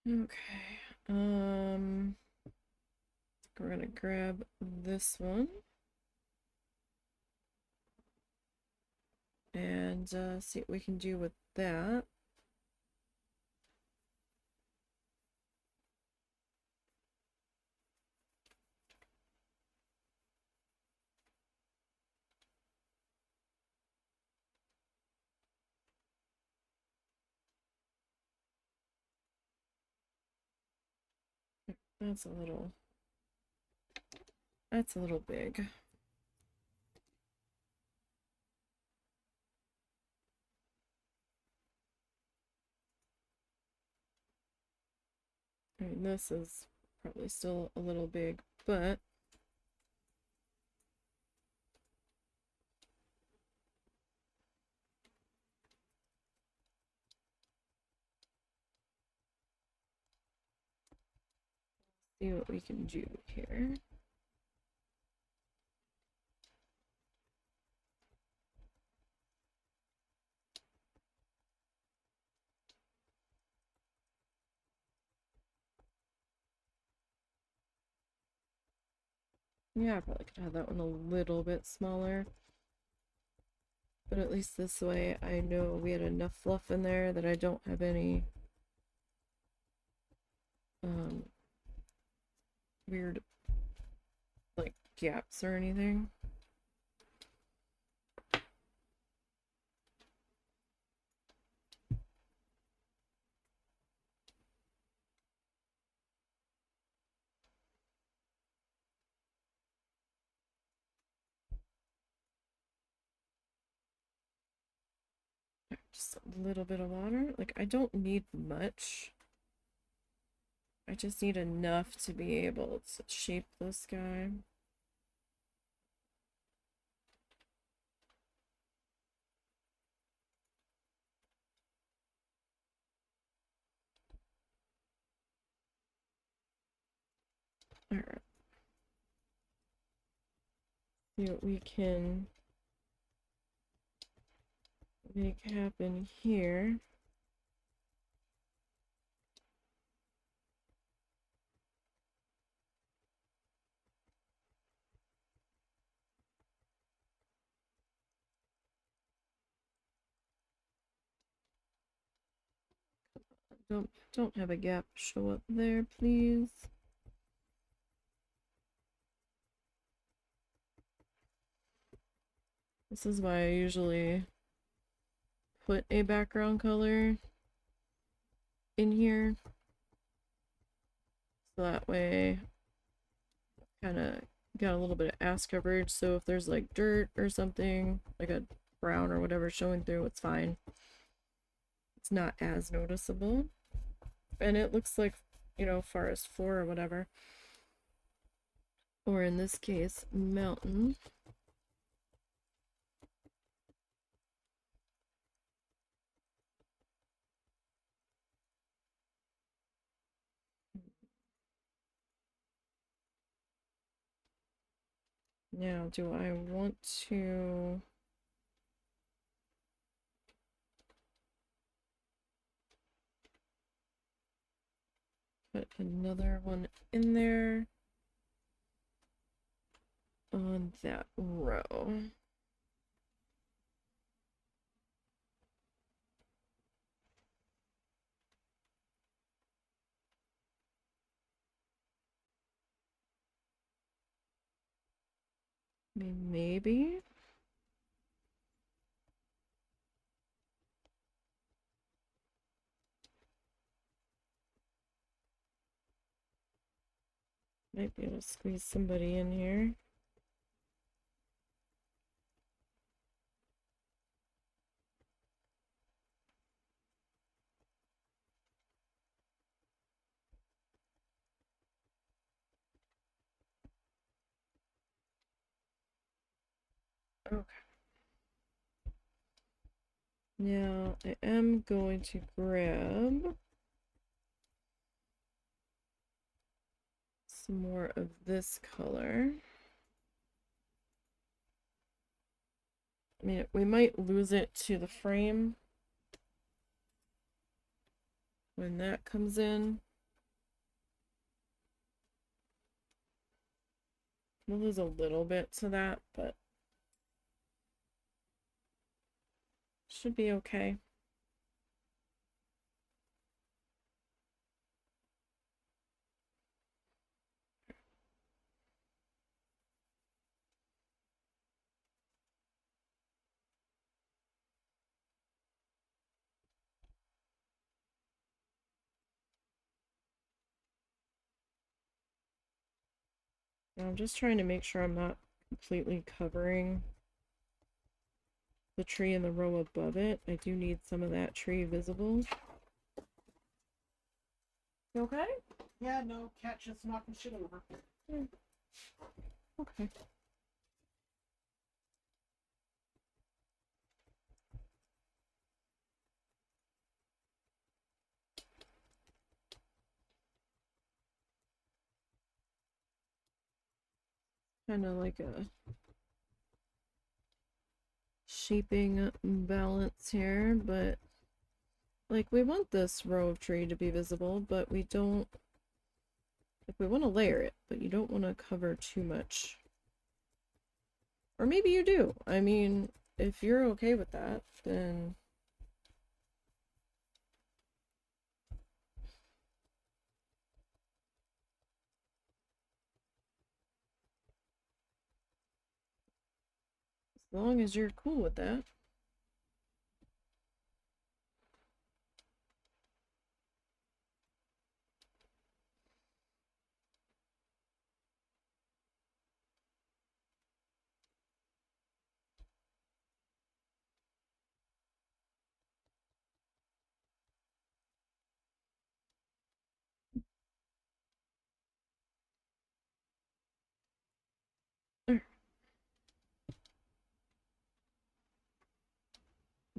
Okay. We're gonna grab this one and see what we can do with that. That's a little big. I mean, this is probably still a little big, but see what we can do here. Yeah, I probably could have that one a little bit smaller. But at least this way I know we had enough fluff in there that I don't have any weird like gaps or anything. Just a little bit of water. Like, I don't need much. I just need enough to be able to shape this guy. Alright. See what we can make happen here. Don't have a gap show up there, please. This is why I usually put a background color in here. So that way, kind of got a little bit of ass coverage. So if there's like dirt or something, like a brown or whatever showing through, it's fine. It's not as noticeable. And it looks like, you know, forest floor or whatever. Or in this case, mountain. Now, do I want to put another one in there on that row? Maybe. Might be able to squeeze somebody in here. Okay. Now I am going to grab some more of this color. I mean, we might lose it to the frame when that comes in. We'll lose a little bit to that, but should be okay. Now I'm just trying to make sure I'm not completely covering the tree in the row above it. I do need some of that tree visible. You okay? Yeah, no, cat just knocking shit over. Okay. Kind of like a shaping balance here, but like we want this row of tree to be visible, but we don't, like we want to layer it, but you don't want to cover too much. Or maybe you do. I mean, if you're okay with that, then as long as you're cool with that.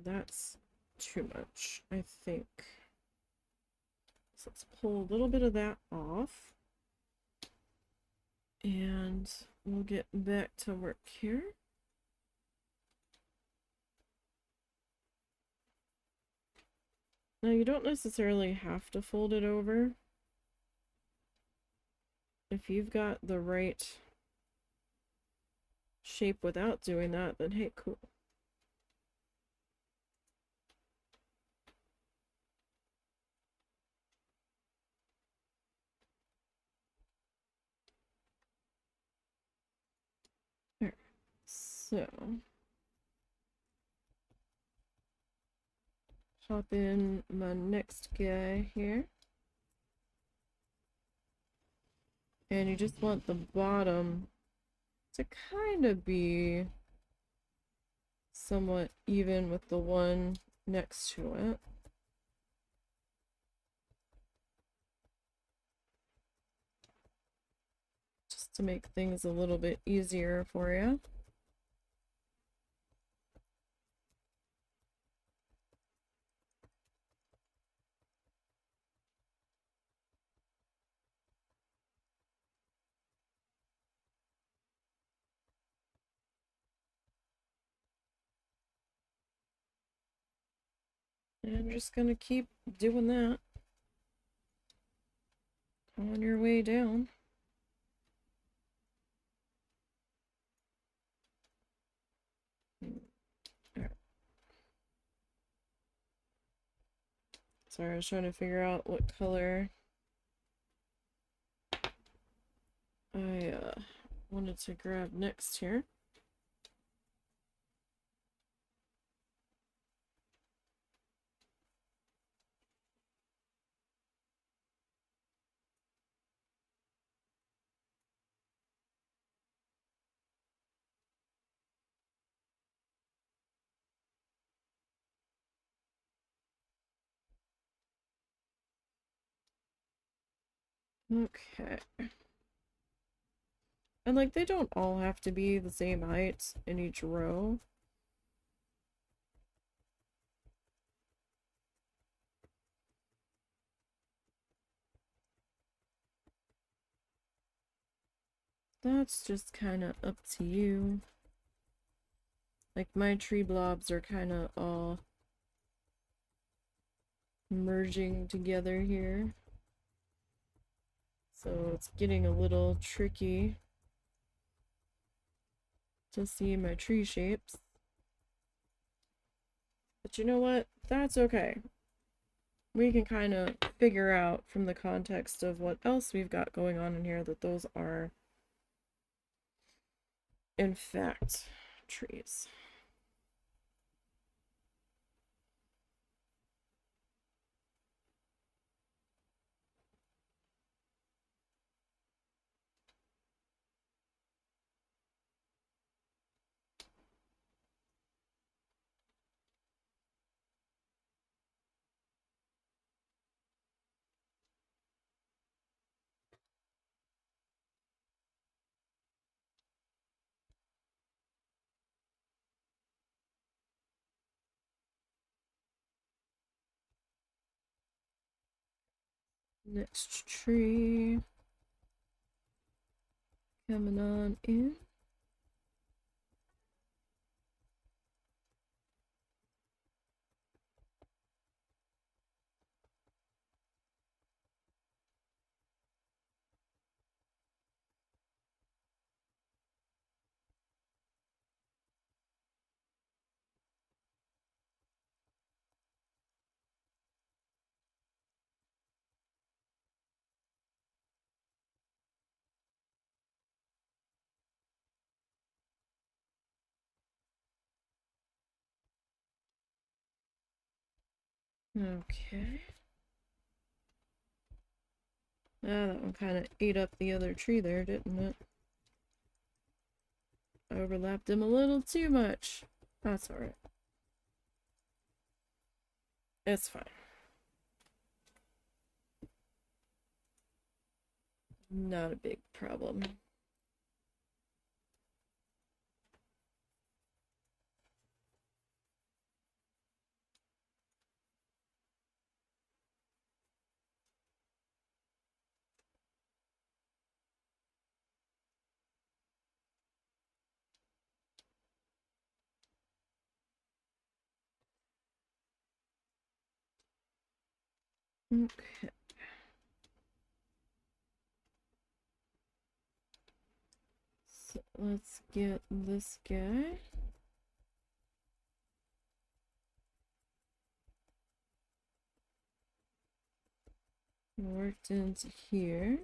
That's too much, I think. So let's pull a little bit of that off. And we'll get back to work here. Now you don't necessarily have to fold it over. If you've got the right shape without doing that, then hey, cool. There. So pop in my next guy here. And you just want the bottom to kind of be somewhat even with the one next to it. Just to make things a little bit easier for you. And I'm just gonna keep doing that on your way down. Right. Sorry, I was trying to figure out what color I wanted to grab next here. Okay. And like, they don't all have to be the same height in each row. That's just kind of up to you. Like, my tree blobs are kind of all merging together here. So it's getting a little tricky to see my tree shapes. But you know what? That's okay. We can kind of figure out from the context of what else we've got going on in here that those are, in fact, trees. Next tree coming on in. Okay. Ah, that one kind of ate up the other tree there, didn't it? I overlapped him a little too much. That's alright. It's fine. Not a big problem. Okay. So let's get this guy. Worked into here.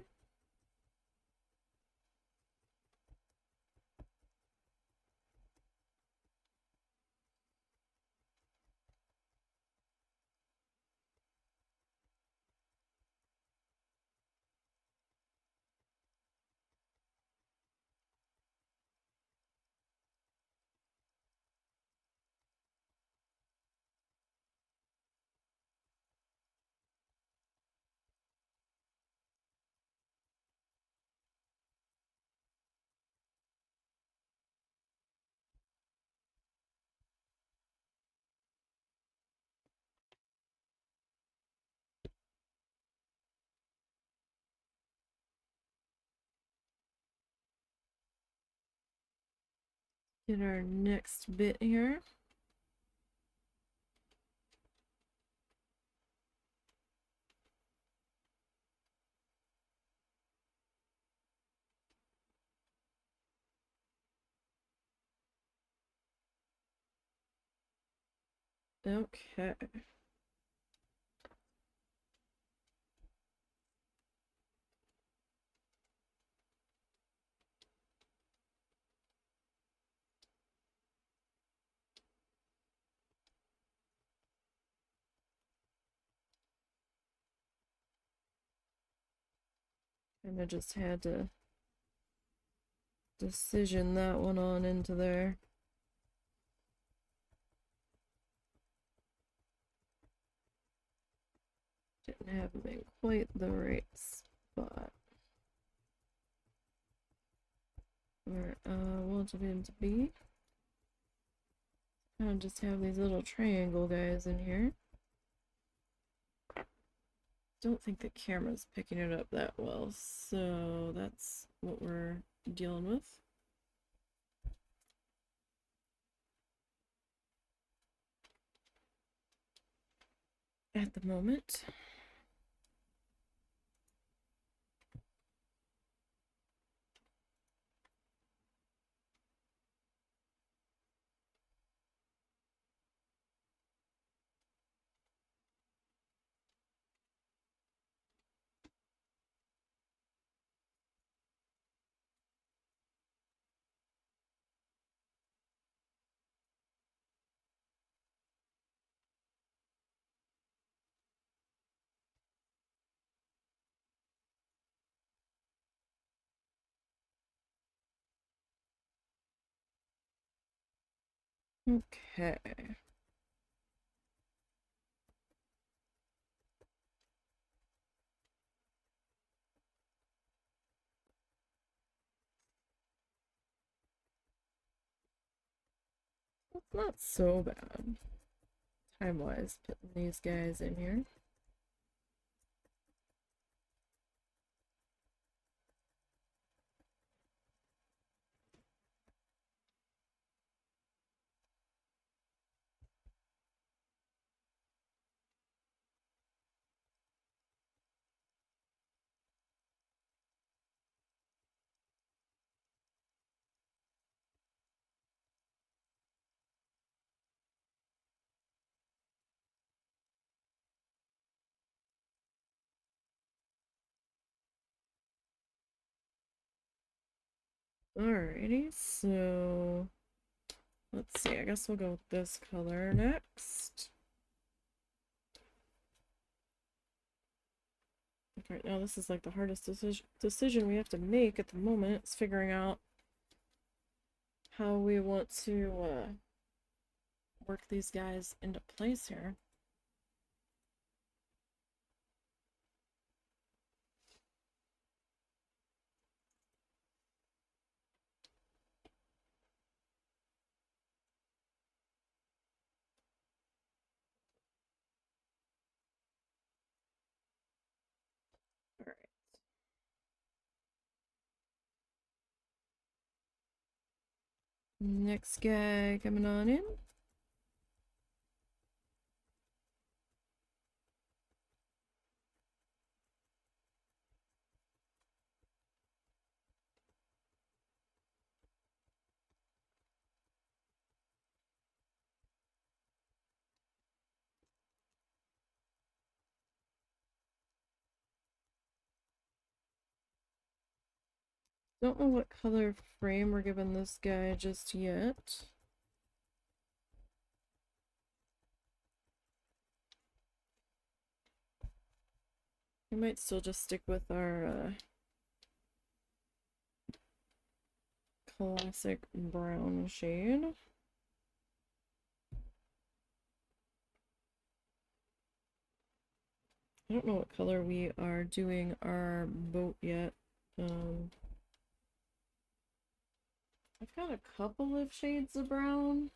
Get our next bit here. Okay. And I just had to decision that one on into there. Didn't have them in quite the right spot where I wanted him to be. Kind of just have these little triangle guys in here. Don't think the camera's picking it up that well, so that's what we're dealing with. At the moment. Okay. That's not so bad. Time-wise, putting these guys in here. Alrighty, so let's see. I guess we'll go with this color next. Right now, this is like the hardest decision we have to make at the moment. It's figuring out how we want to work these guys into place here. Alright. Next guy coming on in. Don't know what color frame we're giving this guy just yet. We might still just stick with our classic brown shade. I don't know what color we are doing our boat yet. I've got a couple of shades of brown.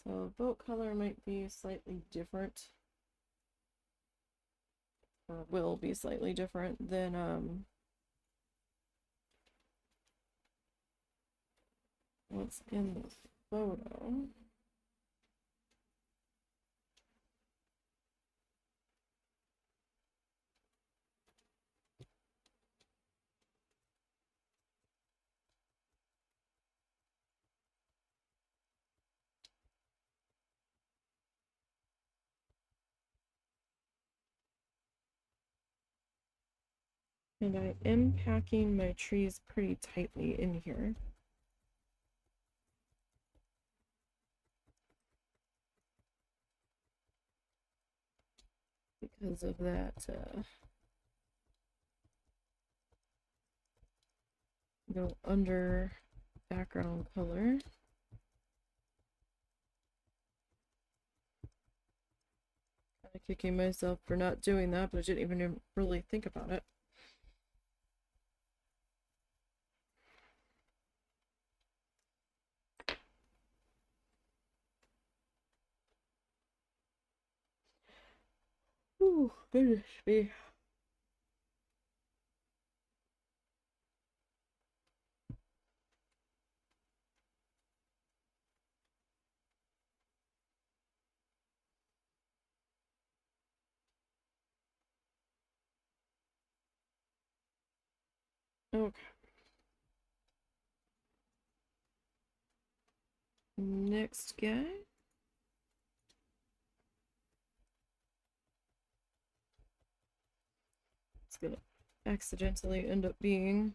So boat color might be slightly different. Or will be slightly different than what's in the photo. And I am packing my trees pretty tightly in here. Because of that, go under background color. Kind of kicking myself for not doing that, but I didn't even really think about it. Ooh, goodness me. Okay. Next guy. It's gonna accidentally end up being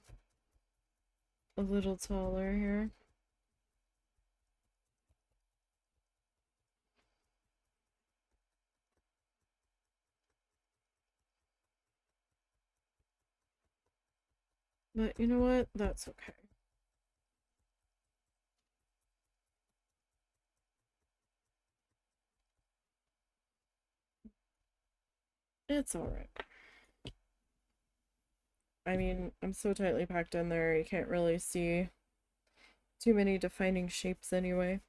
a little taller here. But you know what? That's okay. It's alright. I mean, I'm so tightly packed in there, you can't really see too many defining shapes anyway.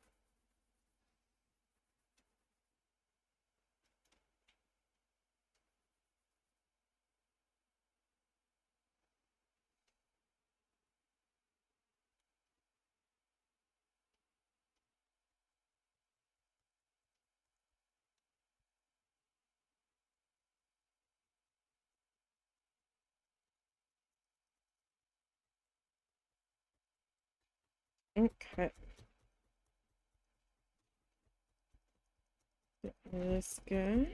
Okay. This guy.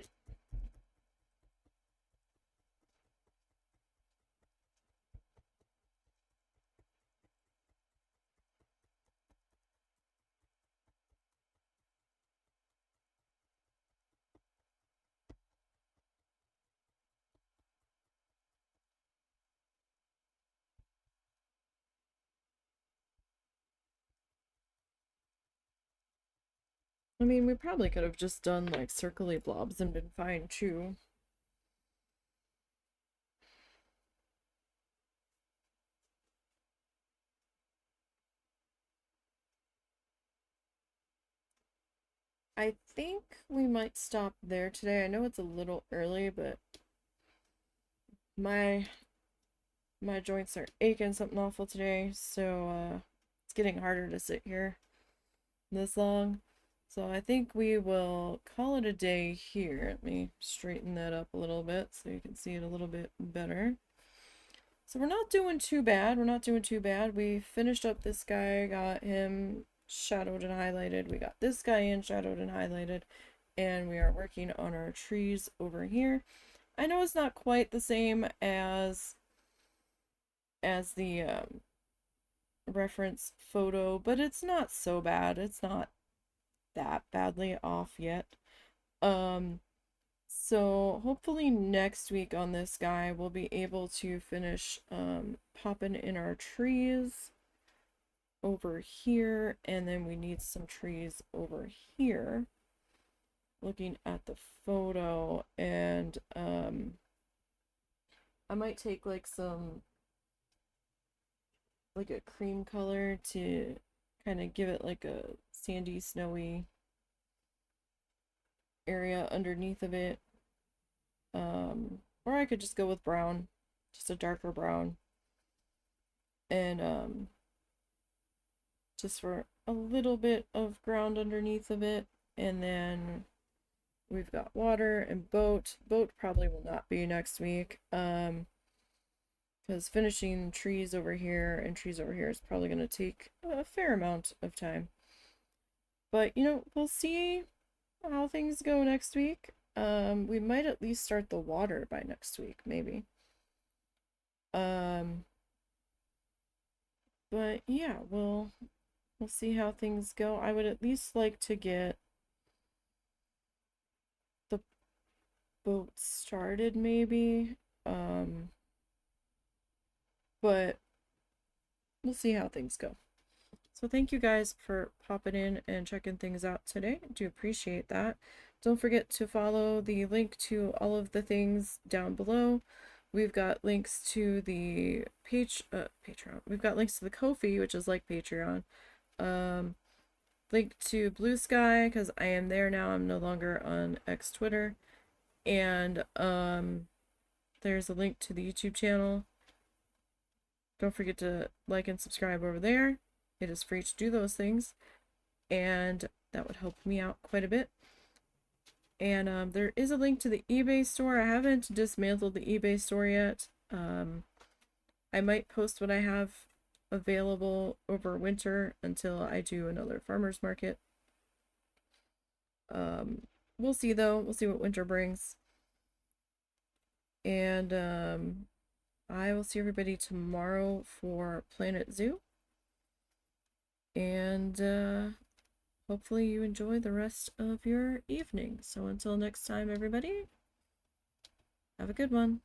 I mean, we probably could have just done like circly blobs and been fine too. I think we might stop there today. I know it's a little early, but my joints are aching something awful today, so it's getting harder to sit here this long. So I think we will call it a day here. Let me straighten that up a little bit so you can see it a little bit better. So we're not doing too bad. We're not doing too bad. We finished up this guy, got him shadowed and highlighted. We got this guy in shadowed and highlighted. And we are working on our trees over here. I know it's not quite the same as the reference photo, but it's not so bad. It's not that badly off yet. So hopefully next week on this guy we'll be able to finish popping in our trees over here, and then we need some trees over here. Looking at the photo, and I might take like some like a cream color to kind of give it like a sandy, snowy area underneath of it. Or I could just go with brown, just a darker brown. And just for a little bit of ground underneath of it. And then we've got water and boat. Boat probably will not be next week. Because finishing trees over here and trees over here is probably going to take a fair amount of time. But, you know, we'll see how things go next week. We might at least start the water by next week, maybe. But yeah, we'll see how things go. I would at least like to get the boat started, maybe. But we'll see how things go. So thank you guys for popping in and checking things out today. I do appreciate that. Don't forget to follow the link to all of the things down below. We've got links to the Patreon. We've got links to the Ko-fi, which is like Patreon. Link to Blue Sky, because I am there now. I'm no longer on X Twitter. And there's a link to the YouTube channel. Don't forget to like and subscribe over there. It is free to do those things, and that would help me out quite a bit. And there is a link to the eBay store. I haven't dismantled the eBay store yet. I might post what I have available over winter until I do another farmer's market. We'll see though. We'll see what winter brings. And I will see everybody tomorrow for Planet Zoo. And hopefully you enjoy the rest of your evening. So until next time, everybody, have a good one.